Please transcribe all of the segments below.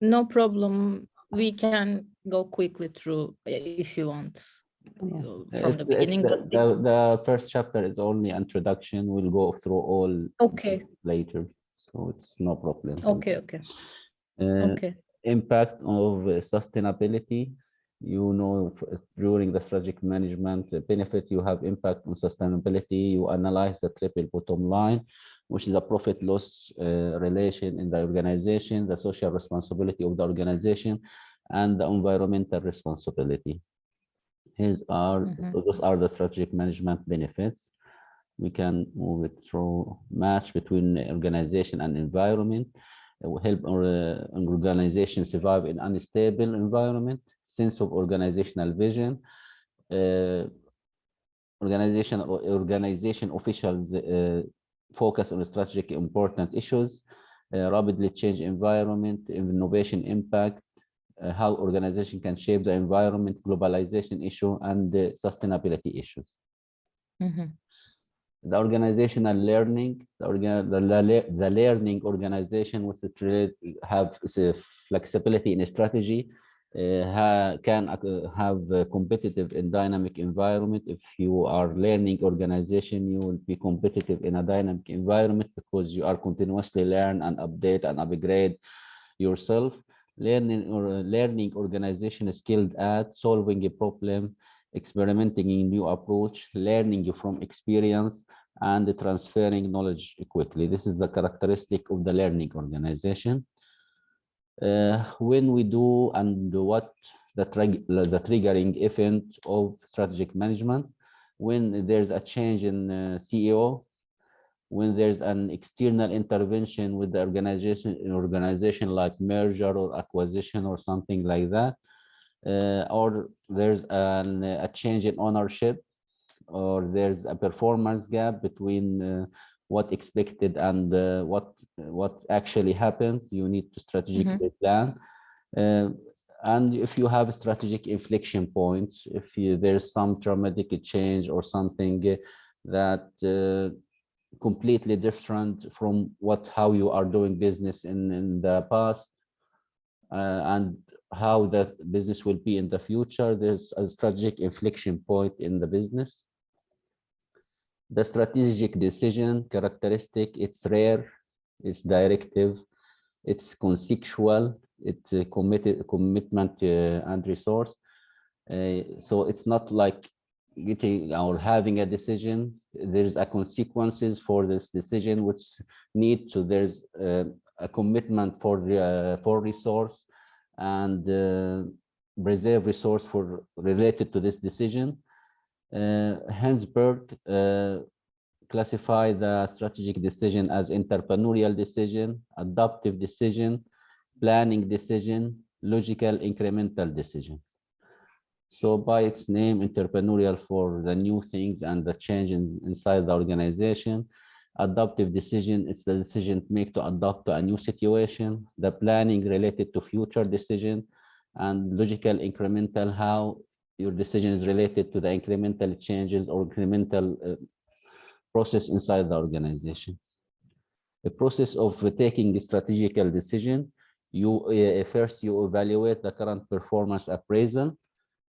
No problem. We can go quickly through if you want from the beginning. The first chapter is only introduction. We'll go through all Okay. later, so it's no problem. Okay. Okay. Impact of sustainability. During the strategic management benefit, you have impact on sustainability. You analyze the triple bottom line, which is a profit loss relation in the organization, the social responsibility of the organization, and the environmental responsibility. Those are the strategic management benefits. We can move it through. Match between organization and environment. It will help an organization survive in unstable environment. Sense of organizational vision. Organization officials focus on strategic important issues. Rapidly change environment, innovation impact, how organization can shape the environment, globalization issue, and the sustainability issues. The organizational learning, the learning organization which have flexibility in strategy, can have a competitive and dynamic environment. If you are learning organization, you will be competitive in a dynamic environment because you are continuously learn and update and upgrade yourself. Learning organization is skilled at solving a problem, experimenting in new approach, learning from experience, and transferring knowledge quickly. This is the characteristic of the learning organization. When we do and what the triggering event of strategic management, when there's a change in CEO, when there's an external intervention with the organization like merger or acquisition or something like that, or there's a change in ownership, or there's a performance gap between what expected and what actually happened. You need to strategically plan. And if you have strategic inflection points, if there's some traumatic change or something that completely different from how you are doing business in the past, and how that business will be in the future, there's a strategic inflection point in the business. The strategic decision characteristic, it's rare, it's directive, it's conceptual, it's a commitment and resource. So it's not like getting or having a decision. There's a consequences for this decision which need to, there's a commitment for resource and reserve resource for related to this decision. Hansberg classify the strategic decision as entrepreneurial decision, adaptive decision, planning decision, logical incremental decision. So by its name, entrepreneurial for the new things and the change inside the organization. Adaptive decision, it's the decision made to adapt to a new situation. The planning related to future decision, and logical incremental, how your decision is related to the incremental changes or incremental process inside the organization. The process of taking a strategical decision, first you evaluate the current performance appraisal,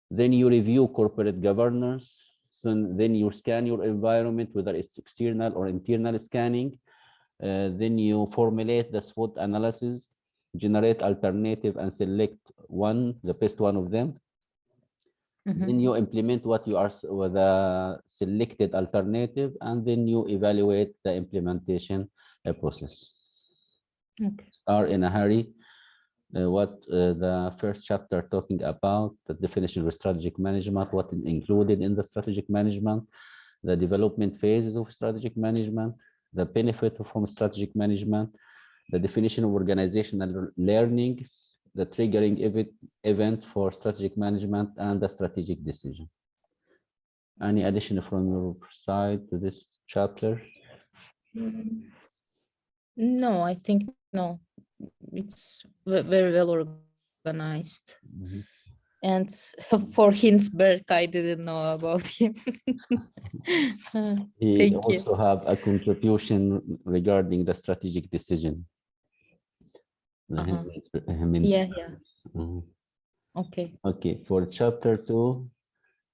then you review corporate governance, then you scan your environment, whether it's external or internal scanning, then you formulate the SWOT analysis, generate alternative and select the best one of them. Then you implement what you are the selected alternative, and then you evaluate the implementation process. Okay. Are in a hurry. What the first chapter talking about, the definition of strategic management, what is included in the strategic management, the development phases of strategic management, the benefit from strategic management, the definition of organizational learning, the triggering event for strategic management, and the strategic decision. Any addition from your side to this chapter? No, I think no. It's very well organized. And for Hinsberg, I didn't know about him. He also have a contribution regarding the strategic decision. Yeah, yeah. Mhm. Okay. Okay, for chapter 2,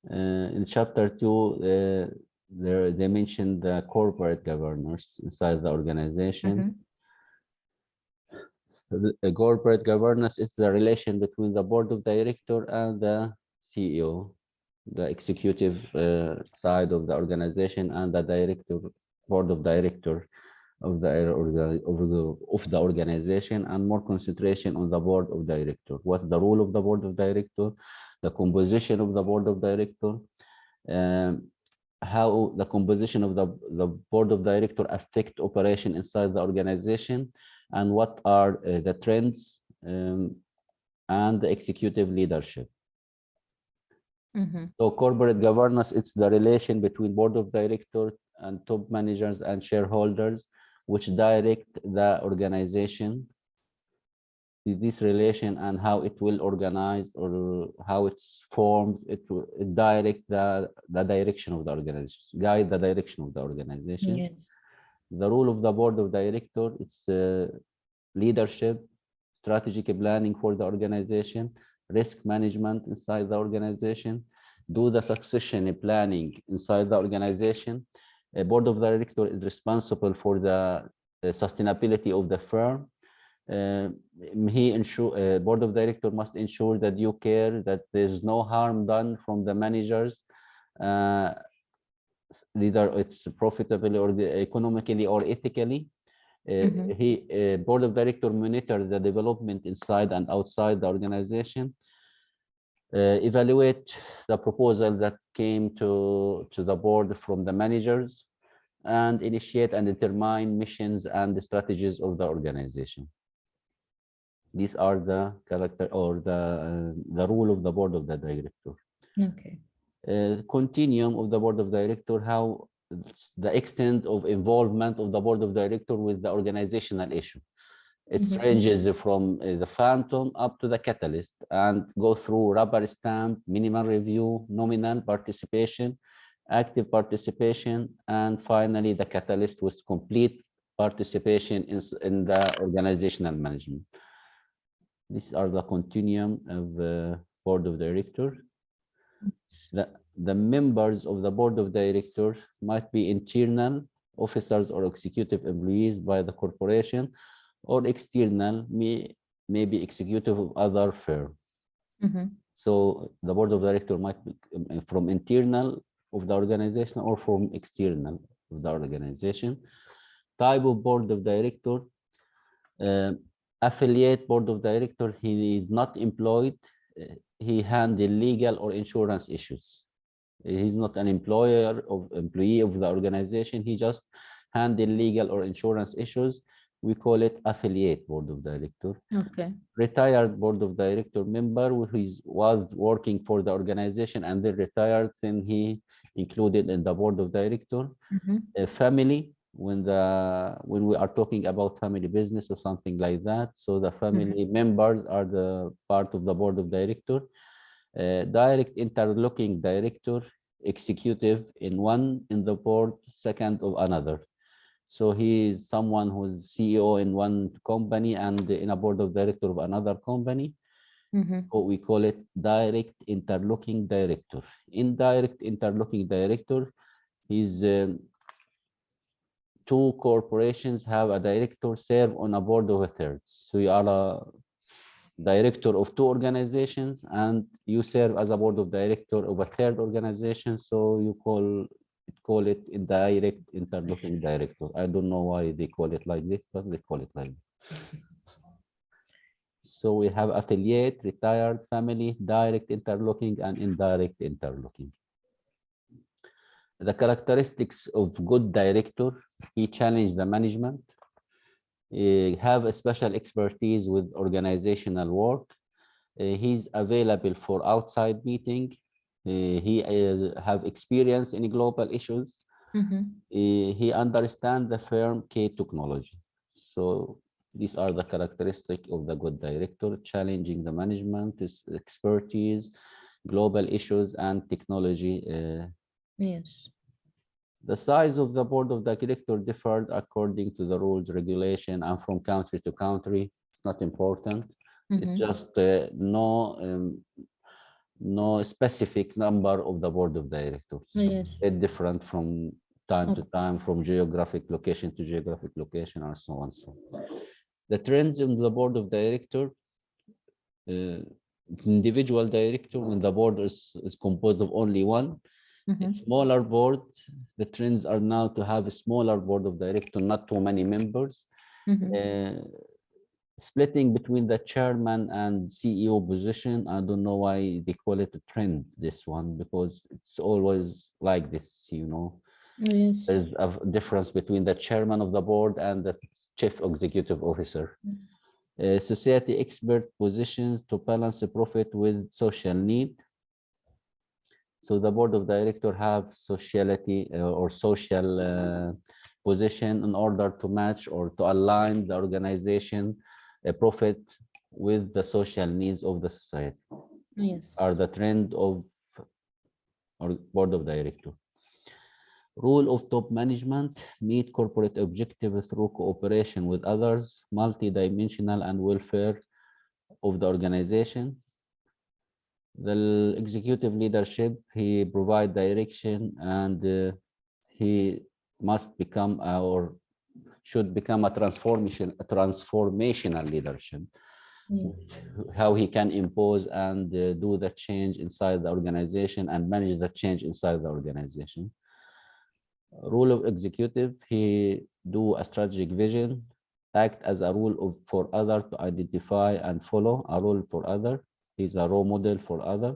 in chapter 2, they mentioned the corporate governance inside the organization. Mhm. The corporate governance is the relation between the board of director and the CEO, the executive side of the organization, and the board of director of the organization, and more concentration on the board of director. What the role of the board of director, the composition of the board of director, um, how the composition of the board of director affect operation inside the organization, and what are the trends, and the executive leadership. Mhm. So corporate governance, it's the relation between board of directors and top managers and shareholders, which direct the organization. This relation and how it will organize, or how it's formed, it direct the direction of the organization, guide the direction of the organization. Yes. The role of the board of director, it's leadership, strategic planning for the organization, risk management inside the organization, do the succession planning inside the organization. A board of director is responsible for the sustainability of the firm. Board of director must ensure that you care that there's no harm done from the managers, uh, either it's profitably or economically or ethically. Mhm. Board of director monitor the development inside and outside the organization, evaluate the proposal that came to the board from the managers, and initiate and determine missions and the strategies of the organization. These are the character, or the rule of the board of the director. Okay. Continuum of the board of director, how the extent of involvement of the board of director with the organizational issue. It Mhm. ranges from the phantom up to the catalyst, and go through rubber stamp, minimal review, nominal participation, active participation, and finally the catalyst with complete participation in the organizational management. These are the continuum of the board of directors. The members of the board of directors might be internal officers or executive employees by the corporation, or external, may be executive of other firm. Mhm. So the board of director might be from internal of the organization or from external of the organization. Type of board of director, affiliate board of director, he is not employed, he handle legal or insurance issues. He's not an employee of the organization. He just handle legal or insurance issues. We call it affiliate board of director. Okay. Retired board of director member who was working for the organization and then retired, then he included in the board of director. Mhm. Family, when we are talking about family business or something like that, so the family members are the part of the board of director. Direct interlocking director, executive in one in the board, second of another. So he is someone who's CEO in one company and in a board of director of another company. Mhm. So we call it direct interlocking director. Indirect interlocking director is two corporations have a director serve on a board of a third. So you are a director of two organizations and you serve as a board of director of a third organization, so you call it indirect interlocking director. I don't know why they call it like this, but they call it like this. So we have affiliate, retired, family, direct interlocking, and indirect interlocking. The characteristics of good director: he challenge the management, have a special expertise with organizational work. He's available for outside meeting. He have experience in global issues. Mhm. He understands the firm key technology. So these are the characteristics of the good director: challenging the management, expertise, global issues, and technology. Yes. The size of the board of the director differed according to the rules, regulation, and from country to country. It's not important. It's Mhm. just no specific number of the board of directors. Yes. It's different from time to Okay. time, from geographic location to geographic location, and so on. So the trends in the board of director, individual director, when the board is composed of only one, a Mhm. smaller board, the trends are now to have a smaller board of director, not too many members. Mhm. Splitting between the chairman and CEO position, I don't know why they call it a trend, this one, because it's always like this, you know. Yes. There's a difference between the chairman of the board and the chief executive officer. Society expert positions to balance profit with social need. So the board of director have sociality or social position in order to match or to align the organization profit with the social needs of the society, Yes. are the trend of our board of director. Role of top management: meet corporate objectives through cooperation with others, multidimensional and welfare of the organization. The executive leadership, he provide direction, and he must become or should become a transformational leadership. Yes. How he can impose and do the change inside the organization and manage the change inside the organization. Role of executive, he do a strategic vision, act as a role for other to identify and follow a role for other. He's a role model for other.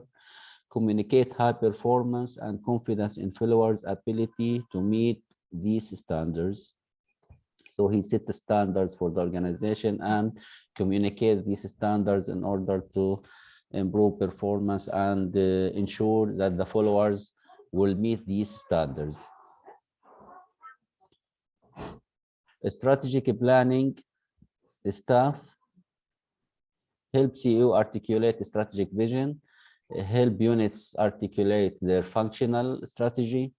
Communicate high performance and confidence in followers' ability to meet these standards. So he set the standards for the organization and communicate these standards in order to improve performance and ensure that the followers will meet these standards. Strategic planning staff help CEO articulate strategic vision, help units articulate their functional strategy,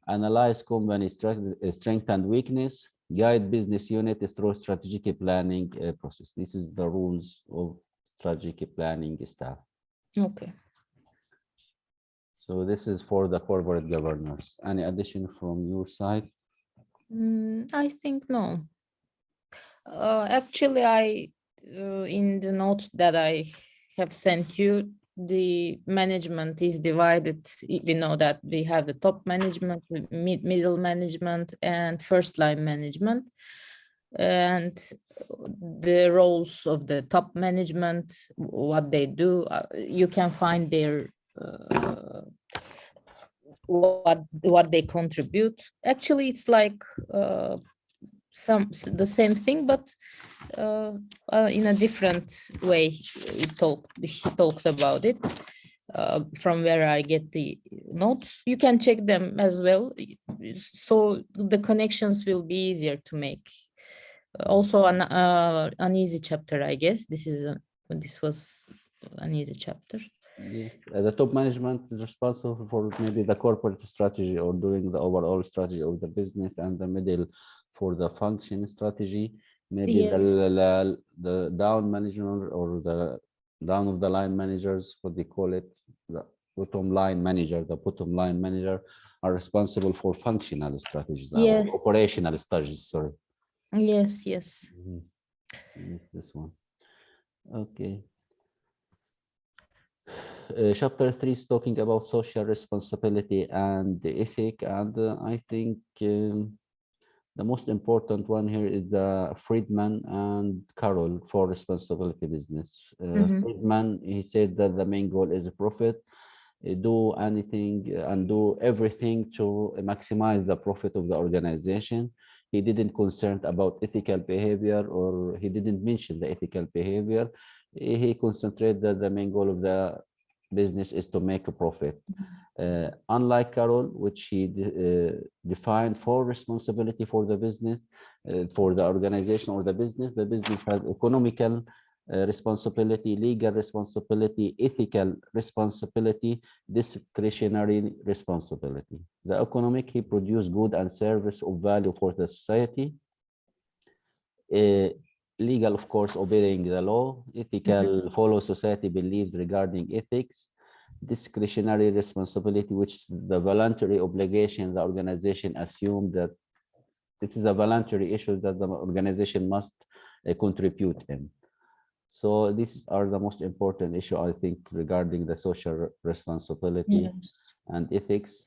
analyze company strength and weakness, guide business unit through strategic planning process. This is the rules of strategic planning staff. Okay. So this is for the corporate governors. Any addition from your side? I think no. Actually, in the notes that I have sent you, the management is divided. We know that we have the top management, middle management, and first line management. And the roles of the top management, what they do, you can find their what they contribute. Actually, it's like the same thing, but in a different way. He talked about it. From where I get the notes, you can check them as well, so the connections will be easier to make. Also an easy chapter, I guess. This was an easy chapter. Yeah. The top management is responsible for maybe the corporate strategy or doing the overall strategy of the business, and the middle for the function strategy. Maybe Yes. the down management or the down of the line managers, what they call it, the bottom line manager, the bottom line manager are responsible for functional strategies, Yes. operational strategies, sorry. Yes, yes. Yes, this one. Okay. Chapter 3 is talking about social responsibility and the ethic, and I think the most important one here is the Friedman and Carroll for responsibility business. Friedman, he said that the main goal is profit. Do anything and do everything to maximize the profit of the organization. He didn't concerned about ethical behavior, or he didn't mention the ethical behavior. He concentrated that the main goal of the business is to make a profit. Unlike Carroll, which he defined for responsibility for the business, for the organization or the business has economical responsibility, legal responsibility, ethical responsibility, discretionary responsibility. The economic, he produced good and service of value for the society. legal, of course, obeying the law. Ethical, follow society beliefs regarding ethics. Discretionary responsibility, which is the voluntary obligation the organization assume that this is a voluntary issue that the organization must contribute in. So these are the most important issue, I think, regarding the social responsibility and ethics.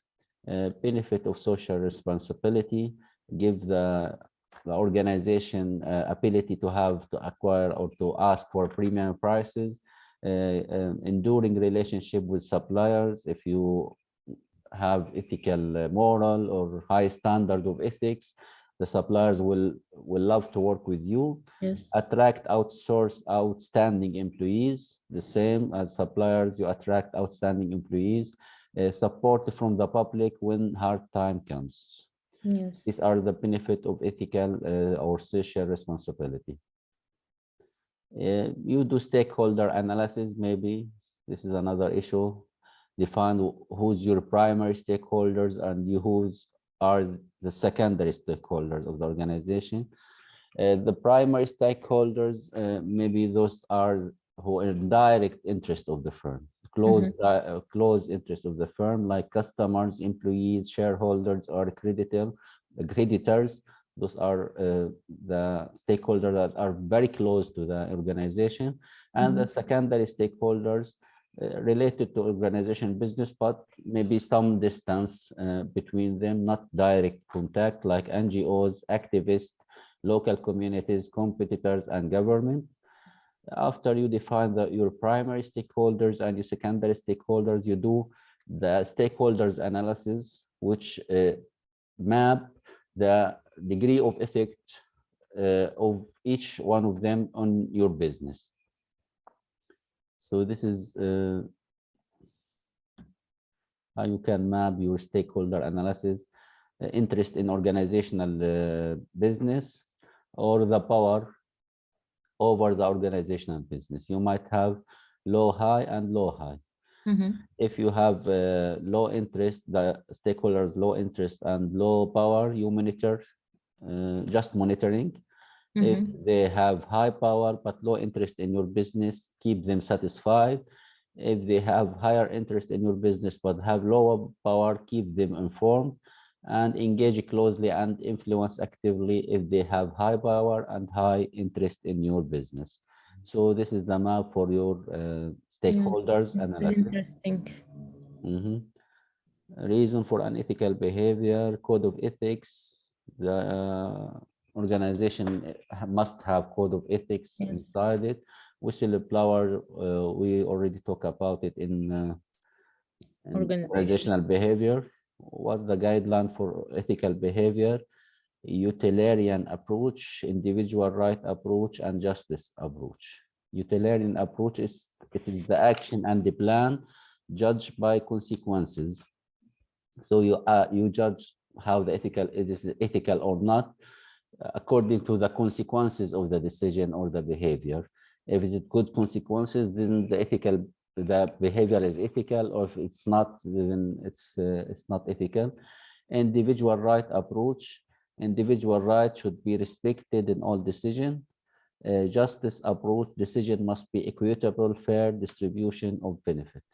Benefit of social responsibility give the organization ability to have to acquire or to ask for premium prices, enduring relationship with suppliers. If you have ethical, moral or high standard of ethics, the suppliers will love to work with you. Yes. Attract outstanding employees. The same as suppliers, you attract outstanding employees. Support from the public when hard time comes. Yes. These are the benefit of ethical or social responsibility. You do stakeholder analysis, maybe. This is another issue. Define who's your primary stakeholders and who's are the secondary stakeholders of the organization. The primary stakeholders, maybe those are who are in direct interest of the firm, close interest of the firm, like customers, employees, shareholders, or creditors. Those are the stakeholders that are very close to the organization, and the secondary stakeholders related to organization business, but maybe some distance between them, not direct contact, like NGOs, activists, local communities, competitors, and government. After you define your primary stakeholders and your secondary stakeholders, you do the stakeholders analysis, which map the degree of effect of each one of them on your business. So this is how you can map your stakeholder analysis, interest in organizational business, or the power over the organizational business. You might have low, high, and low, high. If you have low interest, the stakeholders low interest and low power, you monitor, just monitoring. If they have high power but low interest in your business, keep them satisfied. If they have higher interest in your business but have lower power, keep them informed, and engage closely and influence actively if they have high power and high interest in your business. So this is the map for your stakeholders analysis. Interesting. Reason for unethical behavior, code of ethics. The organization must have code of ethics inside it. Whistleblower, we already talked about it in organizational behavior. What's the guideline for ethical behavior? Utilitarian approach, individual right approach, and justice approach. Utilitarian approach is the action and the plan judged by consequences. So you judge how the is ethical or not according to the consequences of the decision or the behavior. If it's good consequences, then the behavior is ethical, or if it's not, then it's not ethical. Individual right approach. Individual right should be respected in all decision. Justice approach, decision must be equitable, fair distribution of benefit.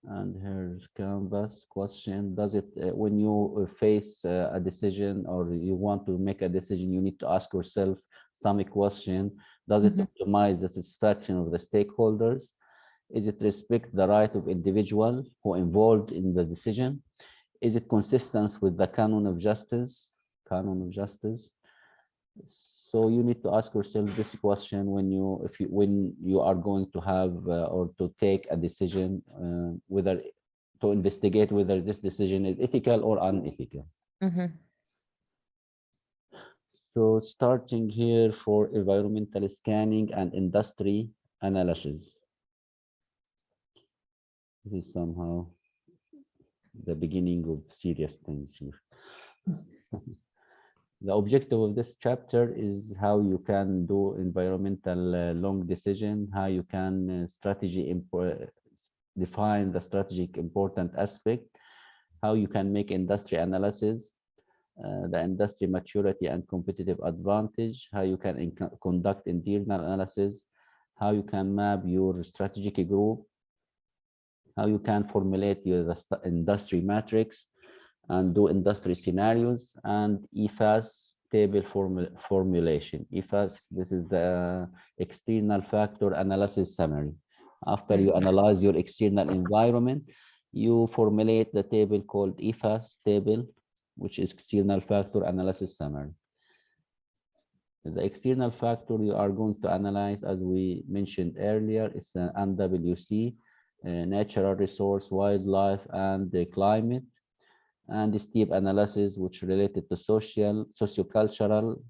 And here's Canvas question. Does it, when you face a decision or you want to make a decision, you need to ask yourself some question. Does it optimize the satisfaction of the stakeholders? Is it respect the right of individual who involved in the decision? Is it consistent with the canon of justice? So you need to ask yourself this question when you are going to have or to take a decision, whether to investigate whether this decision is ethical or unethical. So starting here for environmental scanning and industry analysis. This is somehow the beginning of serious things here. The objective of this chapter is how you can do environmental long decision, how you can define the strategic important aspect, how you can make industry analysis, the industry maturity and competitive advantage, how you can conduct internal analysis, how you can map your strategic group, how you can formulate your industry matrix and do industry scenarios, and EFAS table formulation. EFAS, this is the external factor analysis summary. After you analyze your external environment, you formulate the table called EFAS table, which is external factor analysis summary. The external factor you are going to analyze, as we mentioned earlier, is an NWC, natural resource, wildlife, and the climate, and the STEEP analysis, which related to sociocultural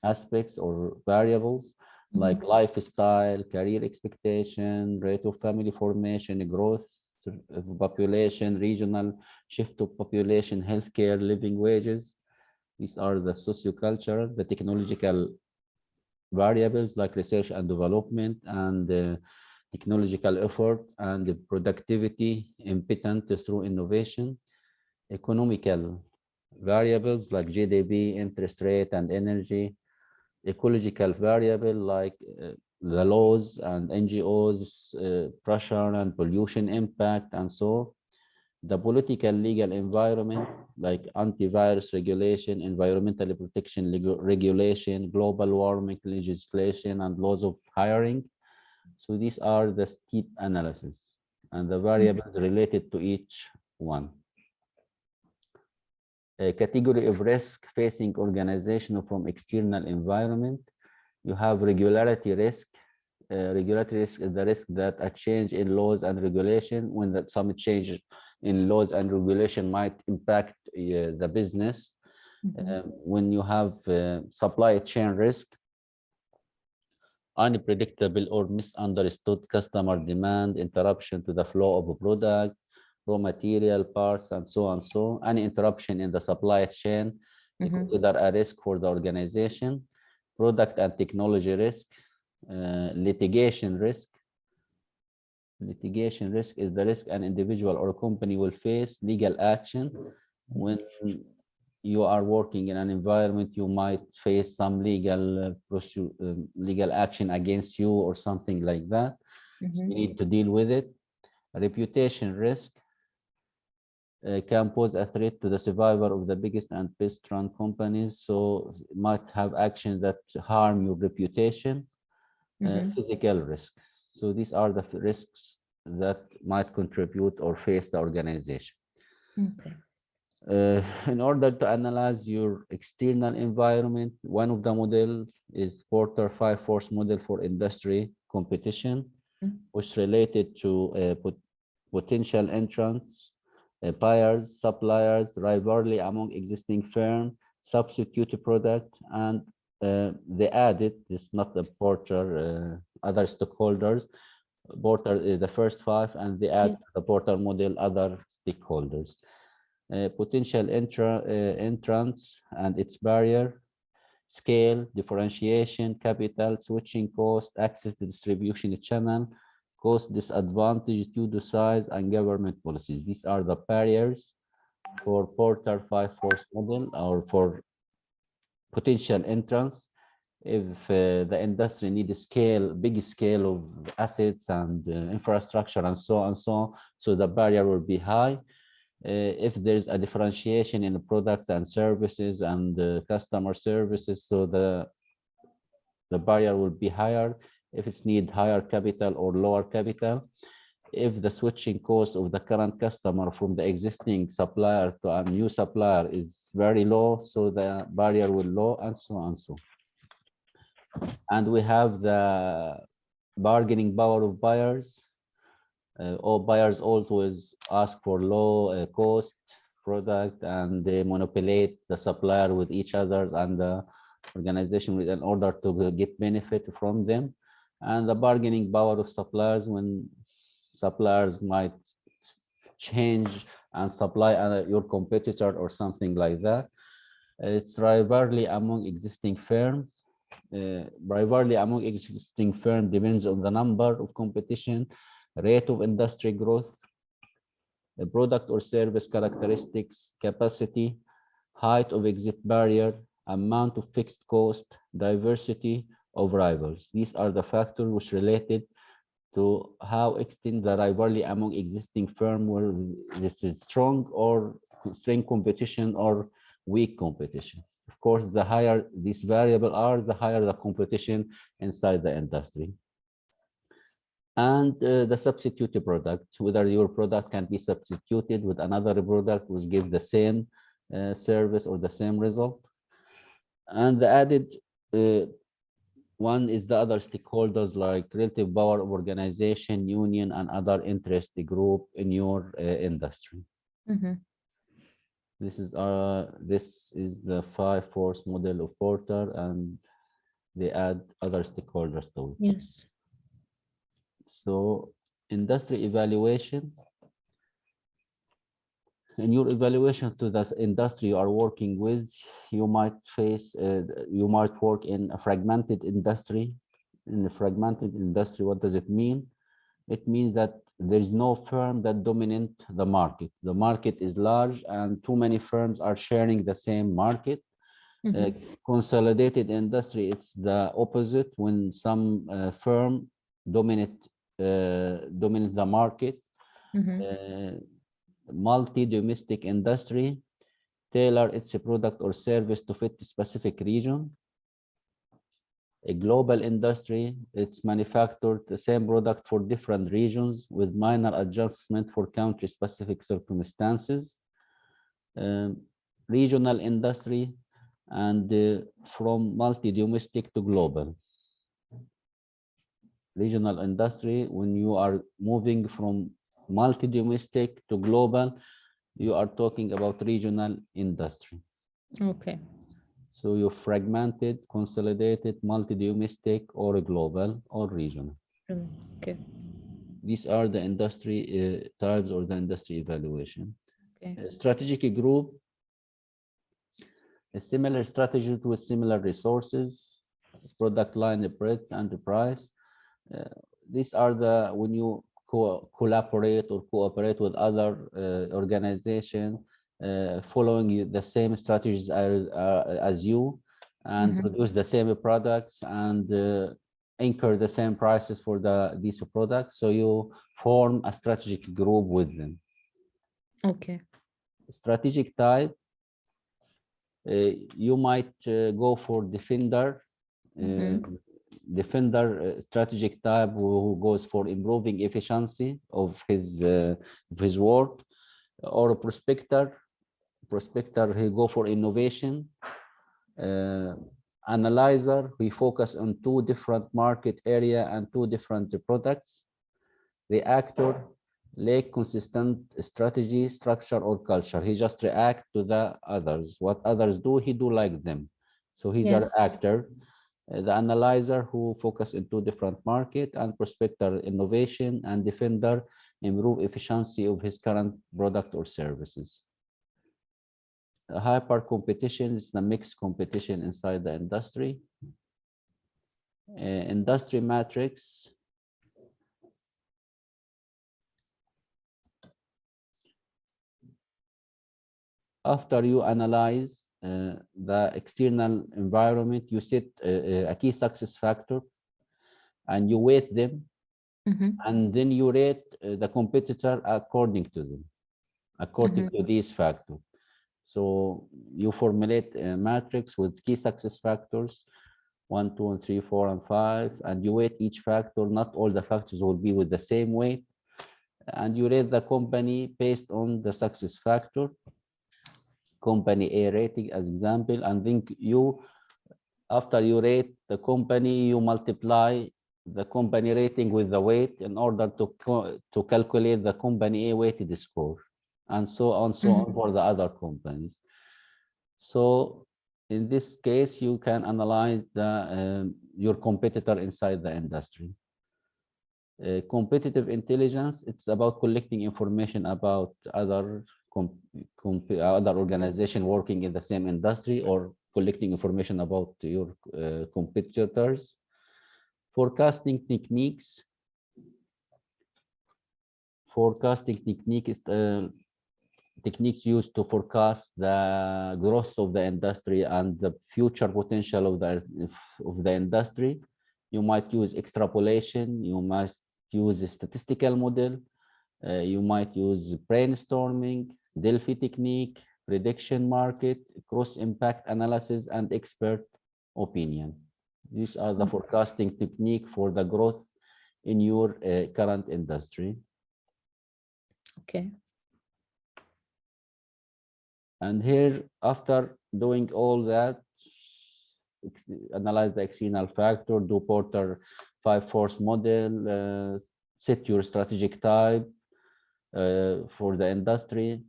aspects or variables like lifestyle, career expectation, rate of family formation, growth of population, regional shift of population, healthcare, living wages. These are the sociocultural, the technological variables like research and development, and technological effort and the productivity impetent through innovation. Economical variables like GDP, interest rate, and energy. Ecological variable like the laws and NGOs, pressure and pollution impact, and so. The political legal environment like antivirus regulation, environmental protection regulation, global warming legislation, and laws of hiring. So these are the STEEP analysis and the variables related to each one. A category of risk facing organization from external environment. You have regularity risk. Regulatory risk is the risk that a change in laws and regulation, when that some change in laws and regulation might impact the business. When you have supply chain risk, unpredictable or misunderstood customer demand, interruption to the flow of a product, raw material, parts, and so on. So any interruption in the supply chain, consider a risk for the organization. Product and technology risk, litigation risk. Litigation risk is the risk an individual or a company will face legal action. When you are working in an environment, you might face some legal action against you or something like that. So you need to deal with it. Reputation risk can pose a threat to the survival of the biggest and best run companies. So it might have actions that harm your reputation. Physical risk. So these are the risks that might contribute or face the organization. In order to analyze your external environment, one of the model is Porter 5 Force model for industry competition, which related to potential entrants, buyers, suppliers, rivalry among existing firm, substitute product, and they added, this not the Porter, other stakeholders. Porter is the first 5, and they add the Porter model other stakeholders. Potential entrants and its barrier, scale, differentiation, capital, switching cost, access to distribution channel, cost disadvantage due to size, and government policies. These are the barriers for Porter 5 Force model or for potential entrants. If the industry needs a scale, big scale of assets and infrastructure and so on, so the barrier will be high. If there's a differentiation in the products and services and customer services, so the barrier will be higher. If it's need higher capital or lower capital. If the switching cost of the current customer from the existing supplier to a new supplier is very low, so the barrier will low, and so on. And we have the bargaining power of buyers. All buyers always ask for low cost product, and they manipulate the supplier with each other and the organization in order to get benefit from them. And the bargaining power of suppliers, when suppliers might change and supply your competitor or something like that. It's rivalry among existing firms. Rivalry among existing firms depends on the number of competition, rate of industry growth, the product or service characteristics, capacity, height of exit barrier, amount of fixed cost, diversity of rivals. These are the factors which related to how extend the rivalry among existing firms, where this is strong or strong competition or weak competition. Of course, the higher these variables are, the higher the competition inside the industry. And the substitute product, whether your product can be substituted with another product which give the same service or the same result. And the added one is the other stakeholders like relative power of organization, union, and other interest group in your industry. Mhm. This is the 5-force model of Porter, and they add other stakeholders to it. Yes. So industry evaluation. In your evaluation to the industry you are working with, you might work in a fragmented industry. In a fragmented industry, what does it mean? It means that there is no firm that dominate the market. The market is large and too many firms are sharing the same market. Mhm. Consolidated industry, it's the opposite. When some firm dominate the market. Mhm. Multi-domestic industry, tailor its product or service to fit a specific region. A global industry, it's manufactured the same product for different regions with minor adjustment for country-specific circumstances. Regional industry, and from multi-domestic to global. Regional industry, when you are moving from multi-domestic to global, you are talking about regional industry. Okay. So you fragmented, consolidated, multi-domestic, or global, or regional. Okay. These are the industry types or the industry evaluation. Okay. Strategic group, a similar strategy with similar resources, product line, breadth, and the price. These are the, when you collaborate or cooperate with other organizations following the same strategies as you, and Mhm. produce the same products and incur the same prices for these products. So you form a strategic group with them. Okay. Strategic type, you might go for defender. Strategic type who goes for improving efficiency of his work, or a prospector he go for innovation. Analyzer, we focus on two different market area and two different products. Reactor, lack consistent strategy, structure, or culture. He just react to the others. What others do, he do like them. So he's an Yes. actor. The analyzer, who focus in two different market, and prospector, innovation, and defender, improve efficiency of his current product or services. Hyper competition is the mixed competition inside the industry. Industry matrix. After you analyze the external environment, you set a key success factor and you weight them, and then you rate the competitor according to them, according to these factors. So you formulate a matrix with key success factors 1, 2, and 3, 4, and 5, and you weight each factor. Not all the factors will be with the same weight, and you rate the company based on the success factor. Company A rating as example, and then you, after you rate the company, you multiply the company rating with the weight in order to calculate the company A weighted score, and so on for the other companies. So in this case, you can analyze your competitor inside the industry. Competitive intelligence, it's about collecting information about other organization working in the same industry, or collecting information about your competitors. Forecasting techniques. Forecasting technique is techniques used to forecast the growth of the industry and the future potential of the industry. You might use extrapolation, you must use a statistical model, you might use brainstorming, Delphi technique, prediction market, cross impact analysis, and expert opinion. These are the forecasting technique for the growth in your current industry. Okay. And here, after doing all that, analyze the external factor, do Porter 5-force model, set your strategic type for the industry,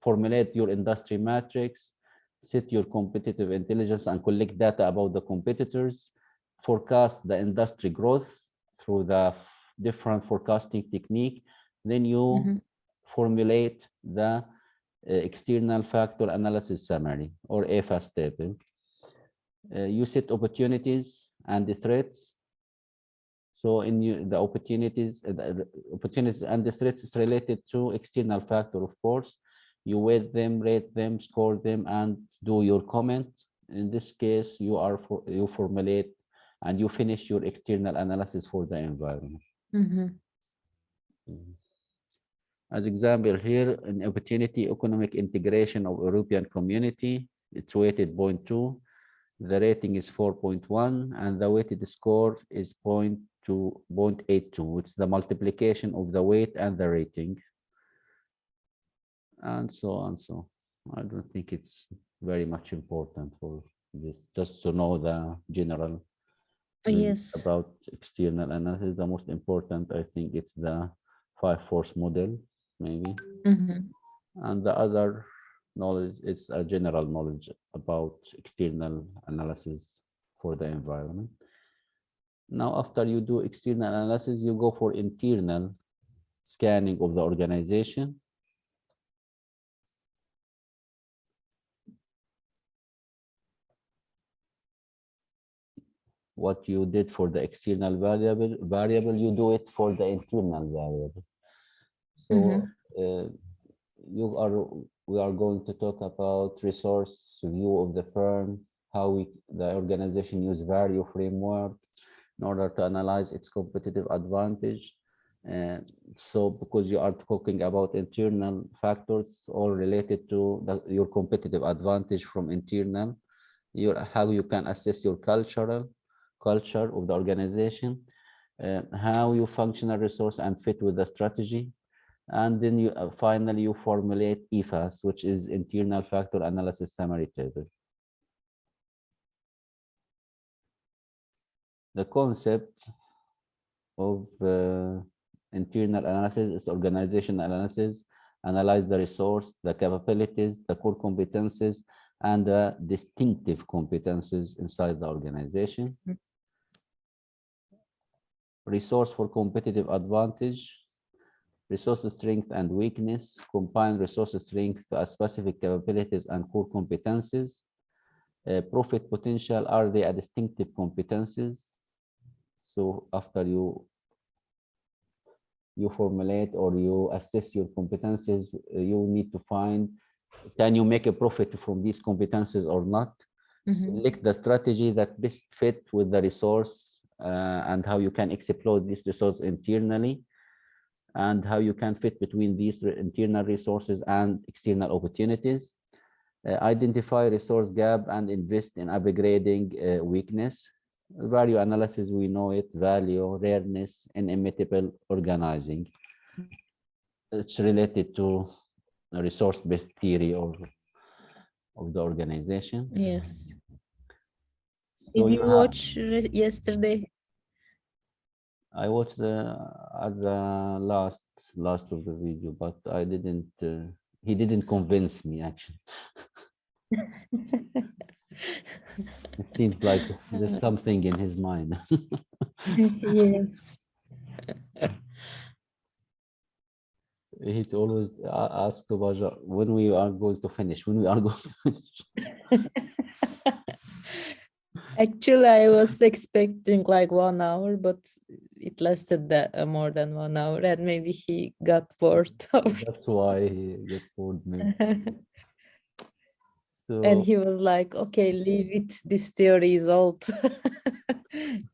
formulate your industry matrix, set your competitive intelligence and collect data about the competitors, forecast the industry growth through the different forecasting technique. Then you formulate the external factor analysis summary or EFAS table. You set opportunities and the threats. So in the opportunities and the threats is related to external factor, of course. You weight them, rate them, score them, and do your comment. In this case, you formulate and you finish your external analysis for the environment. As example here, an opportunity economic integration of European community, it's weighted 0.2. The rating is 4.1 and the weighted score is 0.82. It's the multiplication of the weight and the rating. And so on. So I don't think it's very much important for this, just to know the general about external analysis. The most important, I think, it's the 5-force model, maybe. And the other knowledge, it's a general knowledge about external analysis for the environment. Now, after you do external analysis, you go for internal scanning of the organization. What you did for the external variable, you do it for the internal variable. So we are going to talk about resource view of the firm, how the organization use value framework in order to analyze its competitive advantage. So because you are talking about internal factors all related to your competitive advantage from internal, how you can assess your culture of the organization, how you functional resource and fit with the strategy. And then you finally you formulate EFAS, which is internal factor analysis summary table. The concept of internal analysis is organizational analysis, analyze the resource, the capabilities, the core competencies, and the distinctive competencies inside the organization. Resource for competitive advantage, resource strength and weakness, combine resource strength to specific capabilities and core competencies. Profit potential, are they a distinctive competencies? So after you formulate or you assess your competencies, you need to find, can you make a profit from these competencies or not? Select the strategy that best fit with the resource and how you can exploit this resource internally, and how you can fit between these internal resources and external opportunities. Identify resource gap and invest in upgrading weakness. Value analysis, we know it, value, rareness, inimitable organizing. It's related to a resource-based theory of the organization. Yes. So Did you watch yesterday? I watched the last of the video, but I didn't. He didn't convince me actually. It seems like there's something in his mind. Yes. He'd always ask about when we are going to finish. When we are going to finish. Actually, I was expecting like 1 hour, but it lasted that more than 1 hour, and maybe he got bored of That's why he get bored, maybe. it. And So he was like, okay, leave it. This theory is old.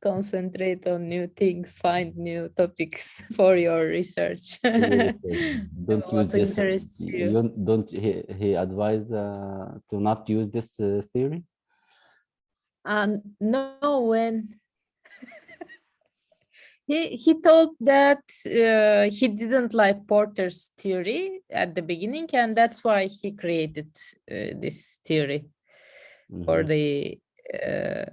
Concentrate on new things, find new topics for your research. don't use What this. interests you? You don't. He advised to not use this theory. And no, when he told that he didn't like Porter's theory at the beginning, and that's why he created this theory for Mhm. the. Uh,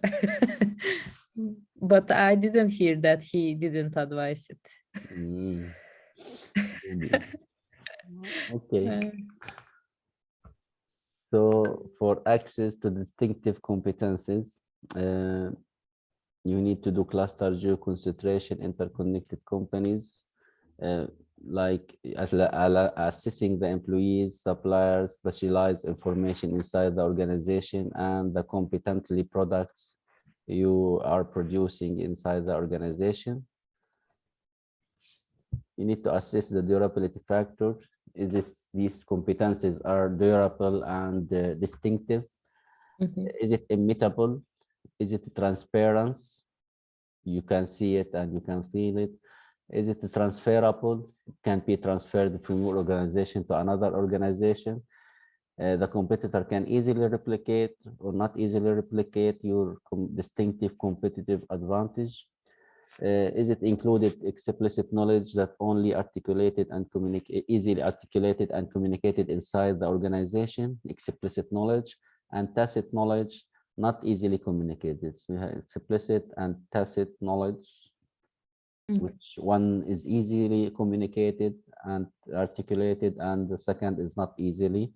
but I didn't hear that he didn't advise it. Mm, maybe. Okay. Uh, So for access to distinctive competencies, uh, you need to do cluster geo-concentration, interconnected companies, uh, like assessing the employees, suppliers, specialized information inside the organization, and the competently products you are producing inside the organization. You need to assess the durability factor. These competencies are durable and distinctive? mhm, Is it immutable? Is it transparent? You can see it and you can feel it. Is it transferable? It can be transferred from your organization to another organization. The competitor can easily replicate or not easily replicate your distinctive competitive advantage. Is it included explicit knowledge that only articulated and easily articulated and communicated inside the organization? Explicit knowledge and tacit knowledge not easily communicated. So we have explicit and tacit knowledge, mhm, which one is easily communicated and articulated, and the second is not easily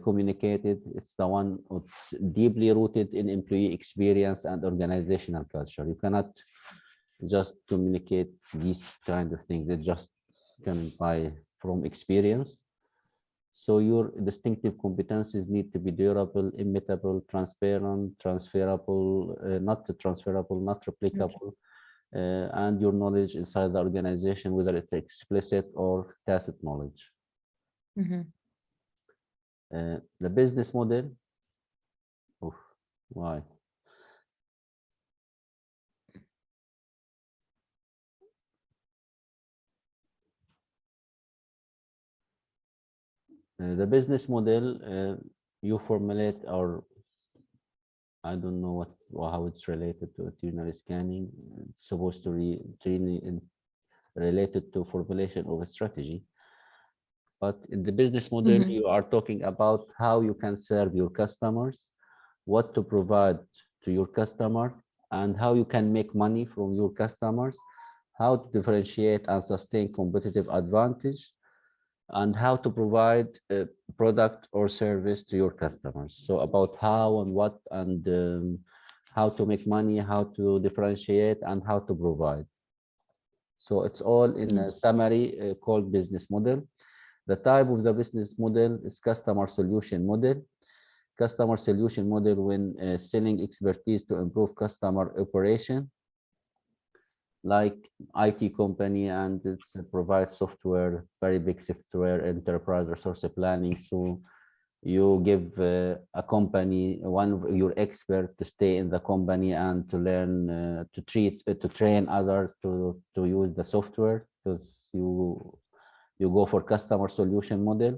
communicated. It's the one that's deeply rooted in employee experience and organizational culture. You cannot just communicate these kind of things. They just come by from experience. So your distinctive competencies need to be durable, immutable, transparent, transferable, not replicable, and your knowledge inside the organization, whether it's explicit or tacit knowledge. mhm. The business model. Oh, why? The business model, you formulate, or I don't know how it's related to ternary scanning. It's supposed to related to formulation of a strategy. But in the business model, Mhm. you are talking about how you can serve your customers, what to provide to your customer, and how you can make money from your customers, how to differentiate and sustain competitive advantage, and how to provide a product or service to your customers. So about how and what and how to make money, how to differentiate, and how to provide. So it's all in a Yes. summary called business model. The type of the business model is customer solution model. Customer solution model when selling expertise to improve customer operation, like IT company, and it's provides software, very big software, enterprise resource planning. So you give a company one of your expert to stay in the company and to learn to train others to use the software. Because you go for customer solution model,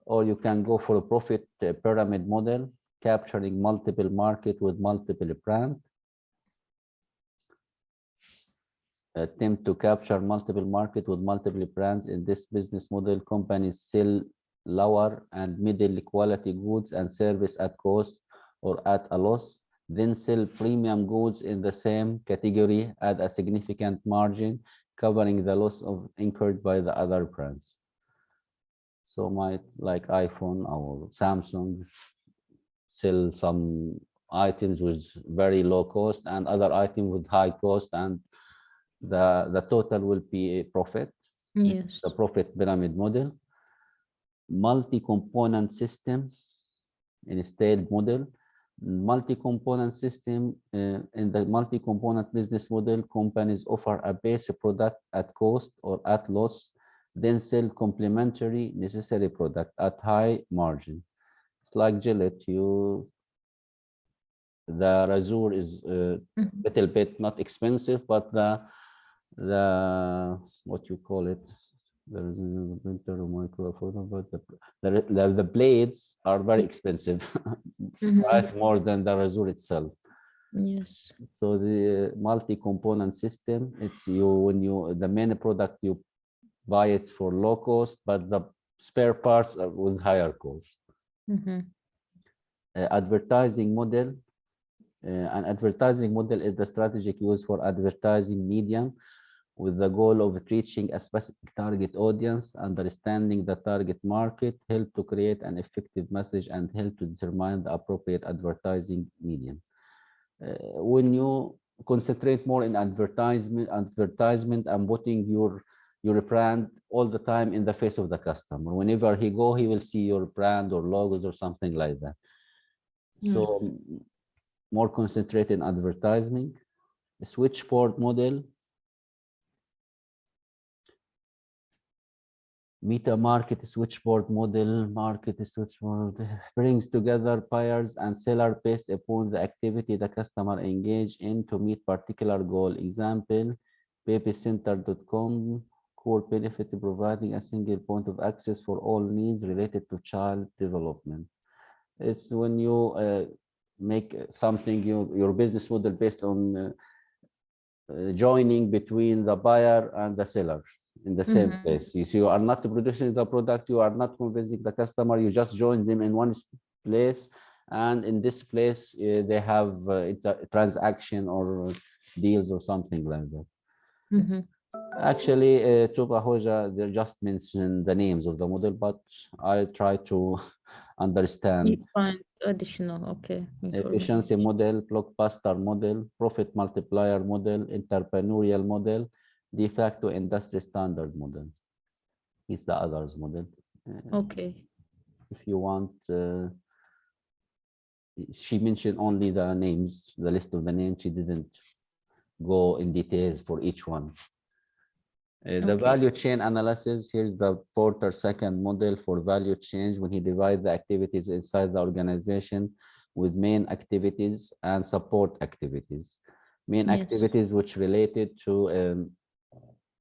or you can go for a profit pyramid model, capturing multiple market with multiple brand. Attempt to capture multiple market with multiple brands. In this business model, companies sell lower and middle quality goods and service at cost or at a loss, then sell premium goods in the same category at a significant margin, covering the loss of incurred by the other brands. So might like iPhone or Samsung sell some items with very low cost and other items with high cost, and the total will be a profit. Yes. The profit pyramid model. Multi-component system instead model. Multi-component system. In the multi-component business model, companies offer a base product at cost or at loss, then sell complementary necessary product at high margin. It's like Gillette. The razor is a little bit not expensive, but the what you call it, there is a printer microphone, but the blades are very expensive, price more than the razor itself. Yes. So the multi-component system, it's the main product you buy it for low cost, but the spare parts are with higher cost. Advertising model. An advertising model is the strategic use for advertising medium with the goal of reaching a specific target audience, understanding the target market, help to create an effective message, and help to determine the appropriate advertising medium. When you concentrate more in advertisement and putting your brand all the time in the face of the customer, whenever he will see your brand or logos or something like that. So more concentrated in advertising. A switchboard model. Meta market switchboard model. Market switchboard brings together buyers and sellers based upon the activity the customer engage in to meet particular goal. Example, babycenter.com core benefit providing a single point of access for all needs related to child development. It's when you make something, your business model based on joining between the buyer and the seller in the same place. You are not producing the product, you are not convincing the customer, you just join them in one place, and in this place they have it's a transaction or deals or something like that. Actually, Tuba Hoja, they just mentioned the names of the model, but I try to understand. You find additional, okay. Efficiency model, blockbuster model, profit multiplier model, entrepreneurial model, de facto industry standard model. It's the others model. Okay. If you want, she mentioned only the names, the list of the names. She didn't go in details for each one. The value chain analysis, here's the Porter second model for value chain when he divides the activities inside the organization with main activities and support activities. Main activities which related to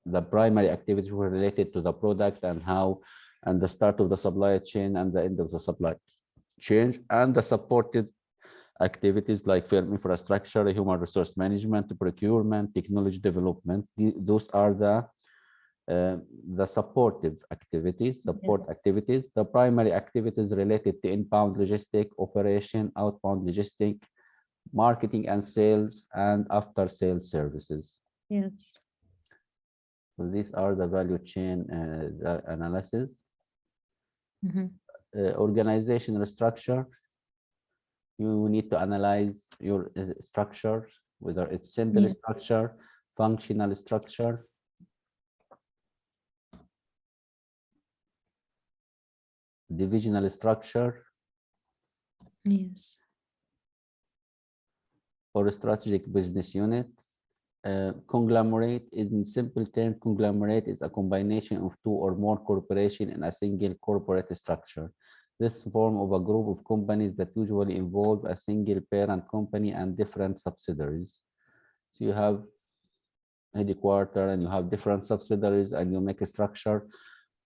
the primary activities were related to the product and how, and the start of the supply chain and the end of the supply chain, and the supported activities like firm infrastructure, human resource management, procurement, technology development. Those are the supportive activities, activities. The primary activities related to inbound logistic, operation, outbound logistic, marketing and sales, and after sales services. Yes. So these are the value chain analysis. Organizational structure. You need to analyze your structure, whether it's simple structure, functional structure, divisional structure, yes, or a strategic business unit. Conglomerate, in simple terms, conglomerate is a combination of two or more corporations in a single corporate structure. This form of a group of companies that usually involve a single parent company and different subsidiaries. So you have headquarters and you have different subsidiaries, and you make a structure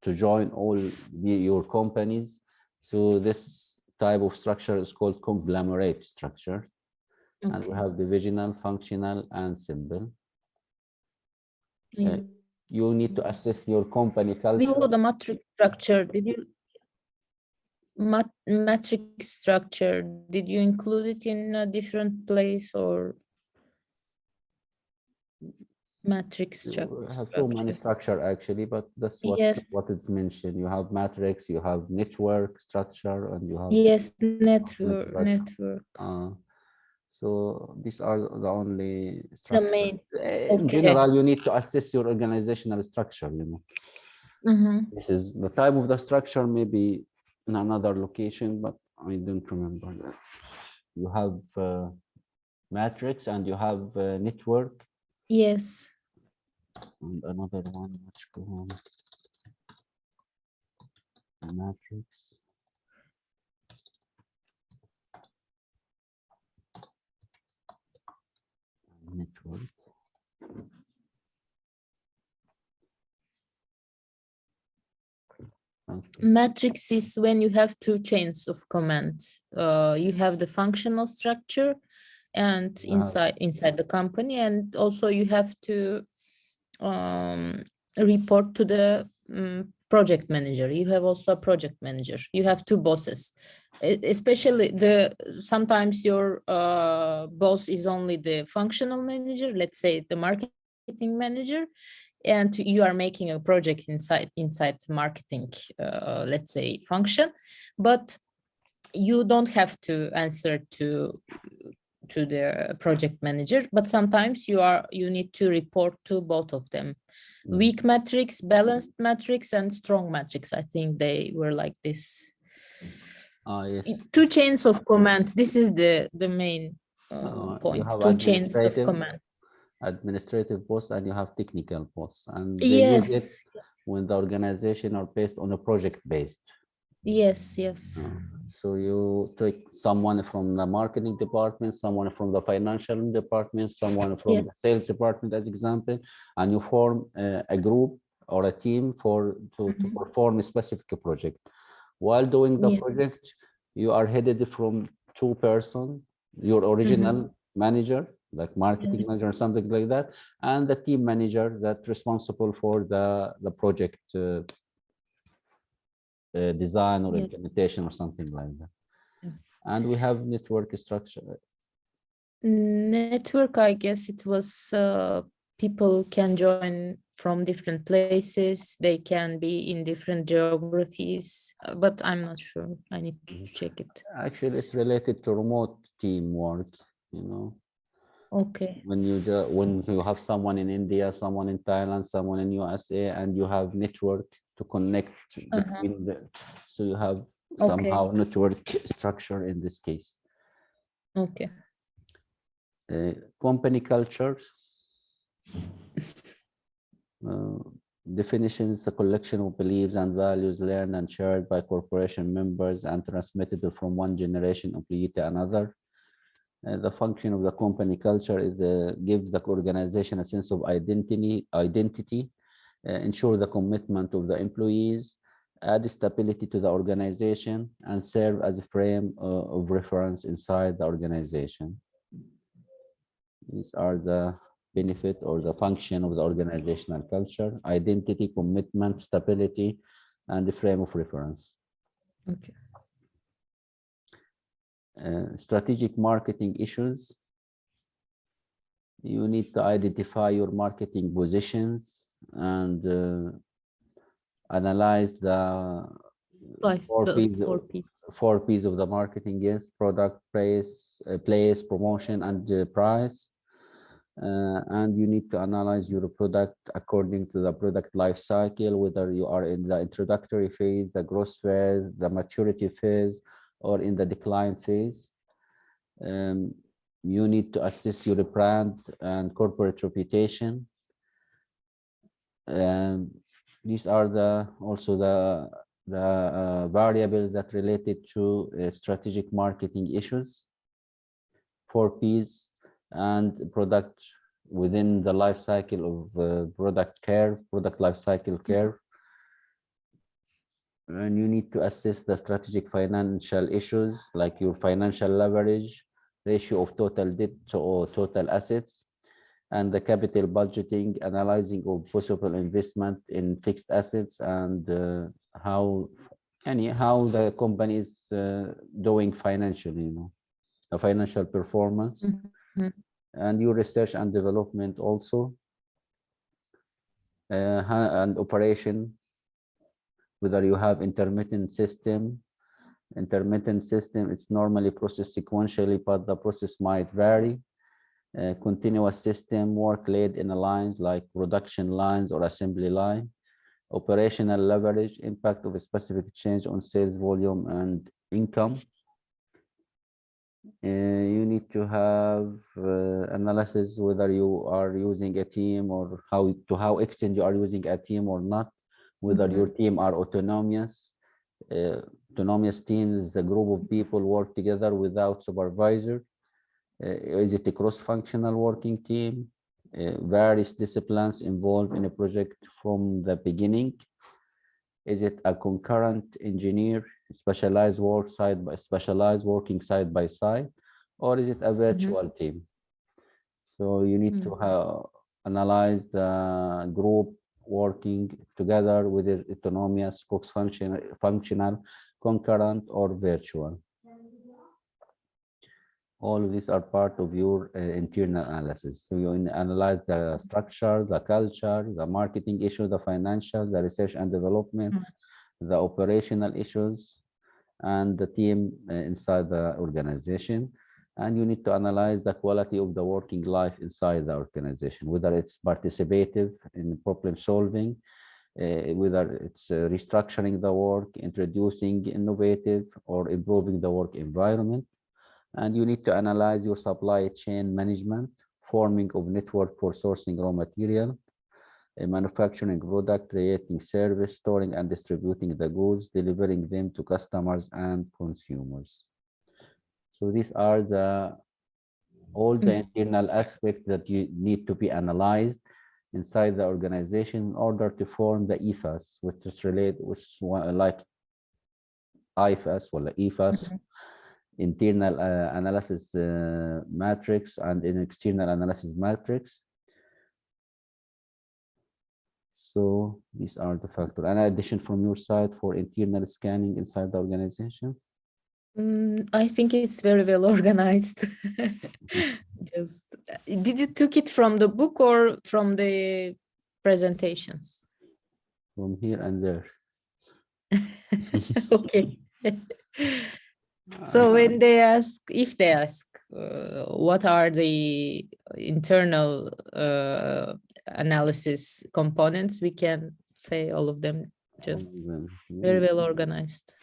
to join all your companies. So this type of structure is called conglomerate structure. And we have divisional, functional, and symbol. You need to assess your company culture. Below the matrix structure, did you matrix structure? Did you include it in a different place or matrix structure? I have so many structure actually, but that's what it's mentioned. You have matrix, you have network structure, and you have network. So these are the only structure. The main. In general, you need to assess your organizational structure, you know. This is the type of the structure, maybe in another location, but I don't remember that. you have matrix and you have network, Yes. and another one, let's go on. Matrix. Network. Okay. Matrix is when you have two chains of commands. You have the functional structure and Wow. inside the company, and also you have to report to the project manager. You have also a project manager. You have two bosses. Especially sometimes your boss is only the functional manager, let's say the marketing manager, and you are making a project inside marketing, let's say function, but you don't have to answer to the project manager, but sometimes you need to report to both of them. Weak matrix, balanced matrix, and strong matrix. I think they were like this. Yes. Two chains of command. This is the main You point. have Two chains of command. administrative posts, and you have technical posts, and they use it Yes. when the organization are based on a project based. Yes. Yes. So you take someone from the marketing department, someone from the financial department, someone from the sales department, as example, and you form a group or a team to perform a specific project. While doing the project, you are headed from two persons, your original manager, like marketing manager or something like that, and the team manager that's responsible for the project design or implementation or something like that. And we have network structure. Network, I guess it was people can join from different places. They can be in different geographies, but I'm not sure. I need to check it. Actually, it's related to remote teamwork, you know. Okay. When you have someone in India, someone in Thailand, someone in USA, and you have network to connect between so you have somehow network structure in this case. Okay. Company culture. Definition is a collection of beliefs and values learned and shared by corporation members and transmitted from one generation employee to another. The function of the company culture is gives the organization a sense of identity, ensure the commitment of the employees, add stability to the organization, and serve as a frame of reference inside the organization. These are the benefit or the function of the organizational culture: identity, commitment, stability, and the frame of reference. Okay. Strategic marketing issues. You need to identify your marketing positions and analyze the four P's of the marketing. Yes, product, place, promotion, and price. And you need to analyze your product according to the product life cycle, whether you are in the introductory phase, the growth phase, the maturity phase, or in the decline phase. You need to assess your brand and corporate reputation. And these are also the variables that related to strategic marketing issues. 4 P's and product within the life cycle of product life cycle curve. And you need to assess the strategic financial issues like your financial leverage, ratio of total debt to total assets, and the capital budgeting, analyzing of possible investment in fixed assets, and how the company is doing financially, a financial performance. And your research and development also, and operation, whether you have intermittent system. It's normally processed sequentially, but the process might vary. Continuous system, work laid in a lines like production lines or assembly line. Operational leverage, impact of a specific change on sales volume and income. You need to have analysis whether you are using a team or how extent you are using a team or not, whether your team are autonomous. Autonomous team is a group of people work together without supervisor. Is it a cross-functional working team? Various disciplines involved in a project from the beginning. Is it a concurrent engineer, specialized working side by side, or is it a virtual team? So you need to analyze the group working together with it autonomous, functional, concurrent, or virtual. All of these are part of your internal analysis. So you analyze the structure, the culture, the marketing issue, the financial, the research and development, the operational issues, and the team inside the organization. And you need to analyze the quality of the working life inside the organization, whether it's participative in problem solving, whether it's restructuring the work, introducing innovative or improving the work environment. And you need to analyze your supply chain management, forming of network for sourcing raw material, manufacturing product, creating service, storing and distributing the goods, delivering them to customers and consumers. So these are all the internal aspects that you need to be analyzed inside the organization in order to form the EFAS, which is like IFAS or EFAS, internal analysis matrix and an external analysis matrix. So these are the factors. An addition from your side for internal scanning inside the organization? I think it's very well organized. Just did you took it from the book or from the presentations? From here and there. Okay. So when they ask, if they ask, what are the internal analysis components, we can say all of them, just very well organized.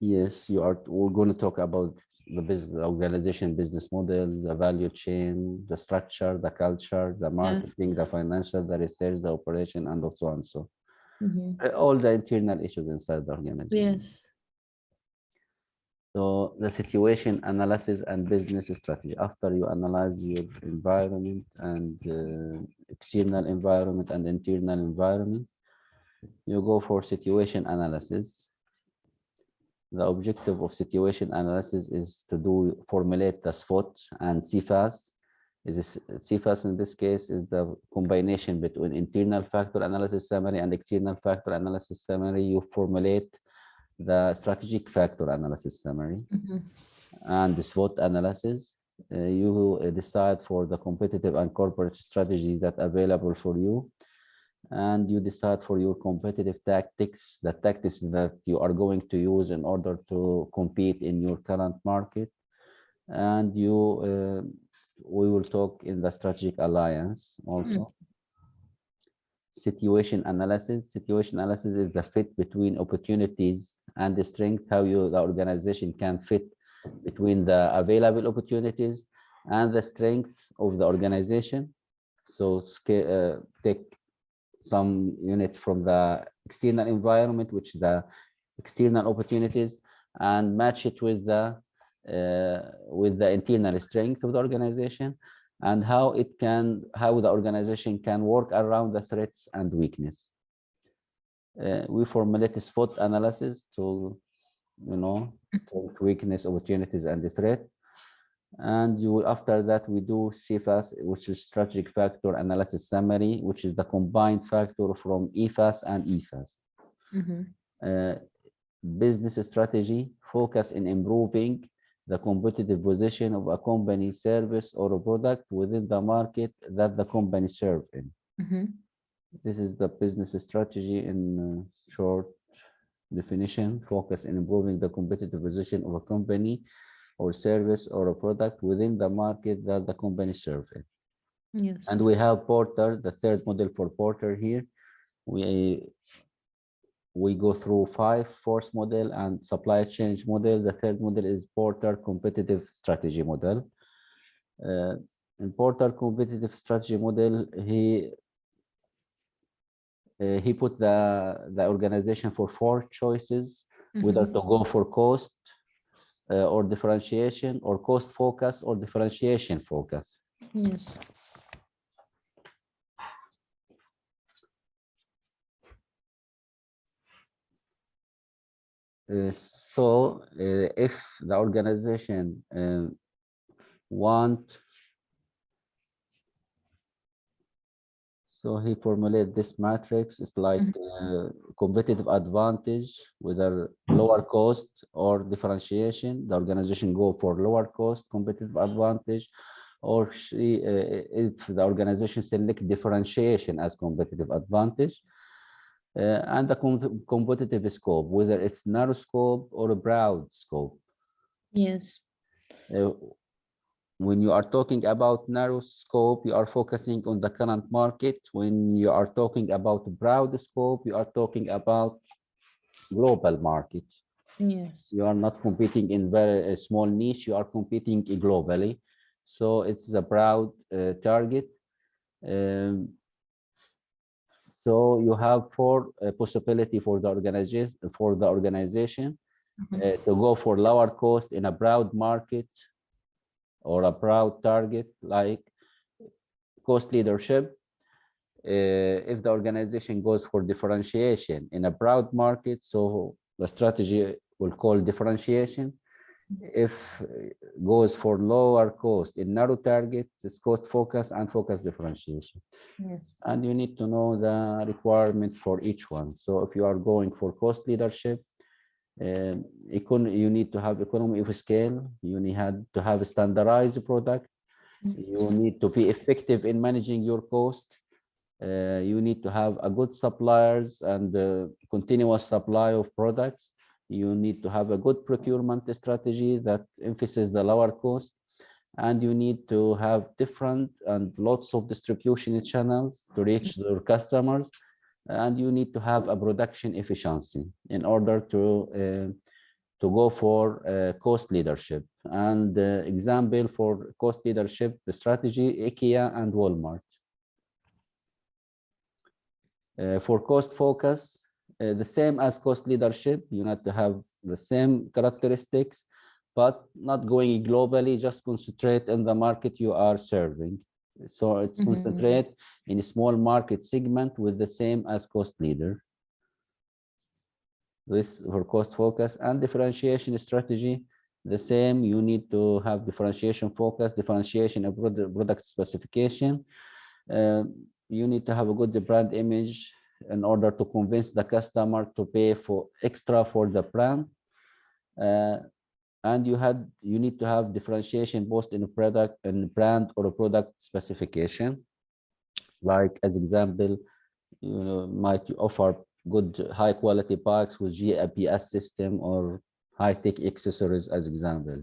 Yes, we're going to talk about the business organization, business model, the value chain, the structure, the culture, the marketing, the financial, the research, the operation, and so on. So all the internal issues inside the organization. Yes. So the situation analysis and business strategy. After you analyze your environment and external environment and internal environment, you go for situation analysis. The objective of situation analysis is to formulate the SWOT and CFAS. CFAS in this case is the combination between internal factor analysis summary and external factor analysis summary. You formulate the strategic factor analysis summary and the SWOT analysis. You decide for the competitive and corporate strategies that are available for you, and you decide for your competitive tactics, the tactics that you are going to use in order to compete in your current market. And we will talk in the strategic alliance also. Situation analysis. Situation analysis is the fit between opportunities and the strength, how the organization can fit between the available opportunities and the strengths of the organization. So take some unit from the external environment, which the external opportunities, and match it with the internal strength of the organization, and how the organization can work around the threats and weakness. We formulate a SWOT analysis to, strength, weakness, opportunities, and the threat. And after that, we do CFAS, which is strategic factor analysis summary, which is the combined factor from EFAS and EFAS. Business strategy focus in improving the competitive position of a company, service, or a product within the market that the company serves in. This is the business strategy in short definition. Focus in improving the competitive position of a company or service or a product within the market that the company serves in. Yes. And we have Porter, the third model for Porter here. we go through 5 force model and supply chain model. The third model is Porter competitive strategy model. In Porter competitive strategy model, he put the organization for 4 choices, whether to go for cost or differentiation, or cost focus or differentiation focus. Yes. So if the organization want, so he formulated this matrix. It's like competitive advantage, whether lower cost or differentiation. The organization go for lower cost competitive advantage, or if the organization select differentiation as competitive advantage. And the competitive scope, whether it's narrow scope or a broad scope. Yes. When you are talking about narrow scope, you are focusing on the current market. When you are talking about broad scope, you are talking about global market. Yes. You are not competing in very small niche, you are competing globally. So it's a broad target. So you have 4 possibility for the organization to go for lower cost in a broad market or a broad target like cost leadership. If the organization goes for differentiation in a broad market, so the strategy will call differentiation. If goes for lower cost in narrow target, it's cost focus and focus differentiation. Yes. And you need to know the requirement for each one. So if you are going for cost leadership, you need to have economy of scale. You need to have a standardized product. You need to be effective in managing your cost. You need to have a good suppliers and continuous supply of products. You need to have a good procurement strategy that emphasizes the lower cost. And you need to have different and lots of distribution channels to reach your customers. And you need to have a production efficiency in order to go for cost leadership. And example for cost leadership, the strategy, IKEA and Walmart. For cost focus, the same as cost leadership, you need to have the same characteristics, but not going globally, just concentrate in the market you are serving. So it's concentrate in a small market segment with the same as cost leader. This for cost focus. And differentiation strategy, the same. You need to have differentiation focus, differentiation of product specification. You need to have a good brand image in order to convince the customer to pay for extra for the brand. And you need to have differentiation both in product and brand or a product specification. Like as example, you might offer good high quality bikes with GPS system or high-tech accessories as example.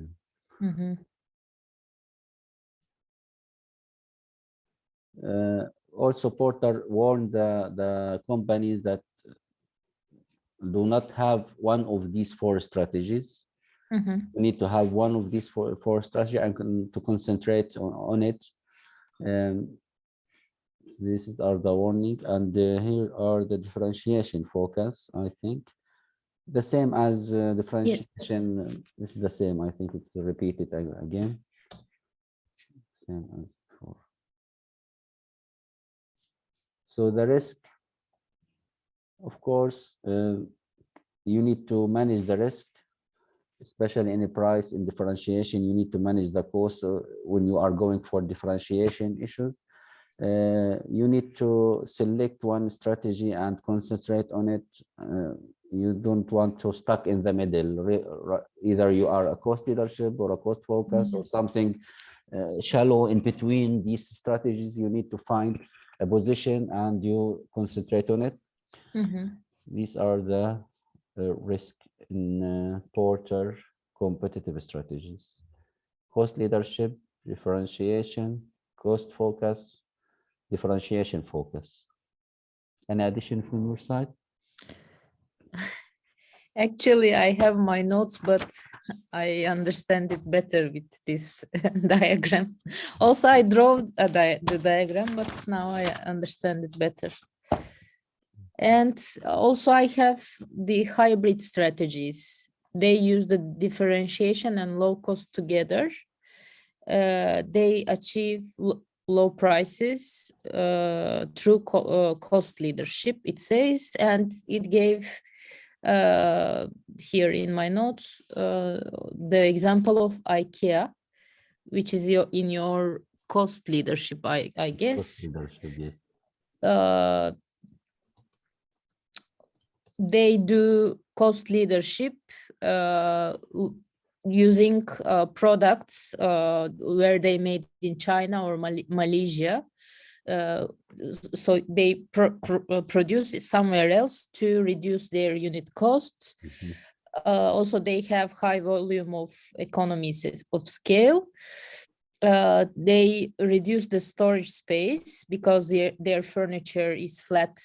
Also, Porter warned the companies that do not have one of these 4 strategies. You need to have one of these four strategies and to concentrate on it. These are the warning, and here are the differentiation focus. I think the same as differentiation. This is the same. I think it's repeated again. Same as before. So the risk, of course, you need to manage the risk, especially in the price and differentiation. You need to manage the cost when you are going for differentiation issues. You need to select one strategy and concentrate on it. You don't want to stuck in the middle. Either you are a cost leadership or a cost focus or something shallow in between these strategies. You need to find a position and you concentrate on it. These are the risk in Porter competitive strategies: cost leadership, differentiation, cost focus, differentiation focus. Any addition from your side? Actually, I have my notes, but I understand it better with this diagram. Also, I draw the diagram, but now I understand it better. And also I have the hybrid strategies. They use the differentiation and low cost together. They achieve low prices through cost leadership, it says, and it gave here in my notes the example of IKEA, which is in your cost leadership, I guess. Leadership, yes. They do cost leadership using products where they made in China or Malaysia. So they produce it somewhere else to reduce their unit costs. Mhm. Also, they have high volume of economies of scale. They reduce the storage space because their furniture is flat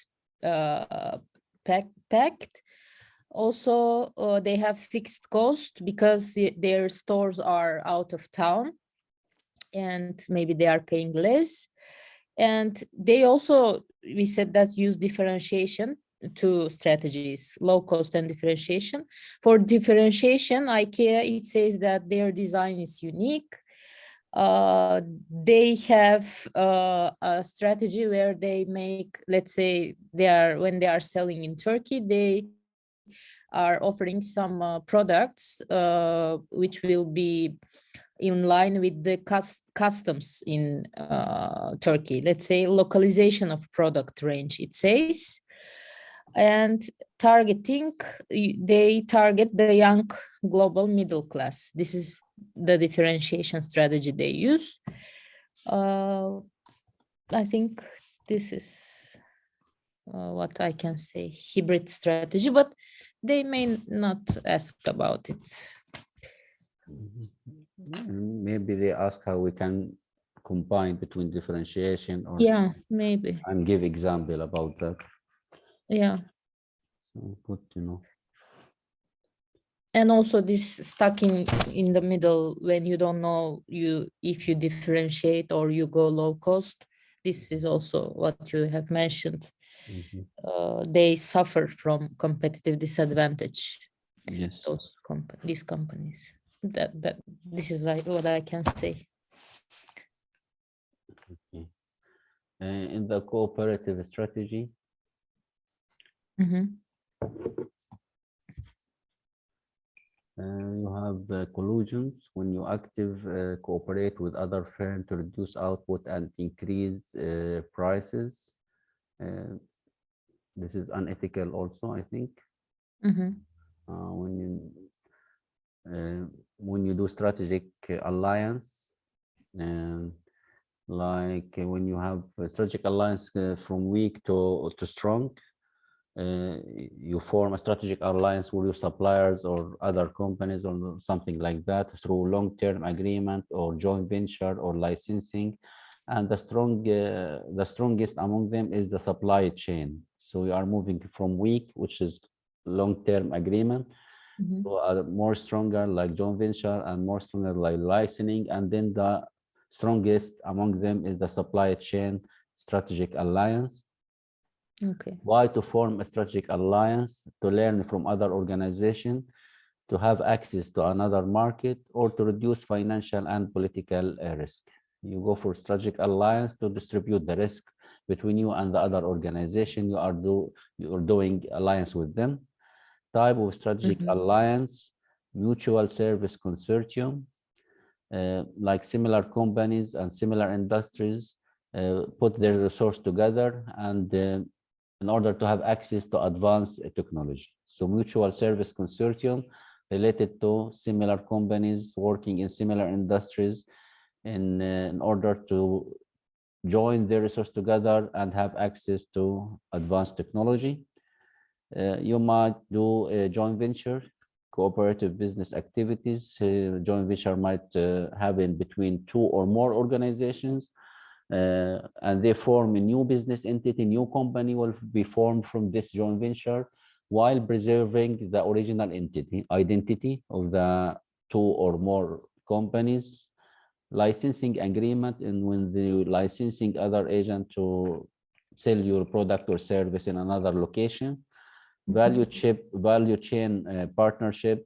packed. Also, they have fixed cost because their stores are out of town and maybe they are paying less. And they also, we said that, use differentiation, two strategies, low cost and differentiation. For differentiation, IKEA, it says that their design is unique. They have a strategy where they make, let's say, when they are selling in Turkey, they are offering some products which will be in line with the customs in Turkey. Let's say localization of product range, it says. And targeting, they target the young global middle class. This is the differentiation strategy they use. I think this is what I can say, hybrid strategy, but they may not ask about it. Maybe they ask how we can combine between differentiation or Yeah, maybe. and give example about that. Yeah. So good to know. And also this stuck in the middle when you don't know if you differentiate or you go low cost. This is also what you have mentioned. Mhm. They suffer from competitive disadvantage. Yes. These companies. That this is like what I can say. Okay. In the cooperative strategy, Mhm. you have the collusions when you active cooperate with other firms to reduce output and increase prices. Uh, this is unethical also, I think. Mhm. Uh, when you when you do strategic alliance, and when you have a strategic alliance from weak to strong, you form a strategic alliance with your suppliers or other companies or something like that through long-term agreement or joint venture or licensing, and the strongest among them is the supply chain. So you are moving from weak, which is long-term agreement, Mhm. to a more stronger like joint venture and more stronger like licensing, and then the strongest among them is the supply chain strategic alliance. Okay. Why to form a strategic alliance? To learn from other organizations, to have access to another market, or to reduce financial and political risk. You go for strategic alliance to distribute the risk between you and the other organization you're doing alliance with them. Type of strategic Mhm. alliance: mutual service consortium, like similar companies and similar industries put their resource together and in order to have access to advanced technology. So mutual service consortium related to similar companies working in similar industries in order to join their resource together and have access to advanced technology. You might do a joint venture, cooperative business activities. Joint venture might happen between two or more organizations, and they form a new business entity. New company will be formed from this joint venture while preserving the original identity of the two or more companies. Licensing agreement, and when the licensing other agent to sell your product or service in another location. Value chain partnership,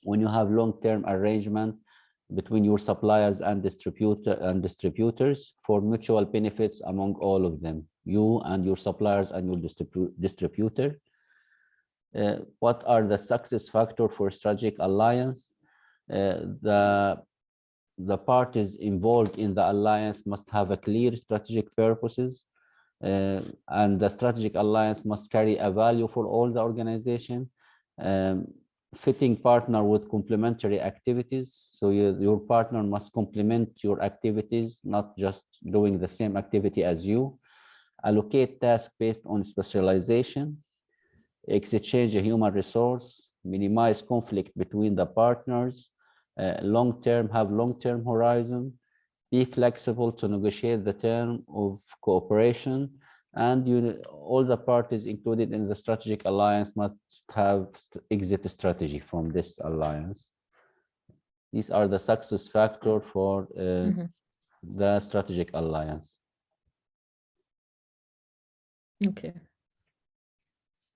when you have long-term arrangement between your suppliers and distributors for mutual benefits among all of them, you and your suppliers and your distributor. What are the success factor for strategic alliance? The parties involved in the alliance must have a clear strategic purposes, and the strategic alliance must carry a value for all the organization. Fitting partner with complementary activities, so your partner must complement your activities, not just doing the same activity as you. Allocate tasks based on specialization. Exchange a human resource. Minimize conflict between the partners. Have long-term horizon. Be flexible to negotiate the term of cooperation. And all the parties included in the strategic alliance must have exit strategy from this alliance. These are the success factor for the strategic alliance. Okay.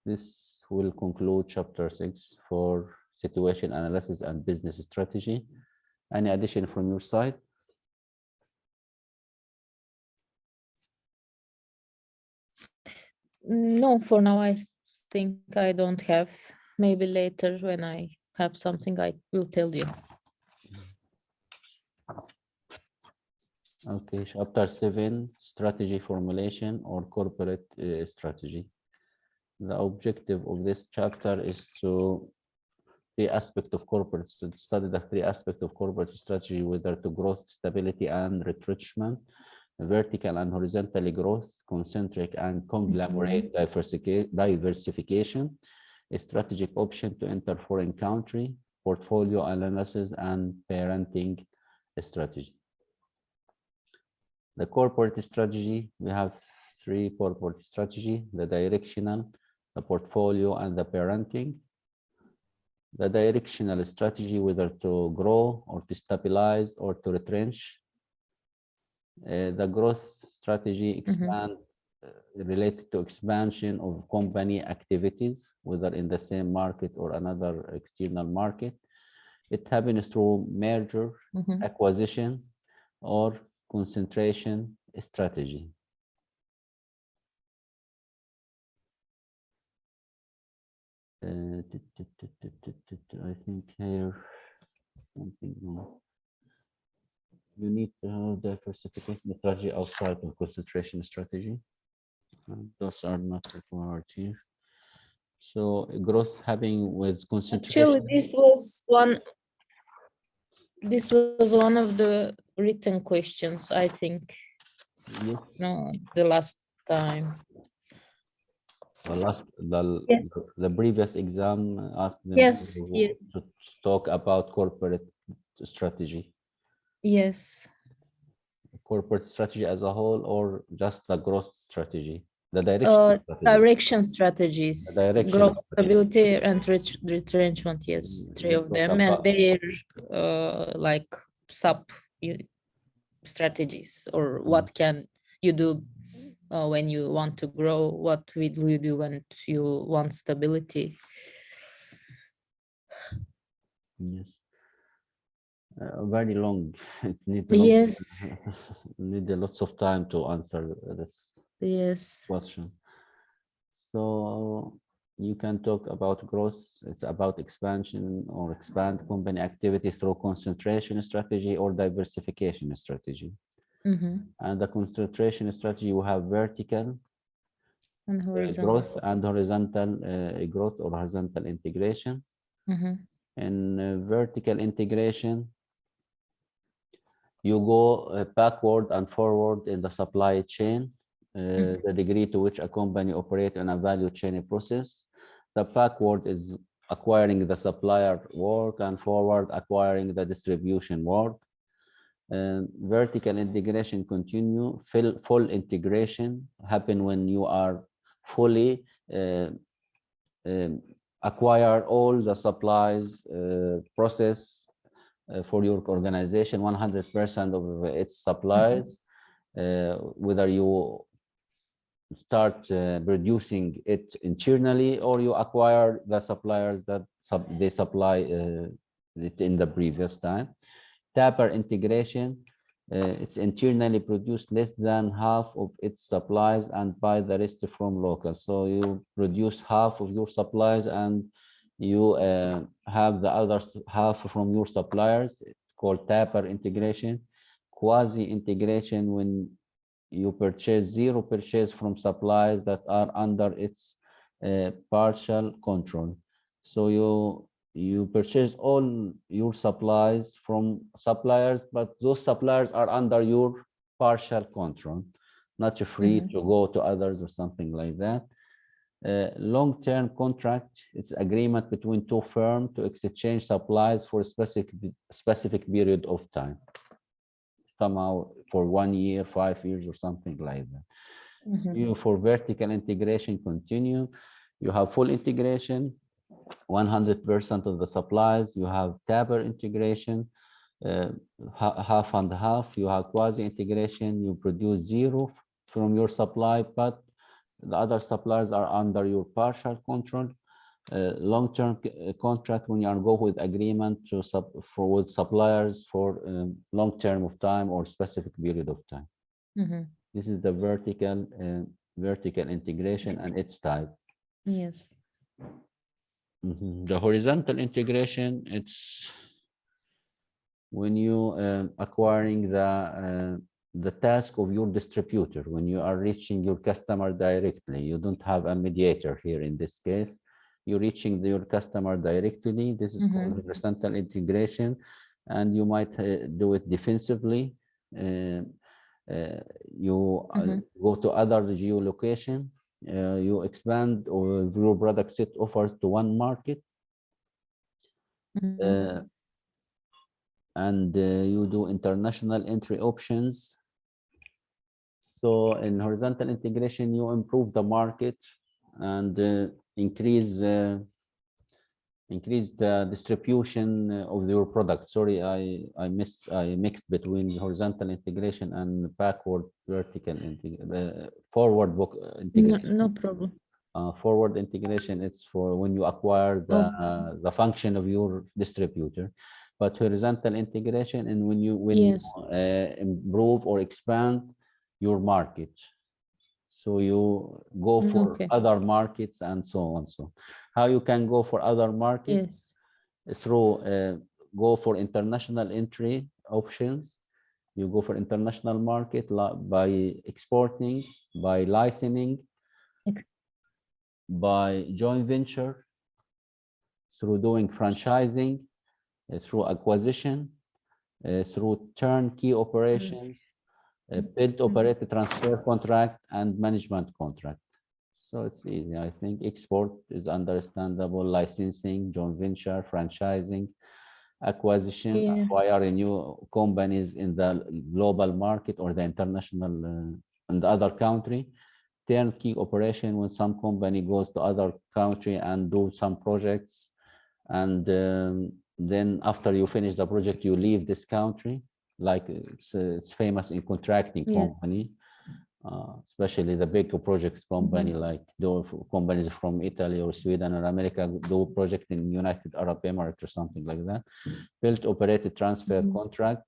This will conclude chapter 6 for situation analysis and business strategy. Any addition from your side? No, for now, I think I don't have. Maybe later when I have something, I will tell you. Okay, chapter 7, strategy formulation or corporate strategy. The objective of this chapter is to study the three aspects of corporate strategy, whether to growth, stability, and retrenchment, vertical and horizontally growth, concentric and conglomerate diversification, a strategic option to enter foreign country, portfolio analysis, and parenting strategy. The corporate strategy, we have three corporate strategy: the directional, the portfolio, and the parenting. The directional strategy, whether to grow or to stabilize or to retrench. The growth strategy related to expansion of company activities, whether in the same market or another external market. It happens through merger, acquisition, or concentration strategy. I think here something wrong. You need to have diversification strategy outside of concentration strategy. Those are not required here. So growth happening with concentration. Actually, this was one of the written questions, I think. Yes. No, the last time. The previous exam asked them to talk about corporate strategy. Yes. Corporate strategy as a whole, or just the growth strategy? The direction strategies. The direction growth, strategy. stability, and retrenchment. Yes, three of them, and their like sub strategies, or what can you do when you want to grow? What will you do when you want stability? Yes. Very long. It needs yes. Need lots of time to answer this question. So you can talk about growth. It's about expansion or expand company activity through concentration strategy or diversification strategy. And the concentration strategy, we have vertical and growth and horizontal growth or horizontal integration. In vertical integration, you go backward and forward in the supply chain, the degree to which a company operates in a value chain process. The backward is acquiring the supplier work, and forward acquiring the distribution work. Vertical integration continue. Full integration happen when you are fully acquire all the supplies process for your organization 100% of its supplies, whether you start producing it internally or you acquire the suppliers that they supply it in the previous time. Tapper integration, it's internally produced less than half of its supplies and buy the rest from local. So you produce half of your supplies and you have the other half from your suppliers. It's called Tapper integration. Quasi integration, when you purchase zero purchase from suppliers that are under its partial control. So you purchase all your supplies from suppliers, but those suppliers are under your partial control, not free to go to others or something like that. Long-term contract, it's agreement between two firms to exchange supplies for a specific period of time, somehow for 1 year, 5 years, or something like that. You, for vertical integration, continue. You have full integration, 100% of the supplies. You have Tapper integration, half and half. You have quasi integration. You produce zero from your supply, but the other suppliers are under your partial control. Long-term contract, when you are go with agreement to with suppliers for long term of time or specific period of time. This is the vertical integration and its type. Yes. The horizontal integration, it's when you acquiring the task of your distributor, when you are reaching your customer directly. You don't have a mediator here in this case. You're reaching your customer directly. This is called horizontal integration, and you might do it defensively. You go to other geolocation. You expand or your product set offers to one market, and you do international entry options. So in horizontal integration, you improve the market and increase the distribution of your product. Sorry, I mixed between horizontal integration and backward vertical forward integration. No problem. Forward integration, it's for when you acquire the function of your distributor, but horizontal integration and when you improve or expand your market. So you go for other markets and so on. So how you can go for other markets? Through go for international entry options. You go for international market by exporting, by licensing, by joint venture, through doing franchising, through acquisition, through turnkey operations, build, operate, transfer contract, and management contract. So it's easy. I think export is understandable, licensing, joint venture, franchising, acquisition, acquiring new companies in the global market or the international in the other country. Turnkey operation, when some company goes to other country and do some projects, and then after you finish the project, you leave this country. Like it's famous in contracting company, especially the big project company, like do companies from Italy or Sweden or America do project in United Arab Emirates or something like that. Built, operated, transfer contract,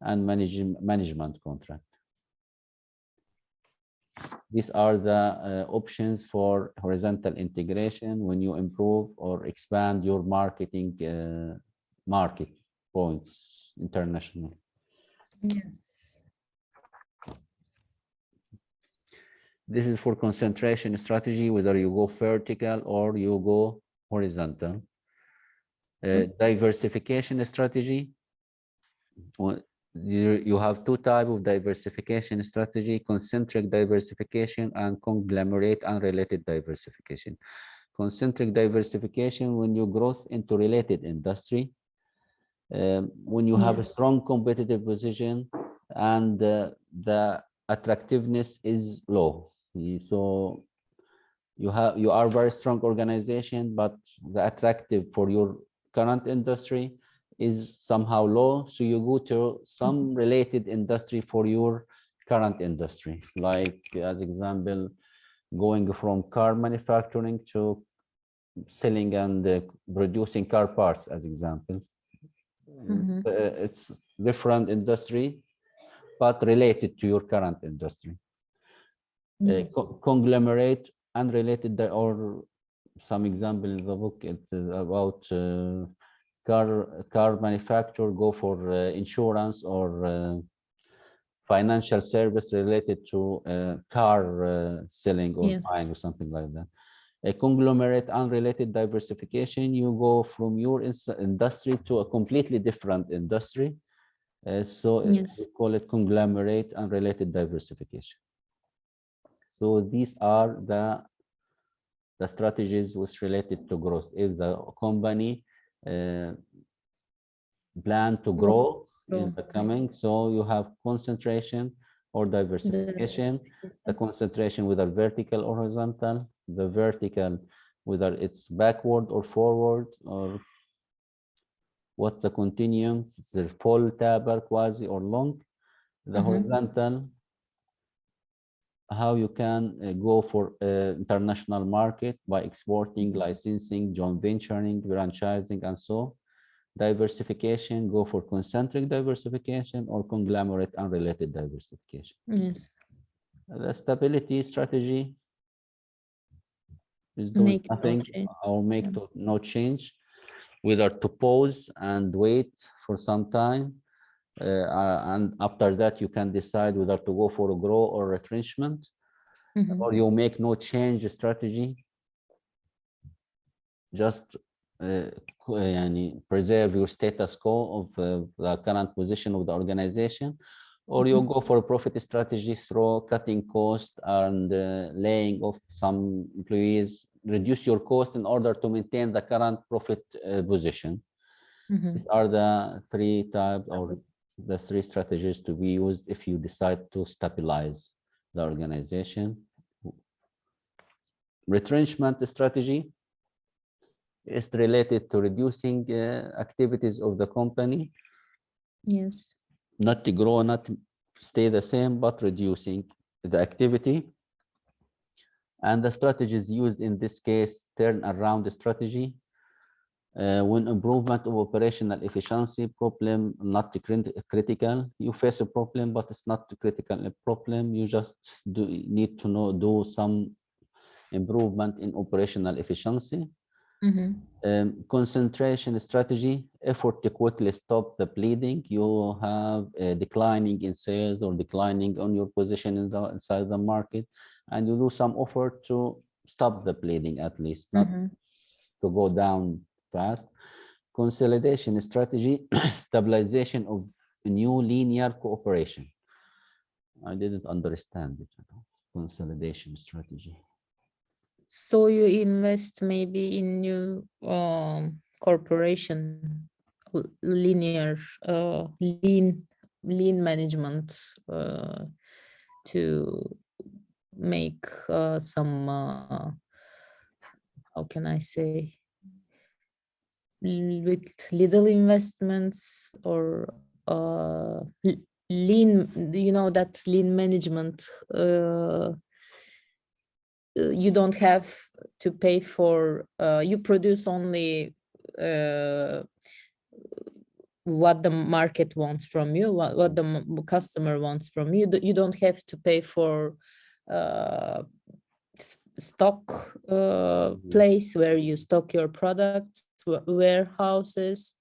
and management contract. These are the options for horizontal integration when you improve or expand your marketing market points internationally. Yes. This is for concentration strategy, whether you go vertical or you go horizontal. Diversification strategy. You have two types of diversification strategy: concentric diversification and conglomerate unrelated diversification. Concentric diversification, when you growth into related industry, when you have a strong competitive position and the attractiveness is low. So you are very strong organization, but the attractive for your current industry is somehow low. So you go to some related industry for your current industry, like as example, going from car manufacturing to selling and producing car parts, as example. It's different industry, but related to your current industry. Yes. Conglomerate, unrelated, or some example in the book, it's about car manufacturer go for insurance or financial service related to car selling or Yeah. buying or something like that. A conglomerate, unrelated diversification, you go from your industry to a completely different industry. So Yes. we call it conglomerate, unrelated diversification. So these are the strategies which related to growth. If the company plan to grow in the coming, so you have concentration or diversification. The concentration whether vertical or horizontal, the vertical whether it's backward or forward, or what's the continuum, is it full, taper, quasi, or long. The horizontal, how you can go for international market by exporting, licensing, joint venturing, franchising, and so. Diversification, go for concentric diversification or conglomerate unrelated diversification. Yes. The stability strategy is doing nothing or make no change, whether to pause and wait for some time. And after that, you can decide whether to go for a grow or retrenchment, or you make no change strategy. Just preserve your status quo of the current position of the organization, or you go for a profit strategy through cutting cost and laying off some employees, reduce your cost in order to maintain the current profit position. These are the three types or the three strategies to be used if you decide to stabilize the organization. Retrenchment strategy is related to reducing activities of the company. Yes. Not to grow, not to stay the same, but reducing the activity. And the strategies used in this case, turn around the strategy. When improvement of operational efficiency, problem not critical. You face a problem, but it's not a critical problem. You just need to do some improvement in operational efficiency. Concentration strategy, effort to quickly stop the bleeding. You have declining in sales or declining on your position inside the market, and you do some effort to stop the bleeding, at least not to go down fast. Consolidation strategy, stabilization of new linear cooperation. I didn't understand it. Consolidation strategy. So you invest maybe in new corporation, linear, lean management to make some, how can I say, with little investments or lean, that's lean management. You don't have to pay for, you produce only what the market wants from you, what the customer wants from you. You don't have to pay for stock place where you stock your products, warehouses,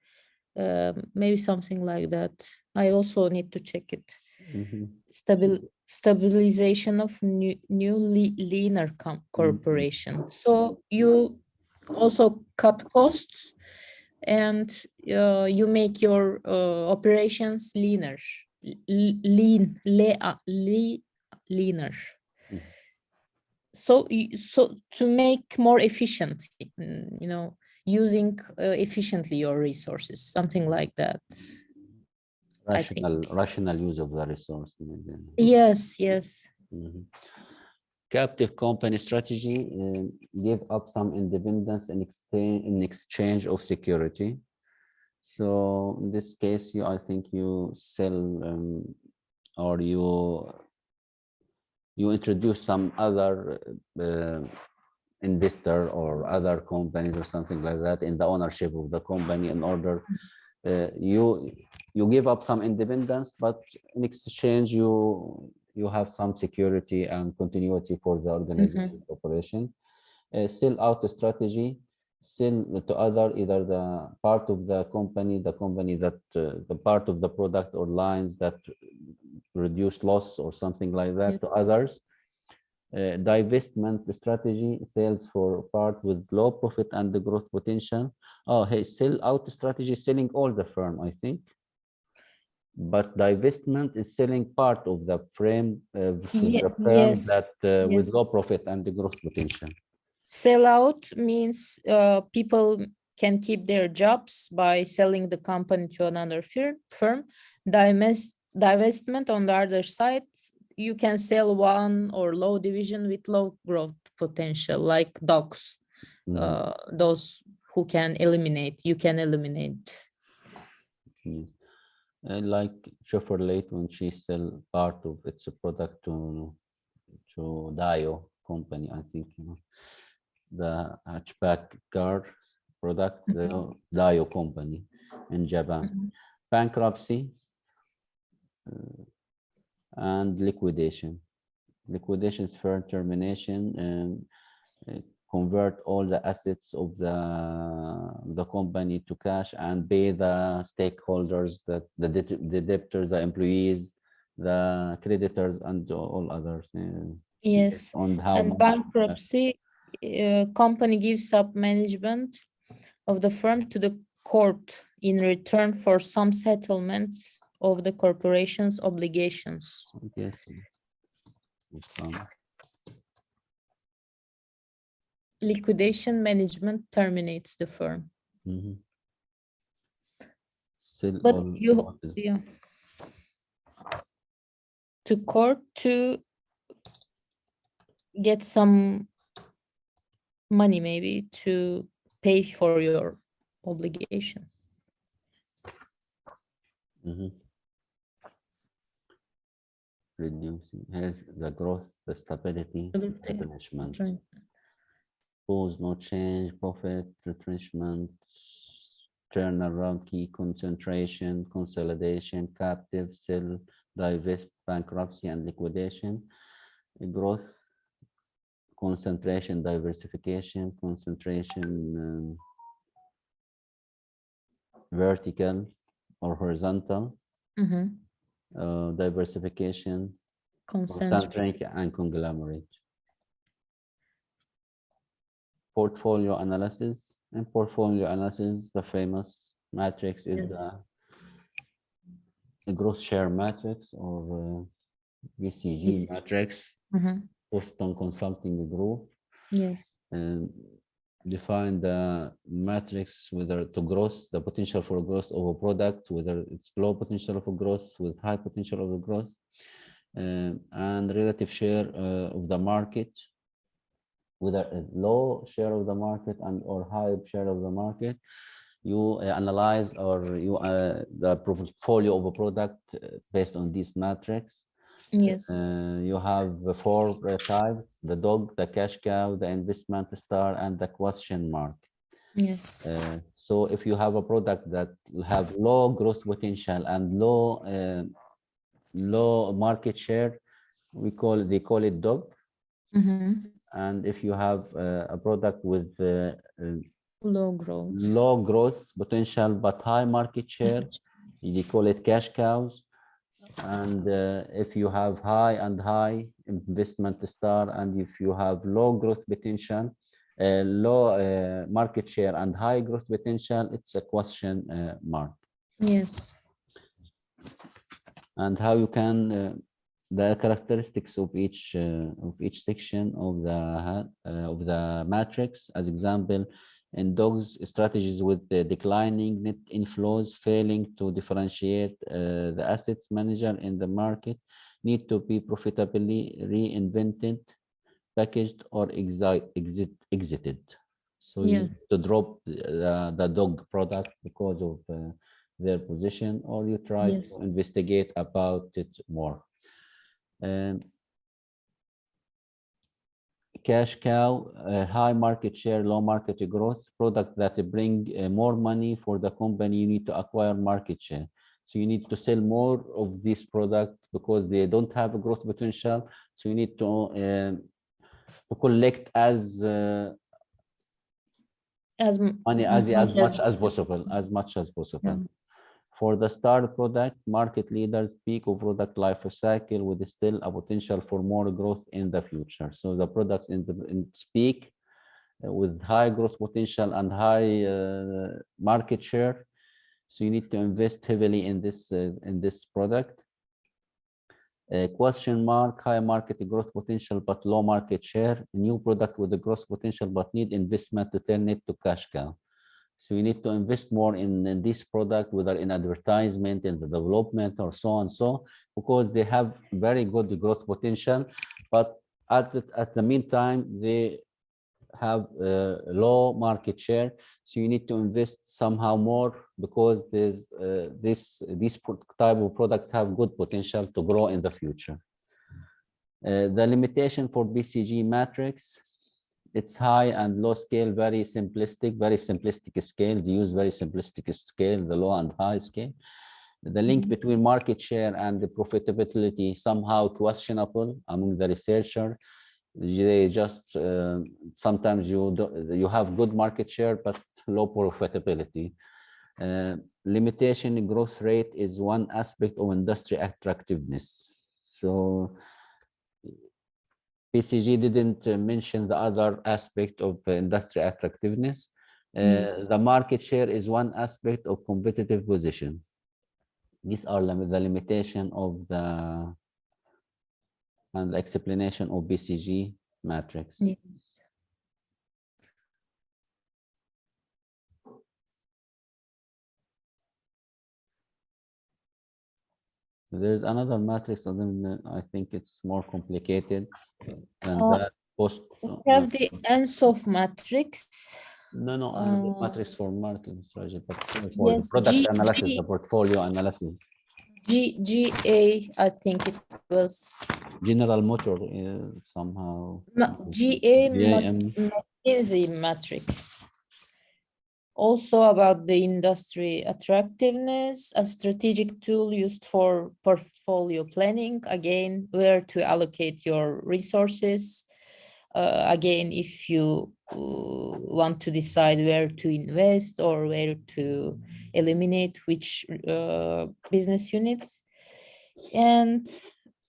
maybe something like that. I also need to check it. Stabilization of new leaner corporation. So you also cut costs and you make your operations leaner, leaner. So to make more efficient, using efficiently your resources, something like that. Rational use of the resource. Yes. captive company strategy give up some independence in exchange of security. So in this case, I think you sell or you introduce some other investor or other companies or something like that in the ownership of the company in order you give up some independence, but in exchange you have some security and continuity for the organization operation. Sell out strategy, sell to other, either the part of the company that the part of the product or lines that reduce loss or something like that to others. Divestment strategy, sales for part with low profit and the growth potential. Oh, hey, sell out strategy, selling all the firm, I think. But divestment is selling part of the firm that with low profit and the growth potential. Sell out means people can keep their jobs by selling the company to another firm. Divestment on the other side, you can sell one or low division with low growth potential, like dogs. Those who can eliminate, you can eliminate. Like Chevrolet, when she sell part of its product to Dio company, I think, the hatchback car product, the Dio company in Japan. Bankruptcy and liquidation. Liquidation is firm termination and convert all the assets of the company to cash and pay the stakeholders, the debtors, the employees, the creditors, and all others. Yes, on how and much bankruptcy, company gives up management of the firm to the court in return for some settlement of the corporation's obligations. Yes. Liquidation management terminates the firm. Still But all you, to court to get some money, maybe to pay for your obligations. Reducing health, the growth, the stability, retrenchment. Pause, no change, profit, retrenchment, turnaround, key concentration, consolidation, captive, sell, divest, bankruptcy, and liquidation. Growth, concentration, diversification, concentration, vertical or horizontal. Diversification, concentric, and conglomerate. Portfolio analysis. And portfolio analysis, the famous matrix is the growth share matrix or BCG matrix. Boston Consulting Group. Yes. And define the matrix, whether to growth, the potential for growth of a product, whether it's low potential for growth with high potential of growth, and relative share of the market, whether a low share of the market and or high share of the market. You analyze or you the portfolio of a product based on this matrix. Yes. You have 4 types: the dog, the cash cow, the investment star, and the question mark. Yes. So if you have a product that have low growth potential and low market share, they call it dog. And if you have a product with low growth potential but high market share, they call it cash cows. And if you have high investment star, and if you have low growth potential, low market share and high growth potential, it's a question mark. Yes. And how you can the characteristics of each section of the matrix. As example, in dogs, strategies with the declining net inflows, failing to differentiate the assets manager in the market, need to be profitably reinvented packaged, or exited. So you Yes. need to drop the dog product because of their position, or you try Yes. to investigate about it more. Cash cow, high market share, low market growth, products that bring more money for the company. You need to acquire market share. So you need to sell more of this product because they don't have a growth potential. So you need to collect as money as much as possible, Yeah. For the star product, market leaders peak of product life cycle with still a potential for more growth in the future. So the products in its peak with high growth potential and high market share. So you need to invest heavily in this product. Question mark, high market growth potential but low market share. New product with the growth potential but need investment to turn it to cash cow. So you need to invest more in this product, whether in advertisement, in the development, or so on, because they have very good growth potential, but at the meantime, they have low market share. So you need to invest somehow more because there's this type of product have good potential to grow in the future. The limitation for BCG matrix, it's high and low scale, very simplistic scale. They use very simplistic scale, the low and high scale. The link between market share and the profitability somehow questionable among the researcher. They just sometimes you have good market share but low profitability. Limitation in growth rate is one aspect of industry attractiveness. So BCG didn't mention the other aspect of industry attractiveness. Yes. The market share is one aspect of competitive position. These are the limitation of the and the explanation of BCG matrix. Yes. There's another matrix, and then I think it's more complicated than that. We have the ENSOF matrix. No, another matrix for market strategy, but for Yes, the product analysis, the portfolio analysis. GA, I think it was. General Motor somehow. GA GAM. McKinsey matrix. Also about the industry attractiveness, a strategic tool used for portfolio planning. Again, where to allocate your resources. Again, if you want to decide where to invest or where to eliminate which business units. And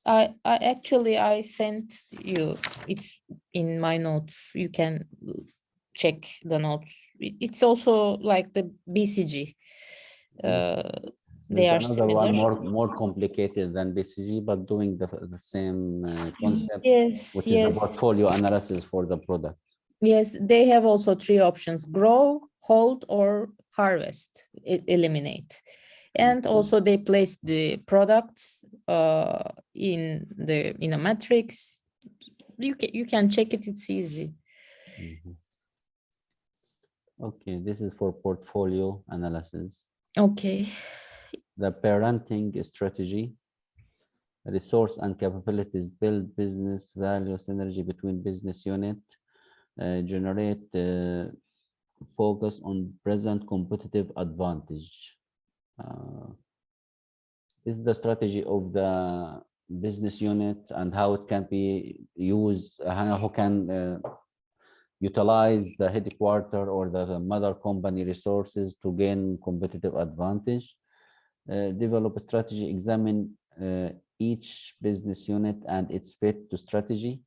I actually sent you, it's in my notes, you can check the notes. It's also like the BCG. They are another similar. one more complicated than BCG, but doing the same concept, Yes, which yes. is the portfolio analysis for the product. Yes, they have also 3 options: grow, hold, or harvest, eliminate. And also they place the products in a matrix. You can check it, it's easy. Okay, this is for portfolio analysis. Okay. The parenting strategy, resource and capabilities, build business value, synergy between business unit, generate focus on present competitive advantage. This is the strategy of the business unit and how it can be used, how can utilize the headquarter or the mother company resources to gain competitive advantage. Develop a strategy, examine each business unit and its fit to strategy,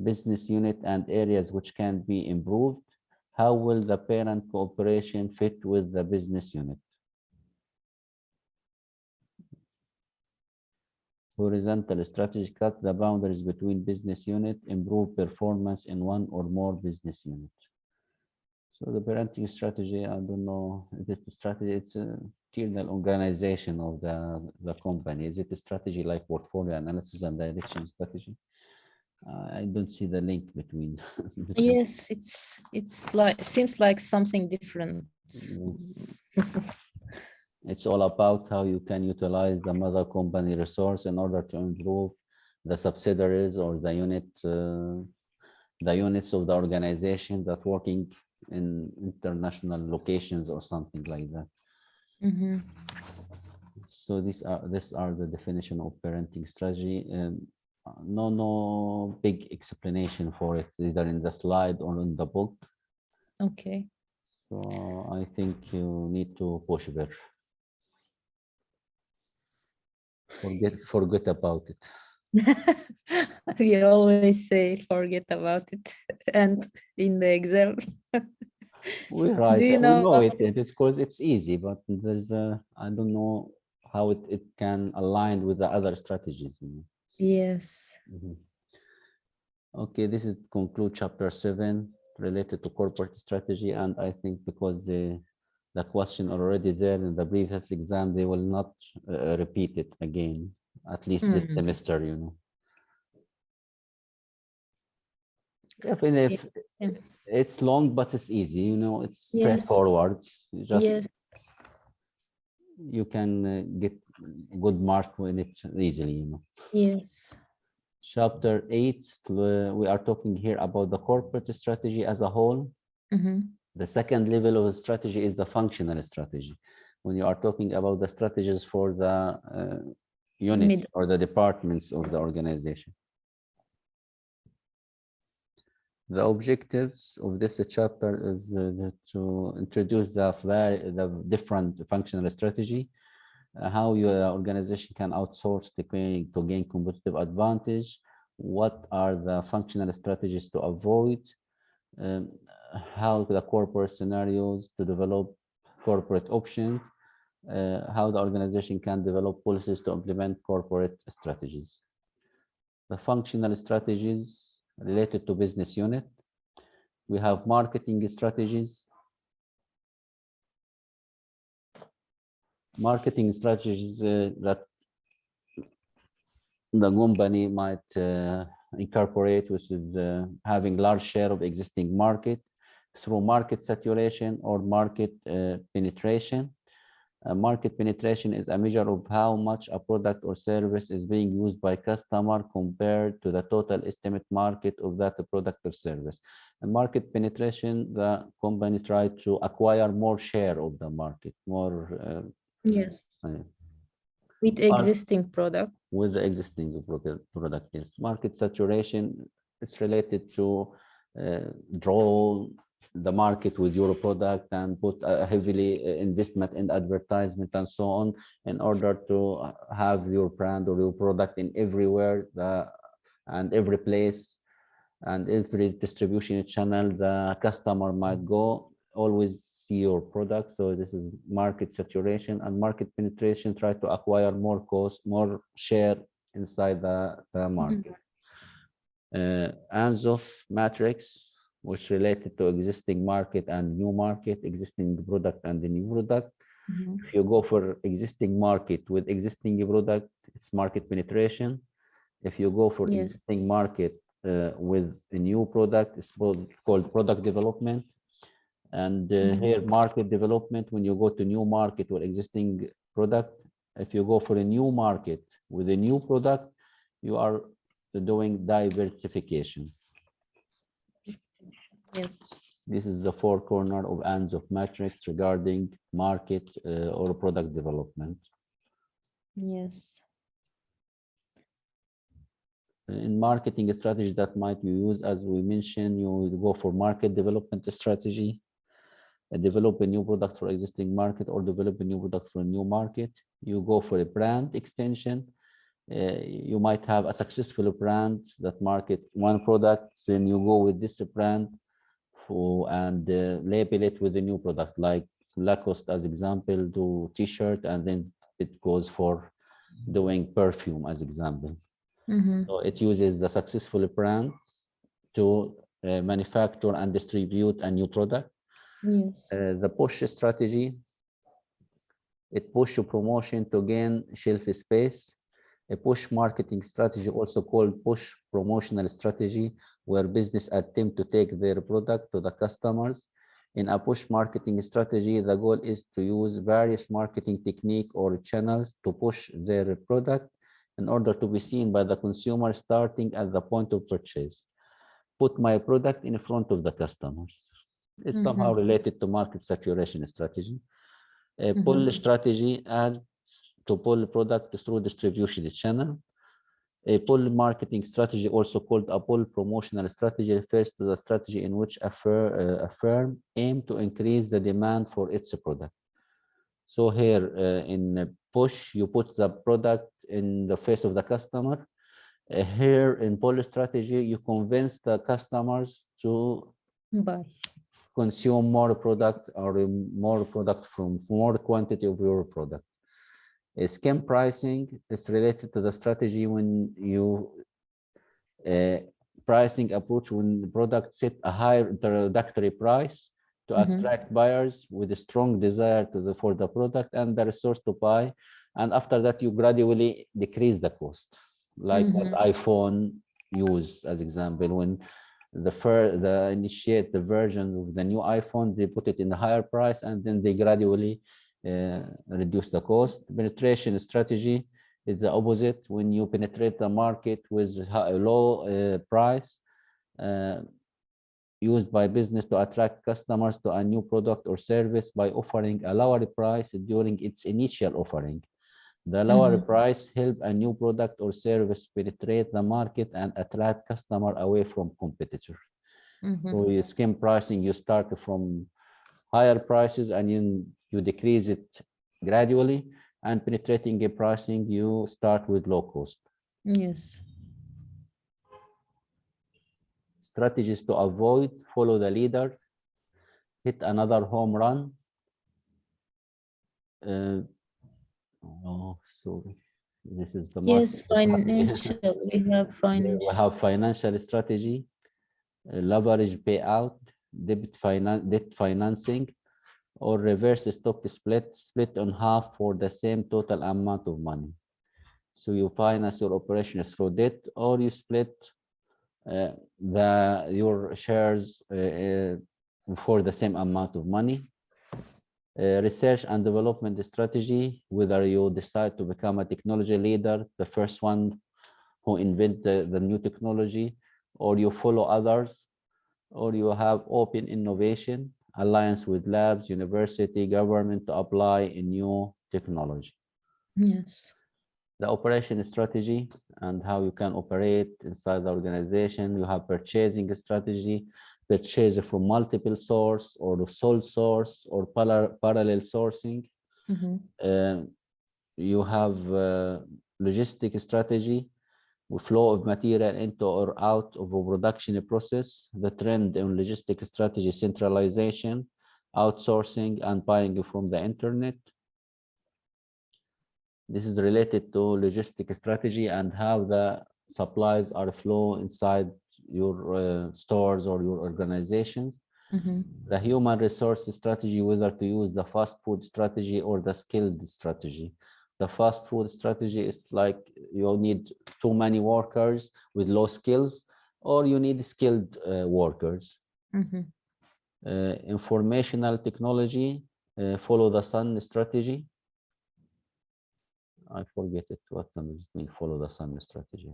business unit and areas which can be improved. How will the parent cooperation fit with the business unit? Horizontal strategy, cut the boundaries between business unit, improve performance in one or more business units. So the parenting strategy, I don't know, this strategy, it's a internal organization of the company. Is it a strategy like portfolio analysis and direction strategy? I don't see the link between. Yes, it's like seems like something different. It's all about how you can utilize the mother company resource in order to improve the subsidiaries or the units of the organization that working in international locations or something like that. Mhm. So these are the definition of parenting strategy, and no big explanation for it either in the slide or in the book. Okay. So I think you need to push there. Forget about it. We always say forget about it, and in the Excel. We write Do you it, we know know? it, it's because it's easy, but there's I don't know how it can align with the other strategies. Yes. Mhm. Okay, this is conclude chapter 7 related to corporate strategy, and I think because the question already there in the previous exam, they will not repeat it again, at least this semester, Even if Yeah. it's long, but it's easy, it's Yes. straightforward. You just Yes. you can get good mark in it easily, Yes. Chapter 8, we are talking here about the corporate strategy as a whole. Mhm. The second level of strategy is the functional strategy. When you are talking about the strategies for the unit Mid- or the departments of the organization. The objectives of this chapter is to introduce the different functional strategy, how your organization can outsource to gain competitive advantage, what are the functional strategies to avoid, um, how the corporate scenarios to develop corporate options, how the organization can develop policies to implement corporate strategies. The functional strategies related to business unit. We have marketing strategies. Marketing strategies that the company might incorporate, which is having large share of existing market through market saturation or market penetration. Market penetration is a measure of how much a product or service is being used by customer compared to the total estimate market of that product or service. And market penetration, the company try to acquire more share of the market, more Yes. With existing product. with the existing product. Yes. Market saturation is related to draw the market with your product and put a heavily investment in advertisement and so on in order to have your brand or your product in everywhere and every place and every distribution channel the customer might go, always see your product. So this is market saturation. And market penetration, try to acquire more cost, more share inside the market. Anzoff matrix, which related to existing market and new market, existing product and the new product. If you go for existing market with existing product, it's market penetration. If you go for existing market with a new product, it's called product development. And here market development, when you go to new market or existing product, if you go for a new market with a new product, you are doing diversification. Yes. This is the four corner of Anzoff matrix regarding market or product development. Yes. In marketing strategy that might be used, as we mentioned, you go for market development strategy, develop a new product for existing market or develop a new product for a new market. You go for a brand extension. You might have a successful brand that market one product, then you go with this brand and label it with a new product, like Lacoste as example, do t-shirt, and then it goes for doing perfume as example. So it uses the successful brand to manufacture and distribute a new product. Yes. The push strategy, it push promotion to gain shelf space. A push marketing strategy, also called push promotional strategy, where business attempt to take their product to the customers. In a push marketing strategy, the goal is to use various marketing technique or channels to push their product in order to be seen by the consumer starting at the point of purchase. Put my product in front of the customers. It's somehow related to market saturation strategy. A pull strategy adds to pull product through distribution channel. A pull marketing strategy, also called a pull promotional strategy, refers to the strategy in which a firm aims to increase the demand for its product. So here in push, you put the product in the face of the customer. Here in pull strategy, you convince the customers to buy, consume more product or more product from more quantity of your product. Scheme pricing is related to the strategy when you pricing approach, when the product set a higher introductory price to attract buyers with a strong desire for the product and the resource to buy, and after that you gradually decrease the cost, like what iPhone use as example. When the initiate the version of the new iPhone, they put it in a higher price and then they gradually reduce the cost. Penetration strategy is the opposite. When you penetrate the market with a low price used by business to attract customers to a new product or service by offering a lower price during its initial offering. The lower price help a new product or service penetrate the market and attract customer away from competitor. So you scheme pricing, you start from higher prices and you decrease it gradually, and penetrating a pricing, you start with low cost. Yes. Strategies to avoid: follow the leader, hit another home run. Oh, sorry. This is the market. Yes, financial. We have financial. We have financial strategy, leverage payout, debt financing, or reverse stock split on half for the same total amount of money. So you finance your operations through debt, or you split your shares for the same amount of money. Research and development strategy, whether you decide to become a technology leader, the first one who invent the new technology, or you follow others, or you have open innovation, alliance with labs, university, government to apply a new technology. Yes. The operation strategy and how you can operate inside the organization. You have purchasing strategy, purchase from multiple source or the sole source or parallel sourcing. You have logistic strategy, flow of material into or out of a production process. The trend in logistic strategy: centralization, outsourcing, and buying from the internet. This is related to logistic strategy and how the supplies are flow inside your stores or your organizations. The human resource strategy, whether to use the fast food strategy or the skilled strategy. The fast food strategy is like you need too many workers with low skills, or you need skilled workers. Informational technology, follow the sun strategy. I forget it. What does it mean, follow the sun strategy?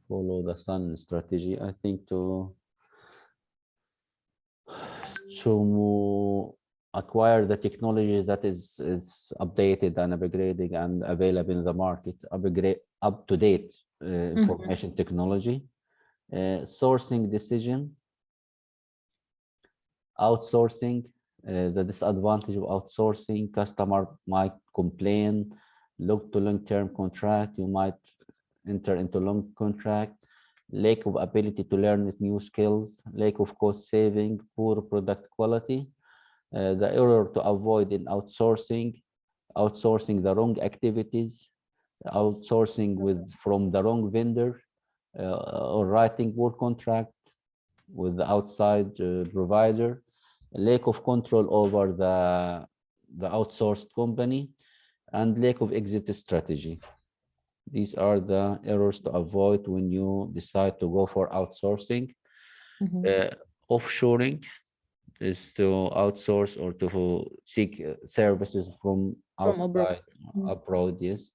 Follow the sun strategy, I think to acquire the technology that is updated and upgrading and available in the market, up to date information technology. Sourcing decision, outsourcing. The disadvantage of outsourcing: customer might complain. Look to long-term contract, you might enter into long contract. Lack of ability to learn new skills, lack of cost saving, poor product quality. The error to avoid in outsourcing: outsourcing the wrong activities, outsourcing from the wrong vendor, or writing poor contract with the outside provider. Lack of control over the outsourced company. and lack of exit strategy. These are the errors to avoid when you decide to go for outsourcing. Offshoring is to outsource or to seek services from From abroad. outside, abroad, yes.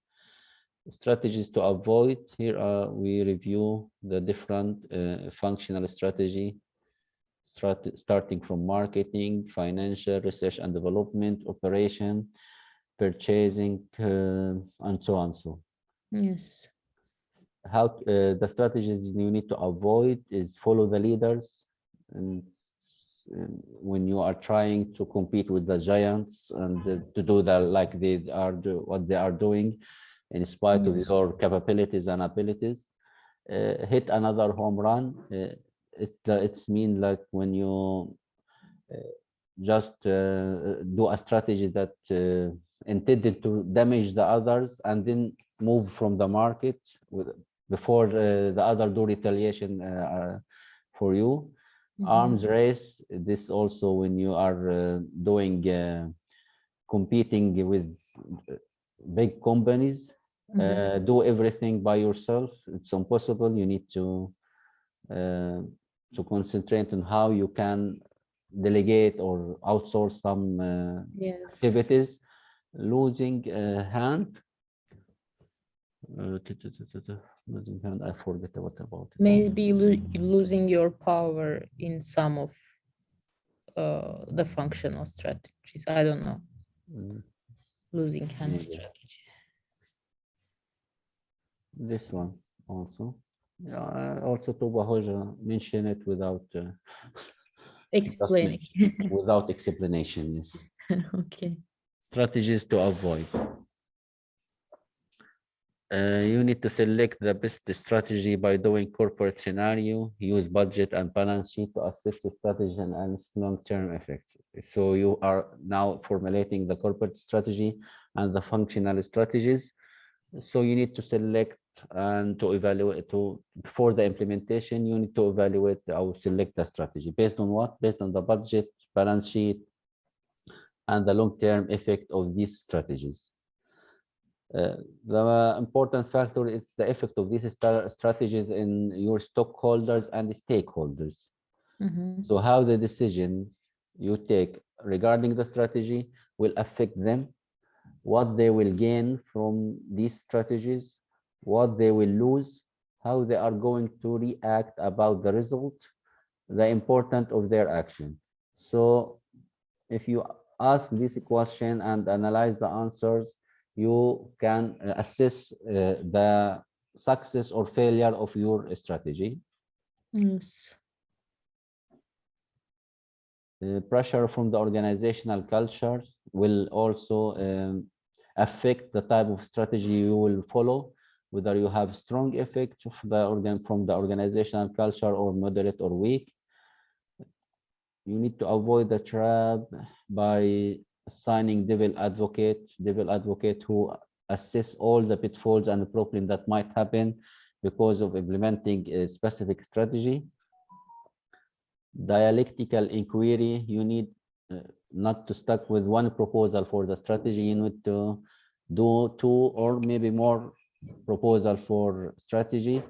Strategies to avoid, here we review the different functional strategy, starting from marketing, financial, research and development, operation, purchasing, and so on. So Yes. how the strategies you need to avoid is follow the leaders, and when you are trying to compete with the giants and to do that like they are what they are doing in spite of Yes. your capabilities and abilities, hit another home run. It's mean like when you just do a strategy that intended to damage the others and then move from the market before the other do retaliation for you. Arms race, this also when you are doing competing with big companies, do everything by yourself. It's impossible. You need to concentrate on how you can delegate or outsource some Yes. activities. Losing hand. Losing hand, I forget what about it. Maybe losing your power in some of the functional strategies. I don't know. Losing hand Maybe. strategy. This one also. Also Tuba Hoja mention it without Explaining. without explanation. Yes. Okay. Strategies to avoid. You need to select the best strategy by doing corporate scenario, use budget and balance sheet to assess the strategy and its long-term effects. So you are now formulating the corporate strategy and the functional strategies. So you need to select and to evaluate before the implementation, you need to evaluate or select the strategy based on what? Based on the budget, balance sheet, and the long-term effect of these strategies. The important factor is the effect of these strategies in your stockholders and stakeholders. So how the decision you take regarding the strategy will affect them, what they will gain from these strategies, what they will lose, how they are going to react about the result, the importance of their action. So if you ask this question and analyze the answers, you can assess the success or failure of your strategy. Yes. Pressure from the organizational culture will also affect the type of strategy you will follow, whether you have strong effect of from the organizational culture or moderate or weak. You need to avoid the trap by assigning devil advocate who assess all the pitfalls and the problem that might happen because of implementing a specific strategy. Dialectical inquiry, you need not to stuck with one proposal for the strategy. You need to do 2 or maybe more proposal for strategy,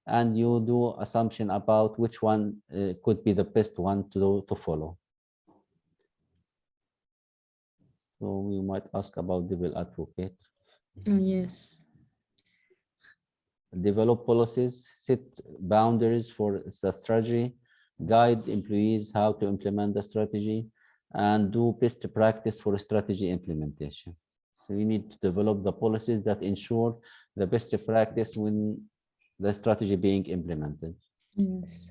and you do assumption about which one could be the best one to follow. So we might ask about devil advocate. Yes. Develop policies, set boundaries for the strategy, guide employees how to implement the strategy, and do best practice for strategy implementation. So you need to develop the policies that ensure the best practice when the strategy being implemented. Yes.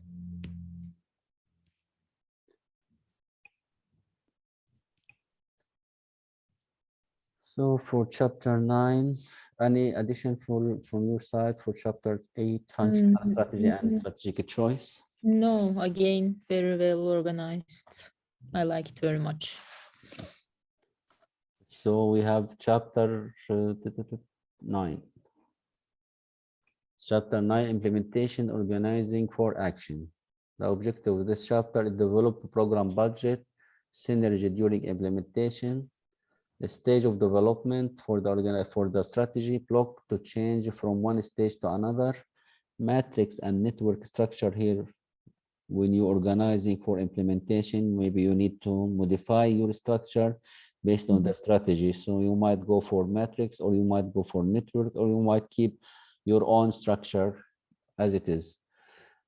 So for chapter 9, any addition from your side for chapter 8, functional strategy and strategic choice? No, again, very well organized. I like it very much. So we have chapter 9. Chapter 9, implementation, organizing for action. The objective of this chapter is develop a program budget, synergy during implementation, The stage of development for the strategy block to change from one stage to another. Matrix and network structure here. When you're organizing for implementation, maybe you need to modify your structure based on the strategy. So you might go for matrix, or you might go for network, or you might keep your own structure as it is.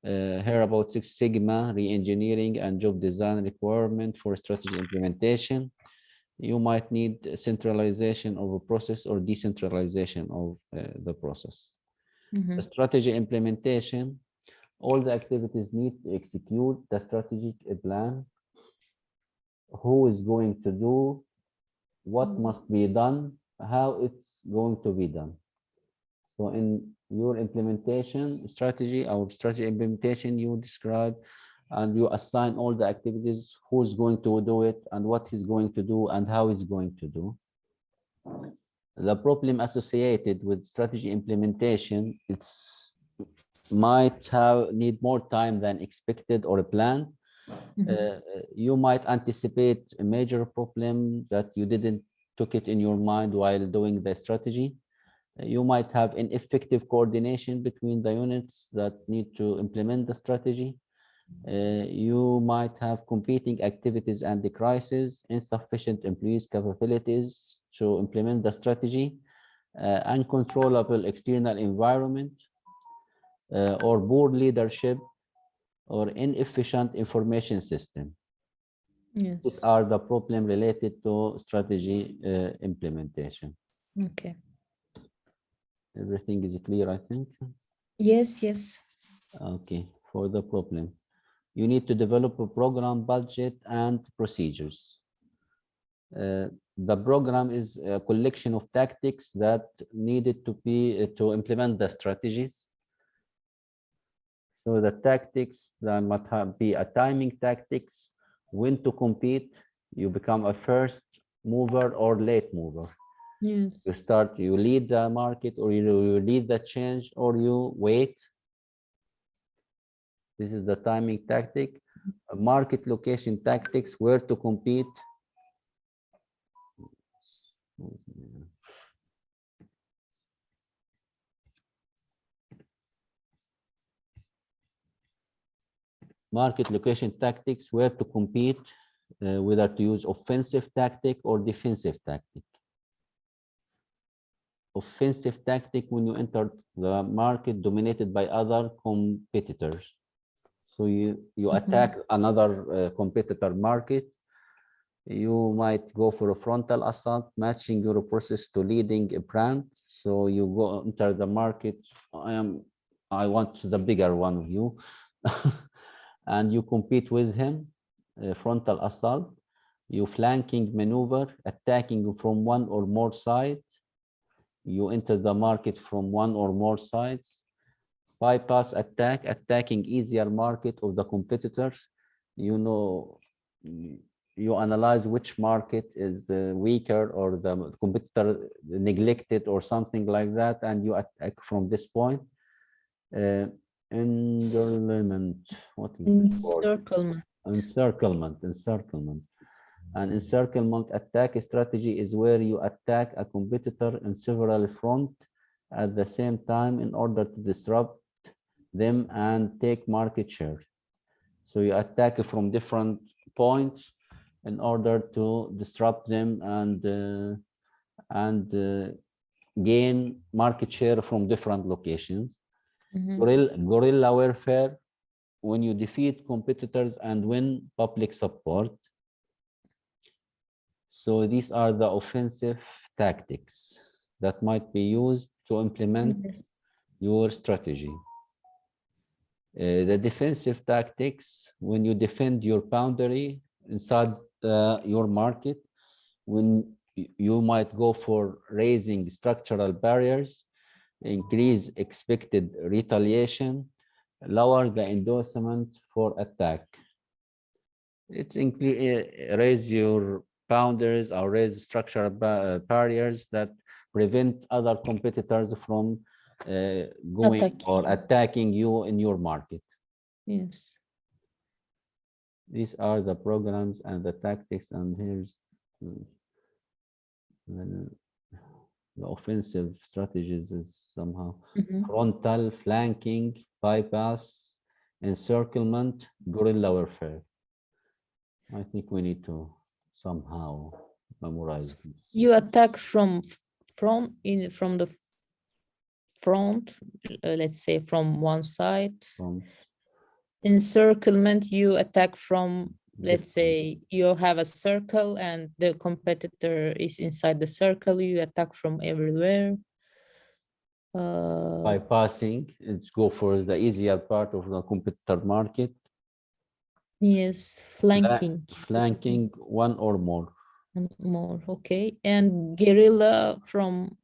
Here about Six Sigma, re-engineering and job design requirement for strategy implementation. You might need centralization of a process or decentralization of the process. The strategy implementation, all the activities need to execute the strategic plan. Who is going to do, what must be done, how it's going to be done. So in your implementation strategy, our strategy implementation, you describe and you assign all the activities, who's going to do it and what he's going to do and how he's going to do. The problem associated with strategy implementation, it's might need more time than expected or planned. You might anticipate a major problem that you didn't took it in your mind while doing the strategy. You might have ineffective coordination between the units that need to implement the strategy. You might have competing activities and the crisis, insufficient employees' capabilities to implement the strategy, uncontrollable external environment, or poor leadership, or inefficient information system. Yes. These are the problem related to strategy implementation. Okay. Everything is clear, I think. Yes, yes. Okay, for the problem, you need to develop a program, budget, and procedures. The program is a collection of tactics that needed to be to implement the strategies. So the tactics, there might be a timing tactics, when to compete, you become a first mover or late mover. Yes. You lead the market, or you lead the change, or you wait. This is the timing tactic. Market location tactics, where to compete. Market location tactics, where to compete, whether to use offensive tactic or defensive tactic. Offensive tactic, when you enter the market dominated by other competitors. So you attack another competitor market. You might go for a frontal assault, matching your process to leading a brand. So you go enter the market. I want the bigger one of you. And you compete with him, frontal assault. You flanking maneuver, attacking from one or more sides. You enter the market from one or more sides. Bypass attack, attacking easier market of the competitor. You know, you analyze which market is weaker, or the competitor neglected or something like that, and you attack from this point. Enderlement, what is Encirclement. Encirclement. An encirclement attack strategy is where you attack a competitor in several fronts at the same time in order to disrupt them and take market share. So you attack from different points in order to disrupt them and gain market share from different locations. Guerrilla warfare, when you defeat competitors and win public support. So these are the offensive tactics that might be used to implement your strategy. The defensive tactics, when you defend your boundary inside your market, when you might go for raising structural barriers, increase expected retaliation, lower the endorsement for attack. It's raise your boundaries or raise structural barriers that prevent other competitors from going or attacking you in your market. Yes. These are the programs and the tactics, and here's Then the offensive strategies is somehow Mhm. frontal, flanking, bypass, encirclement, guerrilla warfare. I think we need to somehow memorize this. You attack from the front, let's say from one side. From Encirclement, you attack from, let's different say you have a circle and the competitor is inside the circle, you attack from everywhere. bypassing, it's go for the easier part of the competitor market. Yes, Fla- flanking. Flanking one or more. More, okay. And guerrilla from,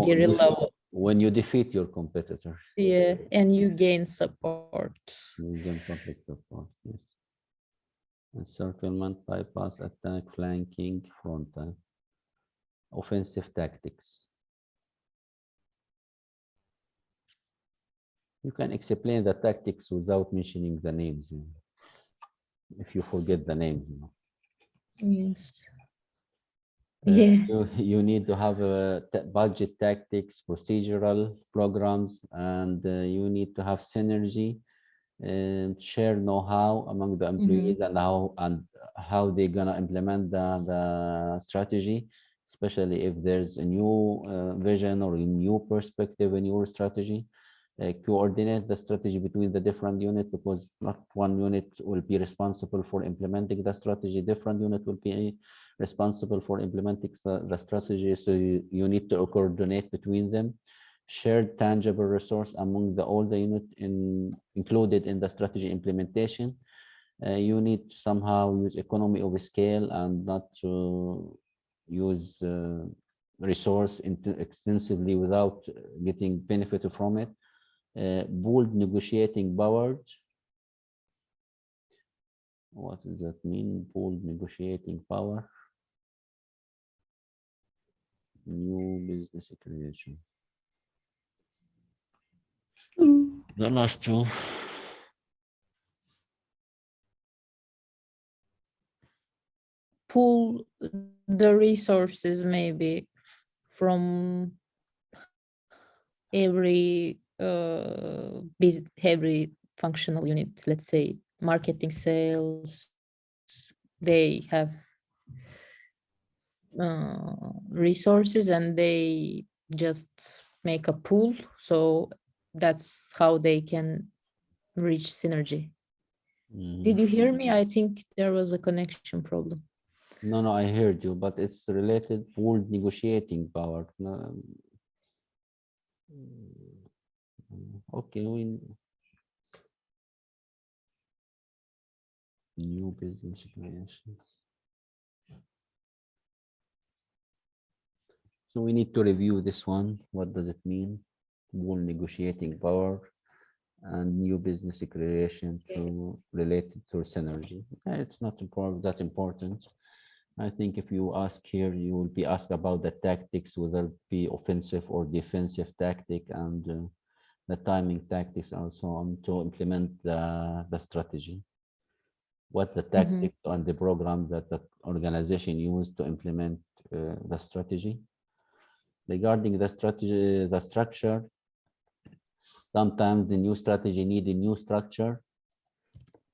guerrilla. When you defeat your competitor, Yeah, and you gain support. you gain public support. Yes. Encirclement, bypass, attack, flanking, frontal. Offensive tactics. You can explain the tactics without mentioning the names. If you forget the names, Yes. Uh, Yeah. you need to have a budget tactics, procedural programs, and you need to have synergy and share know-how among the employees and how they're gonna implement the strategy, especially if there's a new vision or a new perspective in your strategy. Coordinate the strategy between the different units, because not one unit will be responsible for implementing the strategy. Different unit will be responsible for implementing the strategy. So you need to coordinate between them. Shared tangible resource among all the unit included in the strategy implementation. You need to somehow use economy of scale and not to use resource extensively without getting benefit from it. Pooled negotiating power. What does that mean? Pooled negotiating power. New business creation. The last two. Pool the resources maybe from every every functional unit, let's say marketing, sales, they have resources and they just make a pool, so that's how they can reach synergy. Did you hear me? I think there was a connection problem. No, I heard you, but it's related pooled negotiating power. No, okay, new business creation. So we need to review this one. What does it mean? Pool negotiating power and new business creation to related to synergy. It's not that important. I think if you ask here, you will be asked about the tactics, whether it be offensive or defensive tactic, and the timing tactics also on to implement the strategy. What the tactics and the program that the organization used to implement the strategy. Regarding the strategy, the structure, sometimes the new strategy need a new structure.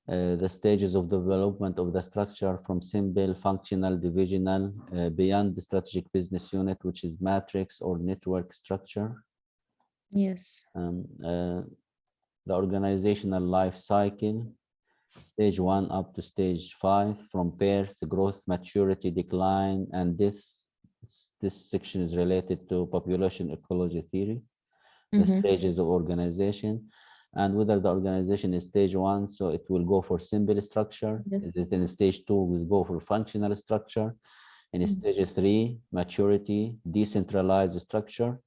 The stages of development of the structure from simple, functional, divisional, beyond the strategic business unit, which is matrix or network structure. Yes. The organizational life cycle, stage 1 up to stage 5, from birth, growth, maturity, decline, and this section is related to population ecology theory. The stages of organization, and whether the organization is stage 1, so it will go for simple structure. Yes. Is it in stage 2, will go for functional structure. In stage 3, maturity, decentralized structure.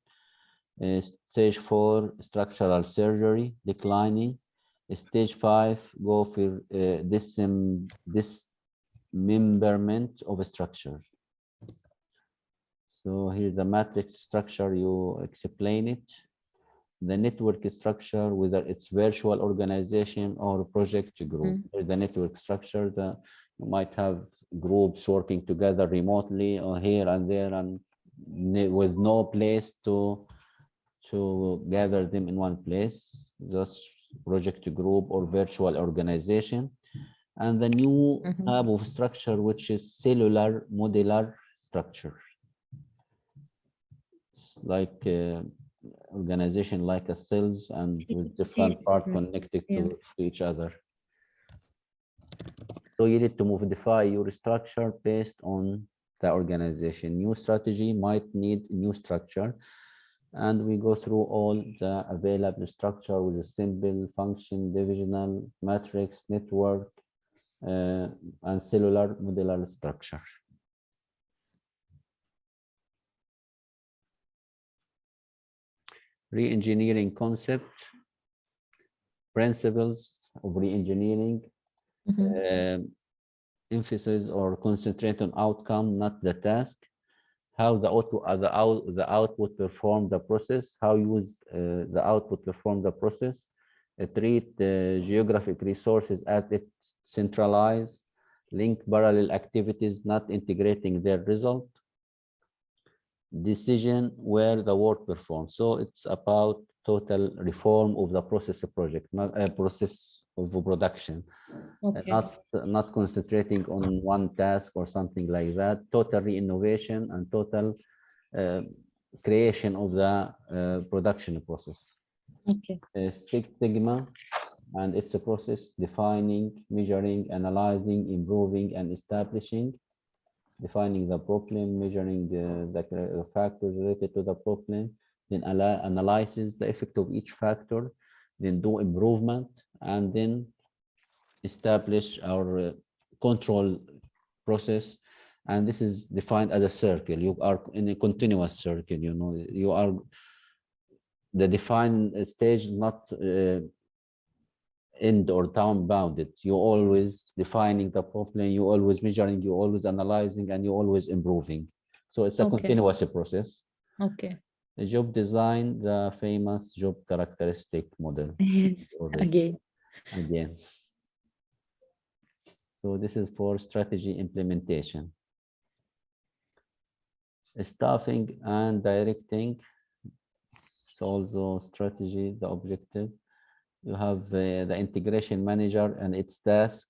Stage 4, structural surgery, declining. Stage 5, go for dismemberment of a structure. So here's the matrix structure, you explain it. The network structure, whether it's virtual organization or project group. The network structure, you might have groups working together remotely or here and there, and with no place to gather them in one place, just project group or virtual organization. And the new type of structure, which is cellular modular structure. It's like organization like a cells and with different parts connected to each other. So you need to modify your structure based on the organization. New strategy might need new structure. And we go through all the available structure with a simple function, divisional, matrix, network, and cellular modular structure. Re-engineering concept, principles of re-engineering, emphasis or concentrate on outcome, not the task. How the output perform the process, how use the output perform the process, treat the geographic resources as it centralized, link parallel activities, not integrating their result, decision where the work performed. So it's about total reform of the process of project, not a process of production. Okay. Not concentrating on one task or something like that. Total re-innovation and total creation of the production process. Okay. Six Sigma, and it's a process defining, measuring, analyzing, improving, and establishing. Defining the problem, measuring the factors related to the problem, then analyzes the effect of each factor, then do improvement, and then establish our control process. And this is defined as a circle. You are in a continuous circle, you know, you are the defined stage is not end or time bounded. You always defining the problem, you always measuring, you always analyzing, and you always improving. So it's a continuous process. Okay. The job design, the famous job characteristic model. Yes. Again. So this is for strategy implementation. Staffing and directing. It's also strategy, the objective. You have the integration manager and its task,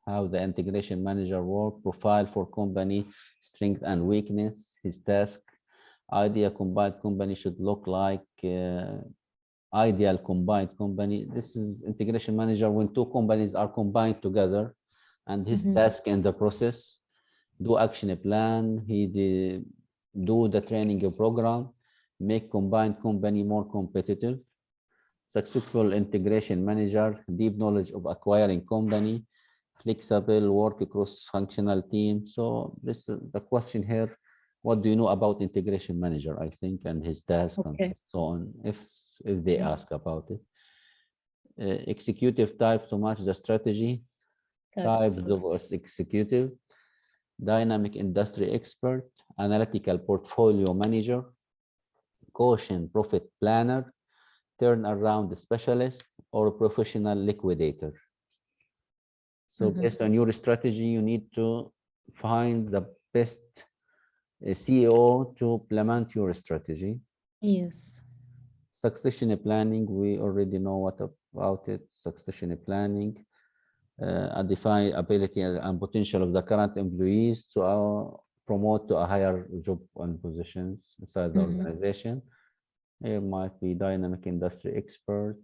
how the integration manager work, profile for company, strength and weakness, his task, ideal combined company should look like, ideal combined company. This is integration manager when two companies are combined together, and his task in the process, do action plan, do the training program, make combined company more competitive. Successful integration manager, deep knowledge of acquiring company, flexible work across functional team. So this is the question here. What do you know about integration manager, I think, and his task and so on, if they ask about it. Executive type to match the strategy. Types of executive. Dynamic industry expert, analytical portfolio manager, caution profit planner, turnaround specialist, or professional liquidator. So based on your strategy, you need to find the best CEO to implement your strategy. Yes. Succession planning, we already know what about it. Succession planning, define ability and potential of the current employees to promote to a higher job and positions inside the organization. It might be dynamic industry expert.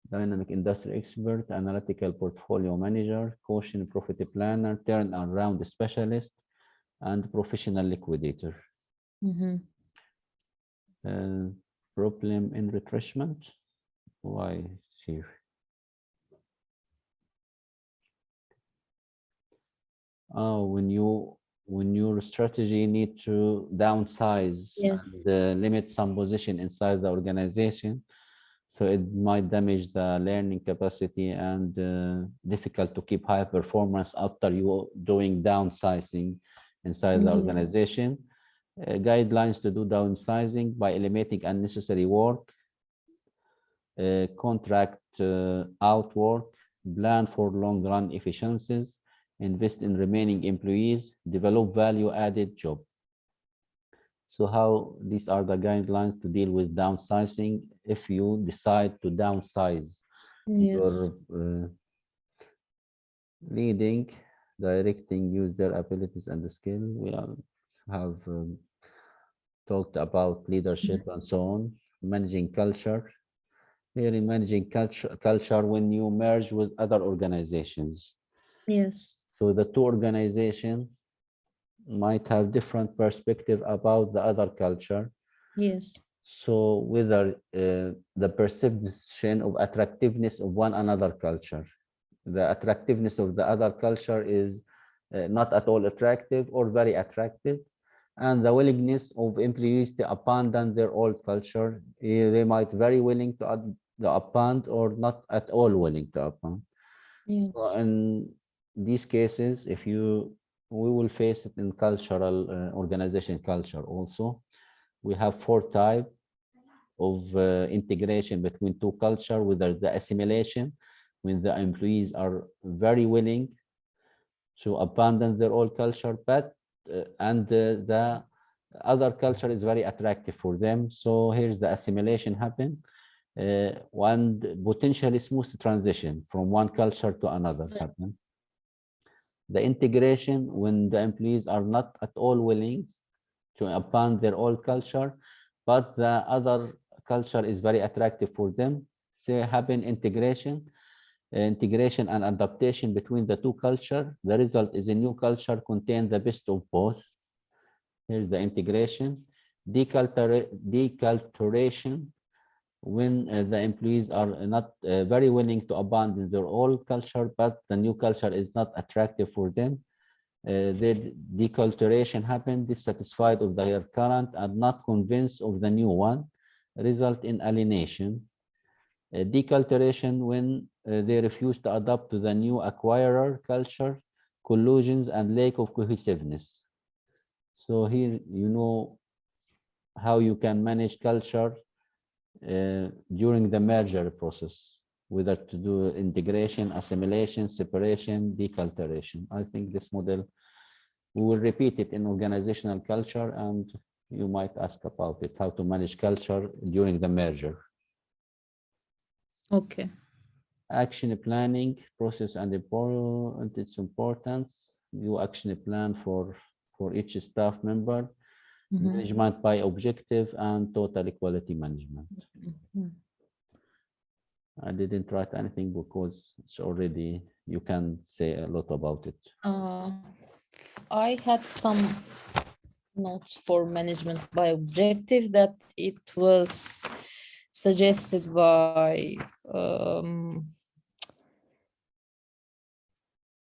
Dynamic industry expert, analytical portfolio manager, caution profit planner, turnaround specialist, and professional liquidator. Problem in retrenchment. Why is here? When your strategy need to downsize and limit some position inside the organization, so it might damage the learning capacity and difficult to keep high performance after you doing downsizing inside the organization. Guidelines to do downsizing by eliminating unnecessary work, contract out work, plan for long-run efficiencies, invest in remaining employees, develop value-added job. So how these are the guidelines to deal with downsizing if you decide to downsize your leading, directing, use their abilities and the skill. We have talked about leadership and so on, managing culture. Here in managing culture when you merge with other organizations. Yes. So the two organizations might have different perspective about the other culture. Yes. So whether the perception of attractiveness of one another culture, the attractiveness of the other culture is not at all attractive or very attractive, and the willingness of employees to abandon their old culture, they might very willing to abandon or not at all willing to abandon. Yes. So in these cases, we will face it in cultural organization culture also. We have 4 types of integration between two culture, whether the assimilation, when the employees are very willing to abandon their old culture, but the other culture is very attractive for them. So here's the assimilation happen. One potentially smooth transition from one culture to another happen. The integration, when the employees are not at all willing to abandon their old culture, but the other culture is very attractive for them. So happen integration and adaptation between the two cultures. The result is a new culture contain the best of both. Here's the integration. Deculturation, when the employees are not very willing to abandon their old culture, but the new culture is not attractive for them. The deculturation happened, dissatisfied of their current and not convinced of the new one, result in alienation. Deculturation, when they refuse to adapt to the new acquirer culture, collusions and lack of cohesiveness. So here you know how you can manage culture during the merger process, whether to do integration, assimilation, separation, deculturation. I think this model, we will repeat it in organizational culture, and you might ask about it, how to manage culture during the merger. Okay. Action planning process and its importance. You action plan for each staff member. Management by objective and total quality management. I didn't write anything because it's already, you can say a lot about it. I had some notes for management by objectives that it was suggested by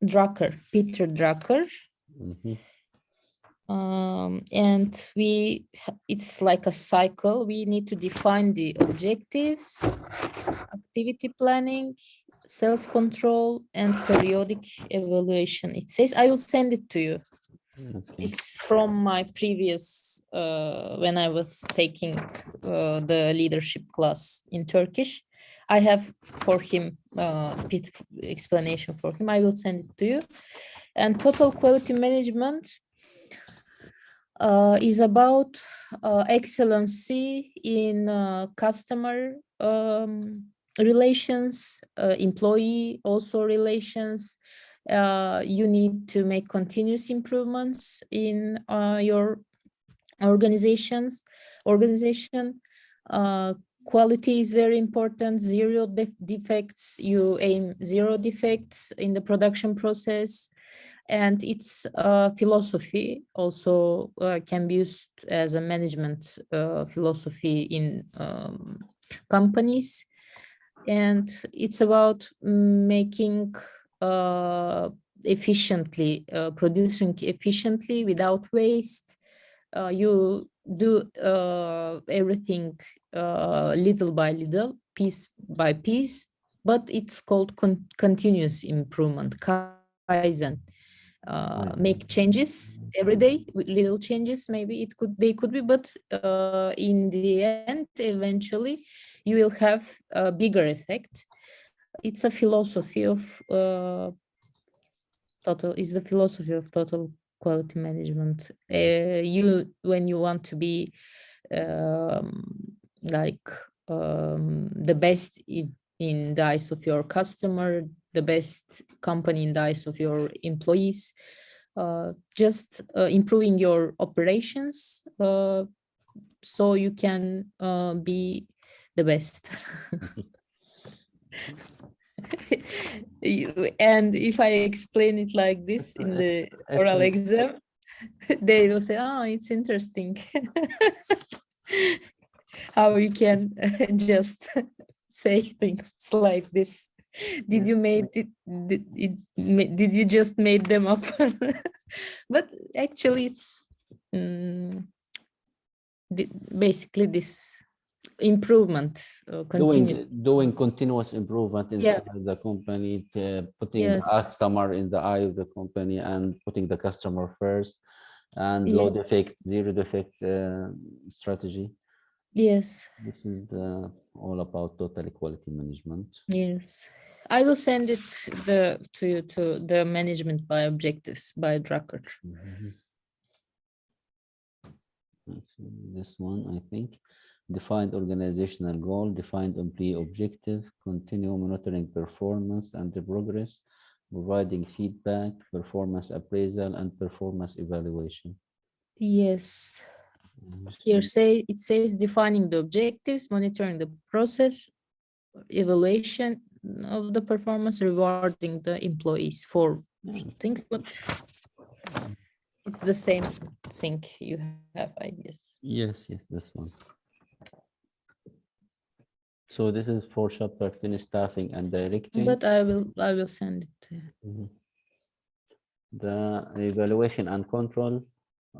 Drucker, Peter Drucker. And it's like a cycle. We need to define the objectives, activity planning, self-control, and periodic evaluation. It says, I will send it to you. Okay. It's from my previous, when I was taking the leadership class in Turkish. I have for him explanation for him. I will send it to you. And total quality management is about excellency in customer relations, employee also relations. You need to make continuous improvements in your organization. Quality is very important. Zero defects. You aim 0 defects in the production process. And its philosophy also can be used as a management philosophy in companies. And it's about making efficiently, producing efficiently without waste. You do everything little by little, piece by piece, but it's called continuous improvement, Kaizen. Make changes every day, little changes, maybe they could be, but in the end, eventually you will have a bigger effect. It's a philosophy of total quality management. When you want to be like the best in the eyes of your customer, the best company in the eyes of your employees, just improving your operations so you can be the best. And if I explain it like this in the oral exam, they will say, oh, it's interesting how you can just say things like this. Did you made it, did you just made them up? But actually it's basically this improvement, continuous. Doing continuous improvement inside the company, putting the customer in the eye of the company and putting the customer first, and low defect, zero defect strategy. Yes. This is all about total quality management. Yes. I will send it to you to the management by objectives by Drucker. This one, I think. Defined organizational goal, defined employee objective, continue monitoring performance and the progress, providing feedback, performance appraisal, and performance evaluation. Yes. Here it says defining the objectives, monitoring the process, evaluation of the performance, rewarding the employees for things, but it's the same thing you have, I guess. Yes, this one. So this is for chapter 10, staffing and directing. But I will send it to you. The evaluation and control.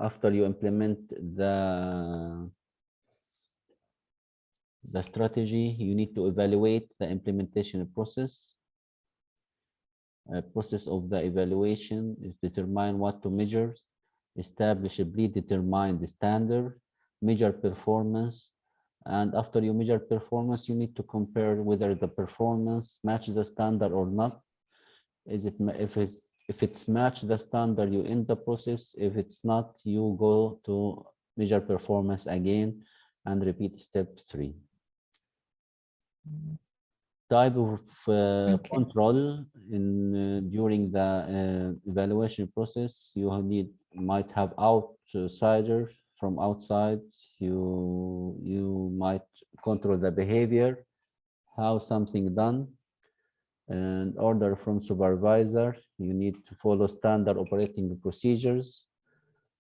After you implement the strategy, you need to evaluate the implementation process. Process of the evaluation is determine what to measure, establish a predetermined standard, measure performance, and after you measure performance, you need to compare whether the performance matches the standard or not. If it's matched the standard, you end the process. If it's not, you go to measure performance again and repeat step 3. Type of control during the evaluation process, you might have outsiders from outside. You might control the behavior, how something done, and order from supervisors. You need to follow standard operating procedures.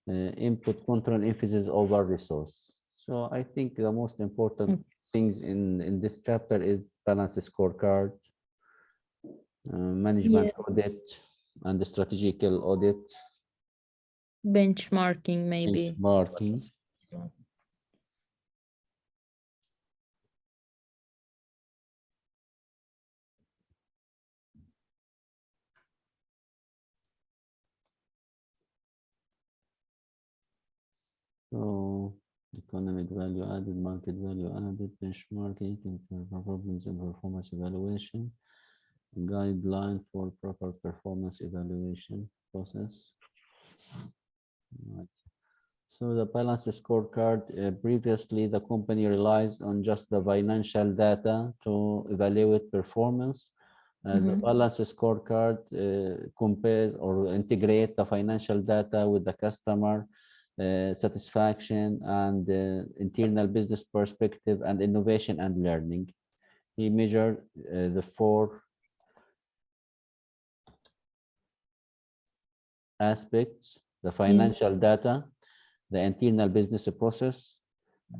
Input control, emphasis over resource. So I think the most important things in this chapter is balance scorecard, management audit, and the strategical audit. Benchmarking, maybe. Benchmarking. So economic value added, market value added, benchmarking, problems and performance evaluation, guideline for proper performance evaluation process. Right. So the balance scorecard, previously the company relies on just the financial data to evaluate performance. The balance scorecard compares or integrate the financial data with the customer satisfaction and internal business perspective and innovation and learning. He measured the 4 aspects: the financial data, the internal business process,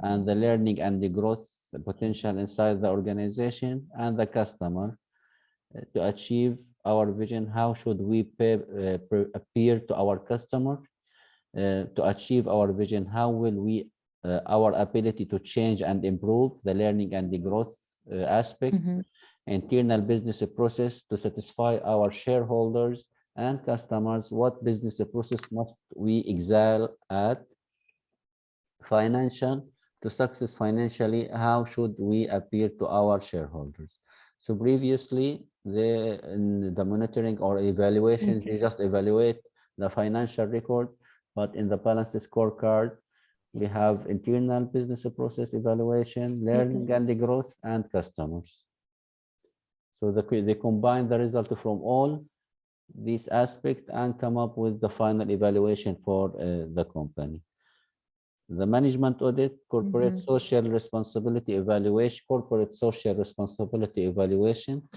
and the learning and the growth potential inside the organization and the customer. To achieve our vision, how should we appear to our customer? To achieve our vision, how will we our ability to change and improve the learning and the growth aspect, internal business process to satisfy our shareholders and customers, what business process must we excel at, financial to success financially, how should we appear to our shareholders? So previously, in the monitoring or evaluation, they just evaluate the financial record, but in the balance scorecard, we have internal business process evaluation, learning and the growth, and customers. So they combine the result from all these aspects and come up with the final evaluation for the company. The management audit, corporate social responsibility evaluation, corporate social responsibility evaluation,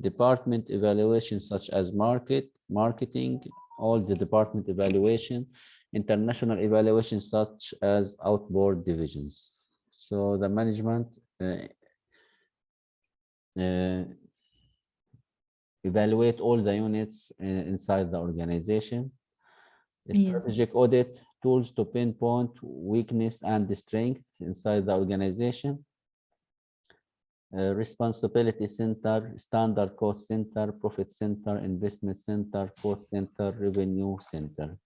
department evaluation such as marketing, all the department evaluation, international evaluation such as outboard divisions. So the management evaluate all the units inside the organization. Strategic audit, tools to pinpoint weakness and the strength inside the organization. Responsibility center, standard cost center, profit center, investment center, cost center, revenue center.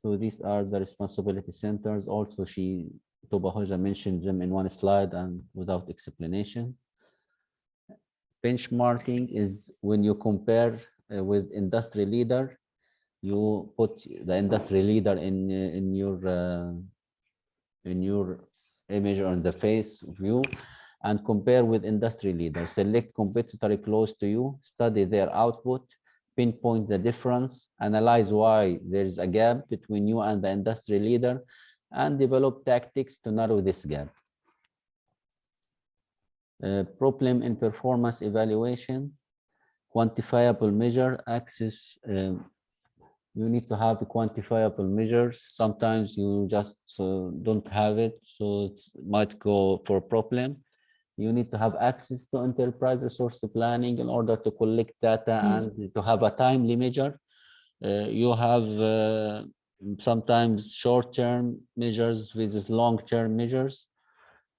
So these are the responsibility centers. Also, Tuba Hoja mentioned them in one slide and without explanation. Benchmarking is when you compare with industry leader, you put the industry leader in your image on the face view and compare with industry leaders. Select competitor close to you, study their output, pinpoint the difference, analyze why there is a gap between you and the industry leader, and develop tactics to narrow this gap. Problem in performance evaluation, quantifiable measure, access. You need to have quantifiable measures. Sometimes you just don't have it, so it might go for a problem. You need to have access to enterprise resource planning in order to collect data and to have a timely measure. You have sometimes short-term measures versus long-term measures,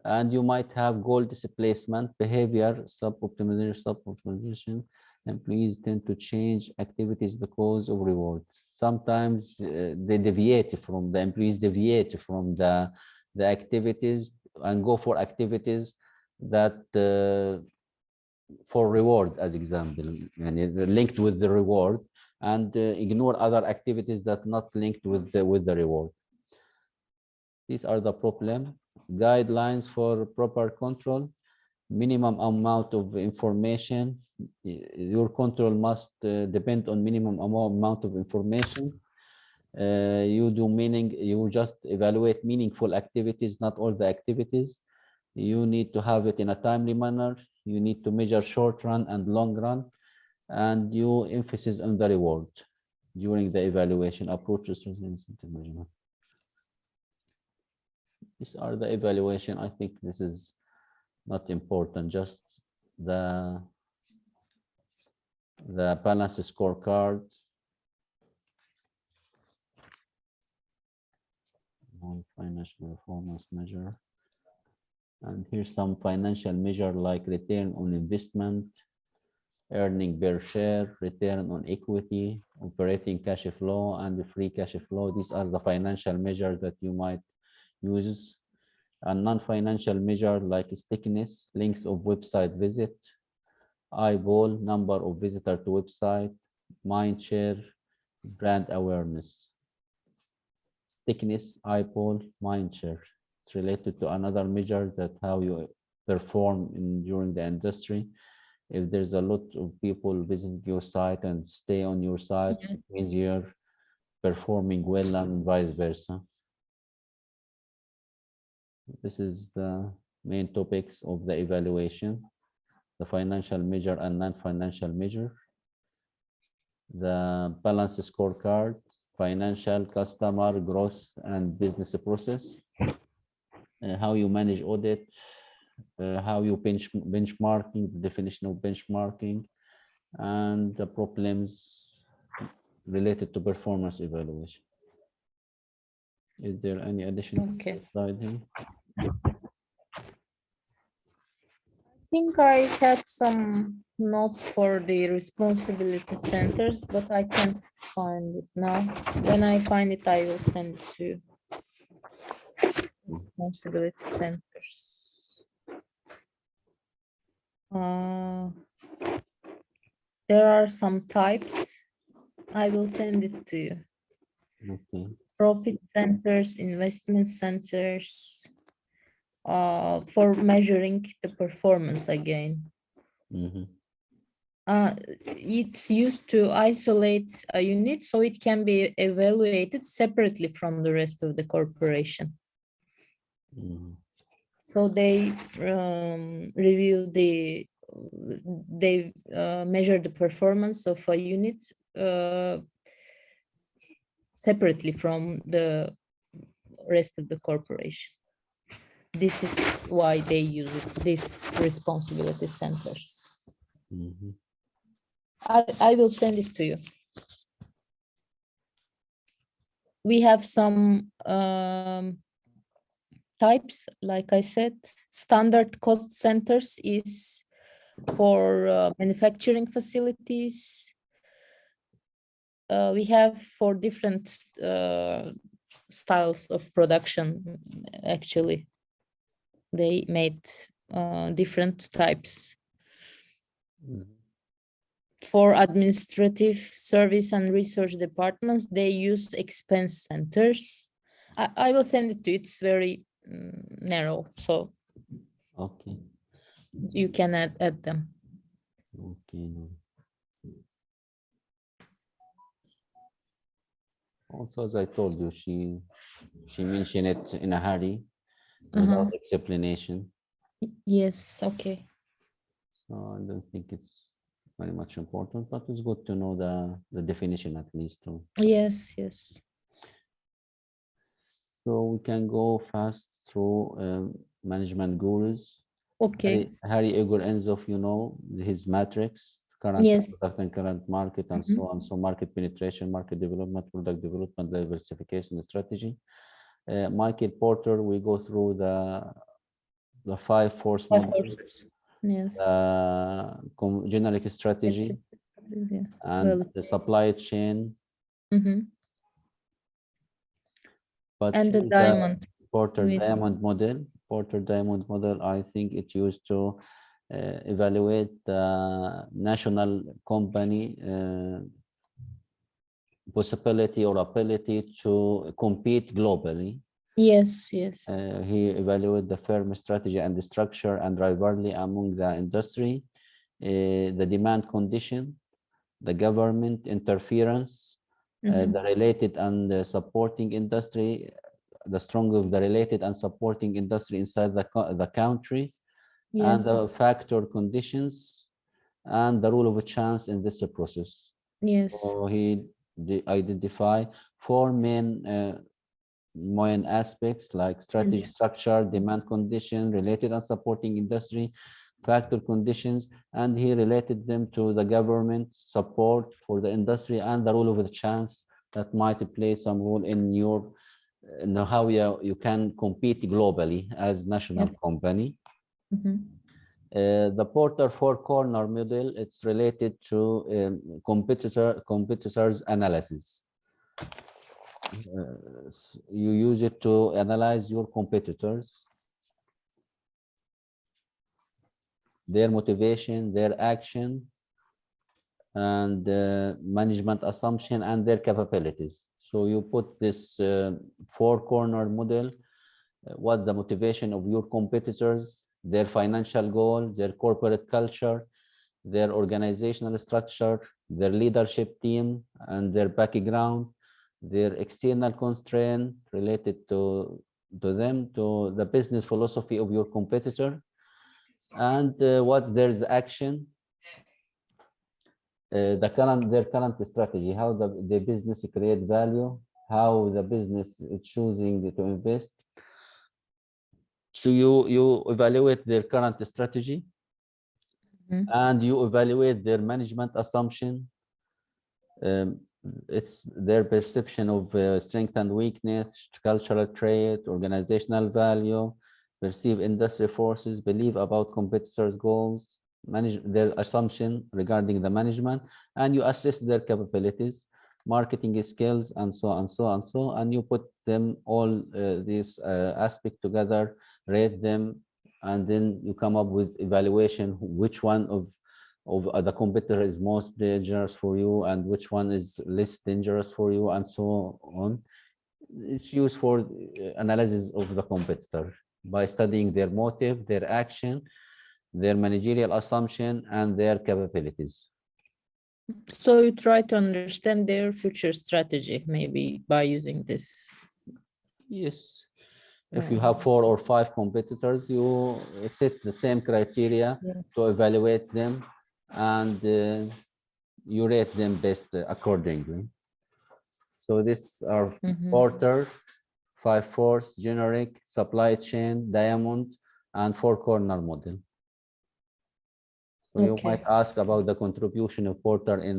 and you might have goal displacement, behavior, sub-optimization. Employees tend to change activities because of rewards. Sometimes they deviate from the employees deviate from the activities and go for activities that for reward, as example, and linked with the reward, and ignore other activities that not linked with the reward. These are the problem. Guidelines for proper control, minimum amount of information. Your control must depend on minimum amount of information. You just evaluate meaningful activities, not all the activities. You need to have it in a timely manner. You need to measure short run and long run, and you emphasis on the reward during the evaluation approaches to incentive measurement. These are the evaluation. I think this is not important, just the balance scorecard, non-financial performance measure, and here's some financial measure like return on investment, earning per share, return on equity, operating cash flow, and the free cash flow. These are the financial measures that you might use. A non-financial measure like stickiness, links of website visit, eyeball, number of visitor to website, mind share, brand awareness. Thickness, eyeball, mind share. It's related to another measure that how you perform during the industry. If there's a lot of people visiting your site and stay on your site, it means you're performing well, and vice versa. This is the main topics of the evaluation: the financial measure and non-financial measure, the balance scorecard, financial, customer, growth, and business process, how you manage audit, how you benchmarking, the definition of benchmarking, and the problems related to performance evaluation. Is there any additional slide here? I think I had some notes for the responsibility centers, but I can't find it now. When I find it, I will send it to you. Responsibility centers. There are some types. I will send it to you. Okay. Profit centers, investment centers, for measuring the performance again. Mhm. It's used to isolate a unit so it can be evaluated separately from the rest of the corporation. Mhm. So they review they measure the performance of a unit separately from the rest of the corporation. This is why they use it, these responsibility centers. Mhm. I will send it to you. We have some types, like I said. Standard cost centers is for manufacturing facilities. We have for different styles of production, actually. They made different types. Mhm. For administrative service and research departments, they use expense centers. I will send it to you. It's very narrow, so Okay. you can add them. Okay. No. Also, as I told you, she mentioned it in a hurry without explanation. Yes, okay. So I don't think it's very much important, but it's good to know the definition at least too. Yes, yes. So we can go fast through management gurus. Okay. Harry Igor Enzoff, you know, his matrix, current Yes. product and current market and so on. So market penetration, market development, product development, diversification strategy. Michael Porter, we go through the five force Five model, horses. Yes. generic strategy, Yeah. and Well, the supply chain. But and the choose the diamond. Porter with- Diamond model. Porter Diamond model, I think it used to evaluate the national company possibility or ability to compete globally. Yes, yes. He evaluated the firm strategy and the structure and rivalry among the industry, the demand condition, the government interference, the related and supporting industry, the strong of the related and supporting industry inside the country, and Yes, the factor conditions, and the rule of a chance in this process. yes. So he identify four main aspects like strategy, structure, demand condition, related and supporting industry, factor conditions, and he related them to the government support for the industry and the rule of the chance that might play some role in your how you can compete globally as national company. The Porter four corner model, it's related to competitors analysis. You use it to analyze your competitors, their motivation, their action, and management assumption and their capabilities. So you put this four corner model, what the motivation of your competitors, their financial goal, their corporate culture, their organizational structure, their leadership team, and their background, their external constraint related to them, to the business philosophy of your competitor, and what there's action, their current strategy, how the business create value, how the business is choosing to invest. So you evaluate their current strategy, and you evaluate their management assumption. It's their perception of strength and weakness, cultural trait, organizational value, perceive industry forces, believe about competitors' goals, manage their assumption regarding the management, and you assess their capabilities. marketing skills, and so and so and so, and you put them all these aspects together, rate them, and then you come up with evaluation, which one of the competitor is most dangerous for you and which one is less dangerous for you, and so on. It's used for analysis of the competitor by studying their motive, their action, their managerial assumption, and their capabilities. So you try to understand their future strategy, maybe by using this. Yes. If you have 4 or 5 competitors, you set the same criteria Yeah. to evaluate them, and you rate them best accordingly. So these are Mhm. Porter, 5 force, generic, supply chain, diamond, and 4 corner model. So you Okay. might ask about the contribution of Porter in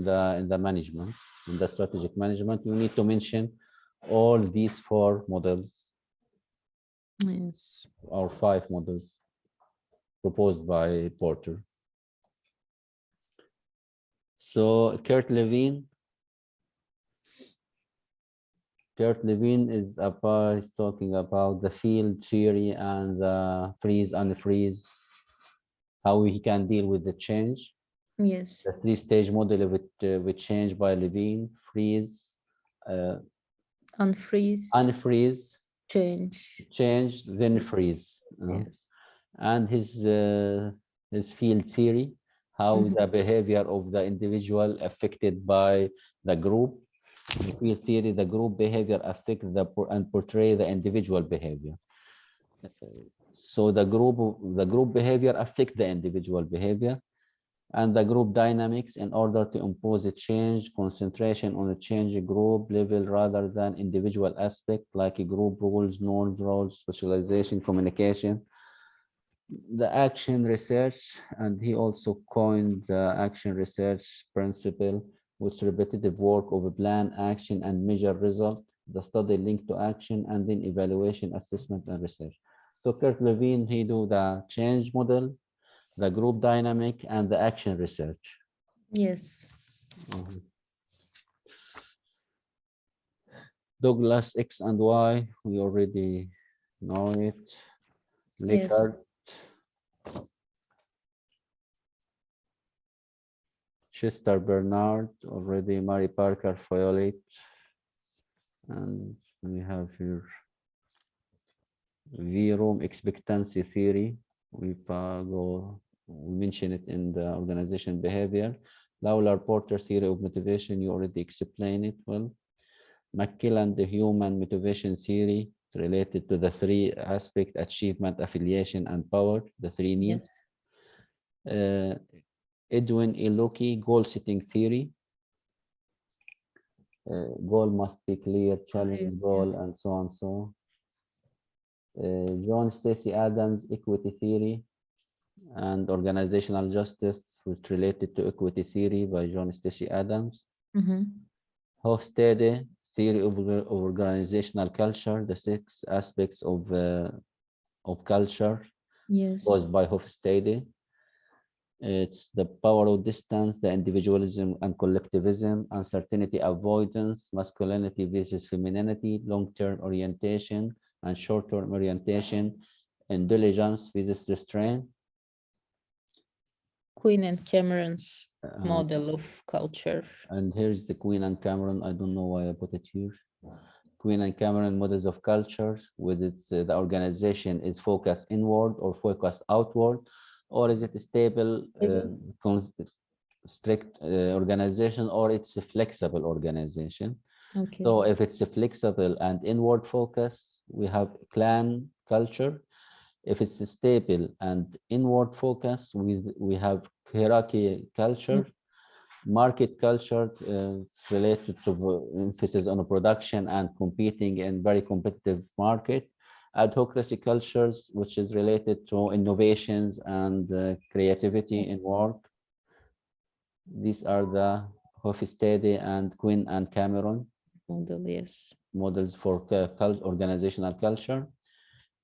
the management, in the strategic management. You need to mention all these 4 models Yes. or 5 models proposed by Porter. So Kurt Lewin is he's talking about the field theory and the freeze and unfreeze, how he can deal with the change. Yes. The 3-stage model of it with change by Levine: freeze, Unfreeze. unfreeze, Change. then freeze. Yes. And his field theory, how Mhm. the behavior of the individual affected by the group. In field theory, the group behavior affect and portray the individual behavior. So the group behavior affect the individual behavior, and the group dynamics in order to impose a change, concentration on a change group level rather than individual aspect like group rules, norms, roles, specialization, communication. The action research, and he also coined the action research principle, which repetitive work of a plan, action, and measure result, the study linked to action, and then evaluation, assessment, and research. So Kurt Lewin, he do the change model, the group dynamic, and the action research. Yes. Douglas X and Y, we already know it. Yes. Likert, Chester Bernard, already Mary Parker Follett, and we have here V-room expectancy theory. We mention it in the organization behavior. Lawler Porter theory of motivation, you already explained it well. McKillen, the human motivation theory related to the 3 aspect: achievement, affiliation, and power, the 3 needs. Yes. Edwin Iloki, goal setting theory. Goal must be clear, challenge goal, and so on. So John Stacy Adams, equity theory and organizational justice, was related to equity theory by John Stacy Adams. Hofstede, theory of organizational culture, the 6 aspects of culture, Yes. was by Hofstede. It's the power of distance, the individualism and collectivism, uncertainty avoidance, masculinity versus femininity, long-term orientation and short-term orientation, intelligence versus restraint. Queen and Cameron's model of culture. And here's the Queen and Cameron. I don't know why I put it here. Queen and Cameron models of culture, with its the organization is focused inward or focused outward, or is it a stable, strict organization, or it's a flexible organization. Okay. So if it's a flexible and inward focus, we have clan culture. If it's a stable and inward focus, we have hierarchy culture. Market culture, it's related to emphasis on production and competing in very competitive market. Adhocracy cultures, which is related to innovations and creativity in work. These are the Hofstede and Quinn and Cameron model, yes, models for organizational culture.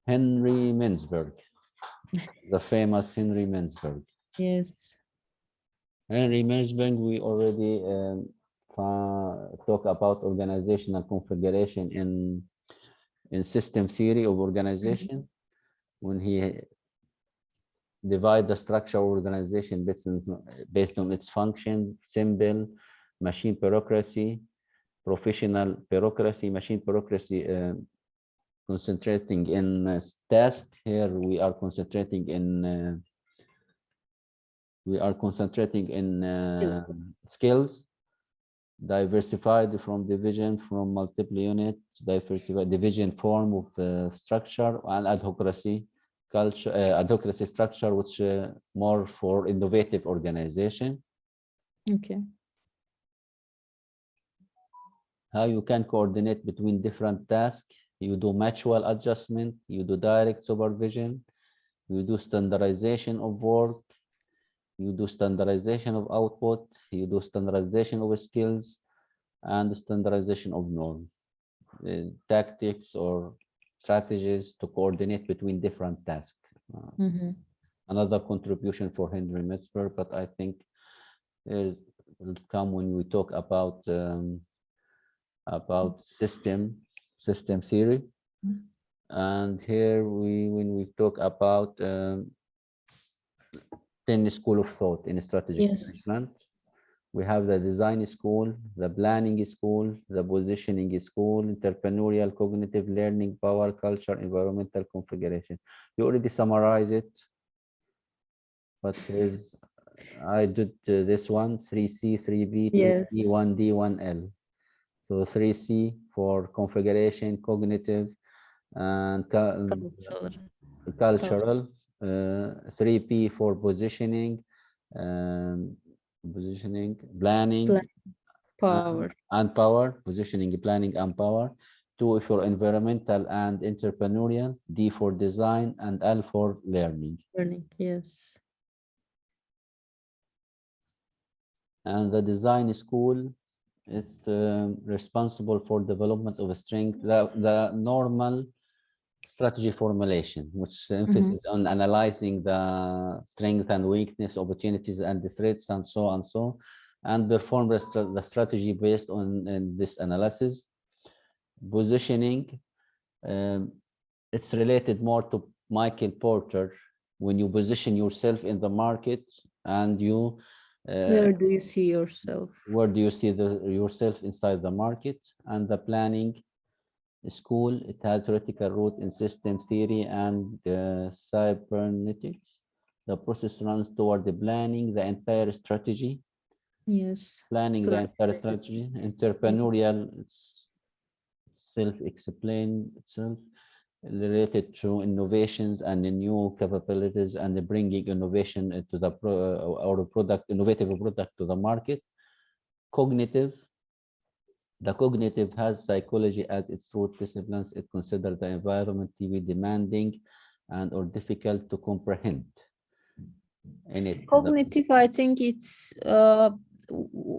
Henry Mintzberg, the famous Henry Mintzberg. Yes. Henry Mintzberg, we already talk about organizational configuration in system theory of organization, when he divide the structure of organization based on its function, symbol, machine bureaucracy, professional bureaucracy, machine bureaucracy, concentrating in task. Here we are concentrating in skills, diversified from division, from multiple unit, diversified division form of structure, and adhocracy culture, adhocracy structure, which more for innovative organization. Okay. How you can coordinate between different tasks. You do mutual adjustment, you do direct supervision, you do standardization of work, you do standardization of output, you do standardization of skills, and standardization of norms, tactics or strategies to coordinate between different tasks. Another contribution for Henry Metzger, but I think it will come when we talk about system theory. And here when we talk about 10 school of thought in strategic management, we have the design school, the planning school, the positioning school, entrepreneurial, cognitive, learning, power, culture, environmental configuration. You already summarize it, but here's, I did this one, 3C, 3B, 2D, 1D, 1L. So 3C for configuration, cognitive, and cultural, 3P for positioning, planning, power, and power, positioning, planning, and power. 2 for environmental and entrepreneurial, D for design, and L for learning. Yes. And the design school is responsible for development of a strength, the normal strategy formulation, which emphasis on analyzing the strength and weakness, opportunities and the threats, and so on, and perform the strategy based on this analysis. Positioning, it's related more to Michael Porter. When you position yourself in the market, and you where do you see yourself? Where do you see yourself inside the market? And the planning school, it has theoretical root in system theory and cybernetics. The process runs toward the planning, the entire strategy. Yes. Planning the entire strategy. Entrepreneurial, it's self-explain itself, related to innovations and the new capabilities and the bringing innovation to the innovative product to the market. Cognitive, the cognitive has psychology as its root disciplines. It considers the environment to be demanding and or difficult to comprehend. In it, cognitive, I think it's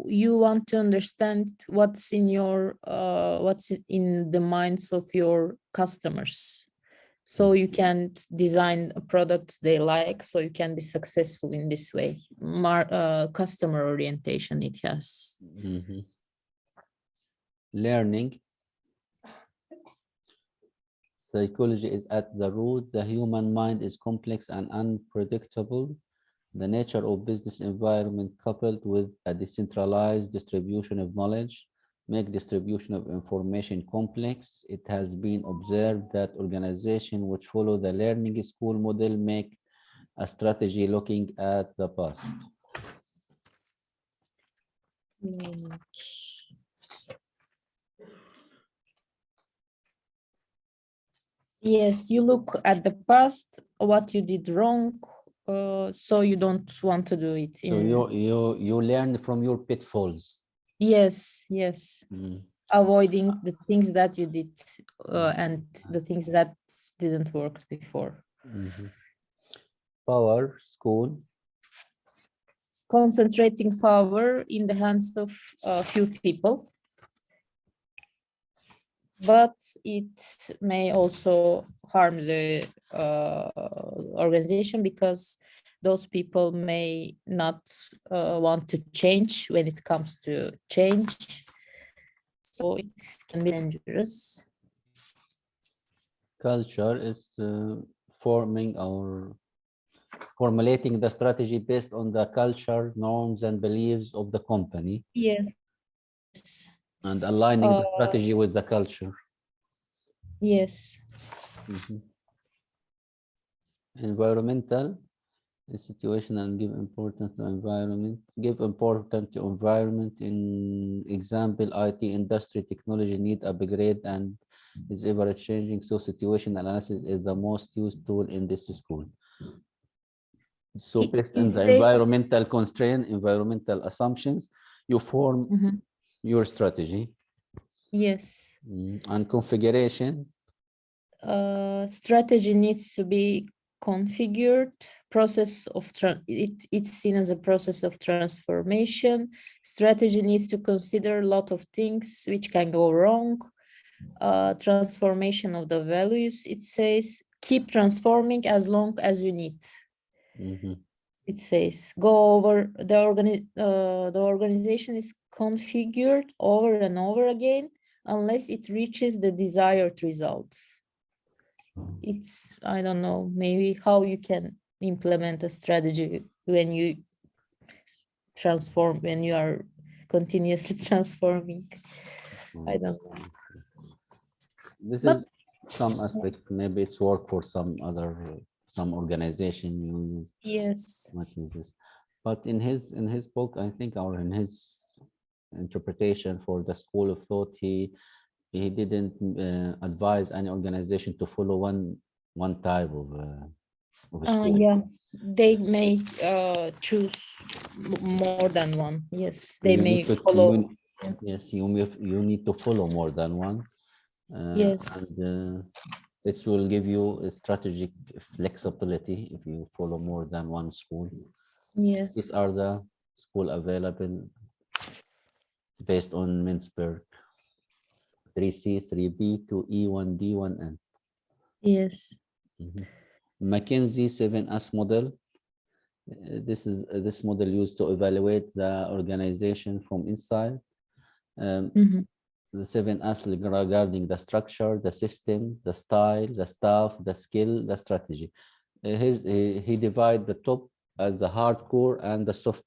you want to understand what's in your what's in the minds of your customers, so you can design a product they like, so you can be successful in this way. Customer orientation it has. Learning, psychology is at the root. The human mind is complex and unpredictable. The nature of business environment coupled with a decentralized distribution of knowledge make distribution of information complex. It has been observed that organizations which follow the learning school model make a strategy looking at the past. Yes, you look at the past, what you did wrong, so you don't want to do it. So you learn from your pitfalls. Yes. Avoiding the things that you did and the things that didn't work before. Power school. Concentrating power in the hands of a few people, but it may also harm the organization, because those people may not want to change when it comes to change. So it can be dangerous. Culture is forming or formulating the strategy based on the culture, norms, and beliefs of the company, Yes. and aligning the strategy with the culture. Yes. Mhm. Environmental situation and give importance to environment. Give importance to environment. In example, IT industry technology need upgrade and is ever changing. So situation analysis is the most used tool in this school. So based on It the says- environmental constraint, environmental assumptions, you form Mhm. your strategy. Yes. And configuration. Strategy needs to be configured. Process of it's seen as a process of transformation. Strategy needs to consider a lot of things which can go wrong. Transformation of the values. It says keep transforming as long as you need. Mhm. It says go over the organization is configured over and over again unless it reaches the desired results. It's, I don't know, maybe how you can implement a strategy when you transform, when you are continuously transforming. I don't know. This But is some aspect. Maybe it's work for some other some organization you use. yes. What is this? But in his book, I think, or in his interpretation for the school of thought, he didn't advise any organization to follow one type of school. Yeah, they may choose more than one. Yes, they You may need to follow. yes, you need to follow more than one. Yes. And it will give you a strategic flexibility if you follow more than one school. Yes. These are the school available based on Mintzberg. 3C, 3B, 2E, 1D, 1N. Yes. McKinsey 7S model. This model used to evaluate the organization from inside. The 7S regarding the structure, the system, the style, the staff, the skill, the strategy. He divide the top as the hardcore and the soft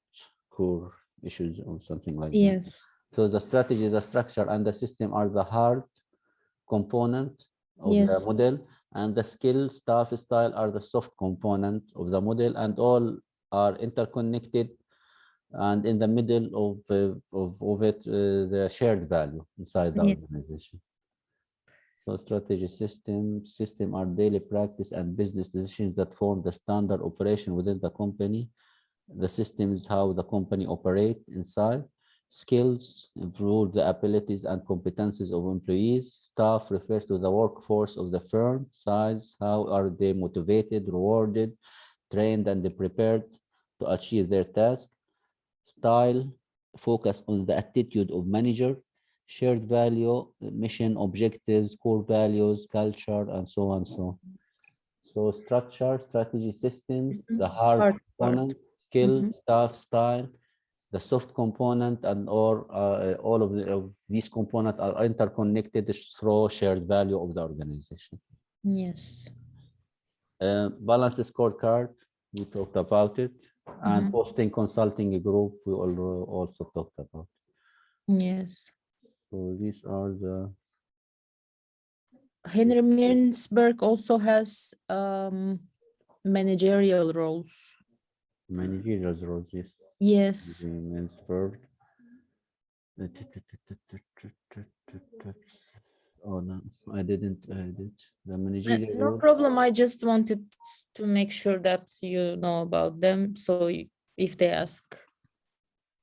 core issues or something like that. Yes. So the strategy, the structure, and the system are the hard component of the Yes. model, and the skill, staff, style are the soft component of the model, and all are interconnected. And in the middle of it, the shared value inside the Yes. organization. So strategy system are daily practice and business decisions that form the standard operation within the company. The system is how the company operate inside. Skills improve the abilities and competencies of employees. Staff refers to the workforce of the firm. Size, how are they motivated, rewarded, trained, and prepared to achieve their task. Style, focus on the attitude of manager. Shared value, mission, objectives, core values, culture, and so on. So structure, strategy, systems, the hard Hard part. component, skill, Mhm. staff, style, the soft component, and all of these components are interconnected through shared value of the organization. Yes. Balance scorecard, we talked about it, and Mhm. posting consulting group, we also talked about. Yes. So these are the Henry Mintzberg also has managerial roles. managerial roles. Yes. Mintzberg. Oh no, I didn't edit the managerial No role. problem. I just wanted to make sure that you know about them. So if they ask,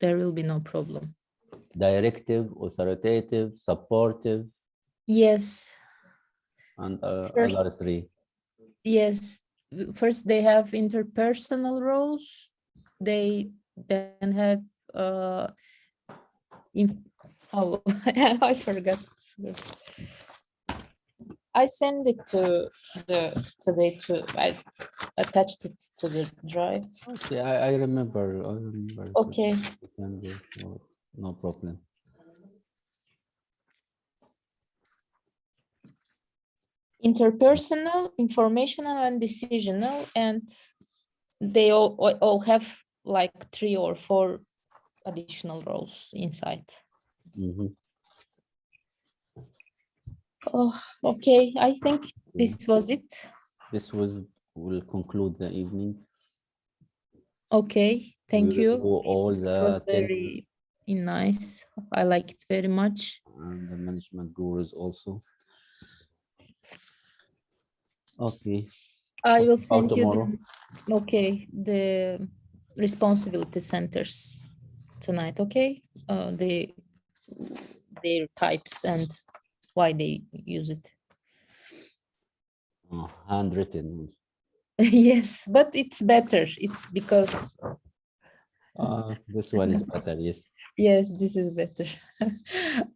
there will be no problem. Directive, authoritative, supportive, Yes. and First, other three. yes. First, they have interpersonal roles. They then have oh, I forgot. I send it to the today to attached it to the drive. Okay, I remember. I remember. Okay. We can do, no problem. Interpersonal, informational, and decisional, and they all have like 3 or 4 additional roles inside. Mhm. Oh, okay. I think this was it. This will conclude the evening. Okay. Thank We you. review all It was the 10 very nice. I like it very much. and the management gurus also. Okay. I will How send you tomorrow? the responsibility centers tonight. Okay. Their types and why they use it. Handwritten. Yes, but it's better. It's because This one is better. Yes. yes, this is better.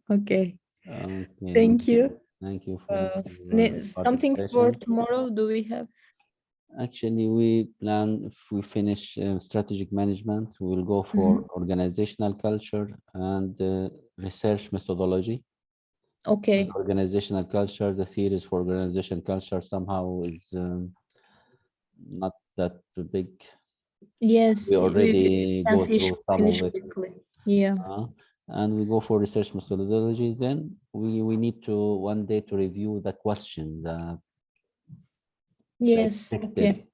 Okay. Okay. Thank you. Thank you for Something for participation. tomorrow, do we have? Actually, we plan, if we finish strategic management, we will go for organizational culture and research methodology. Okay. Organizational culture, the theories for organization culture somehow is not that big. Yes, We already can go through some finish of it. quickly. Yeah. And we go for research methodology. Then we need to one day to review the question, the Yes. expected Okay.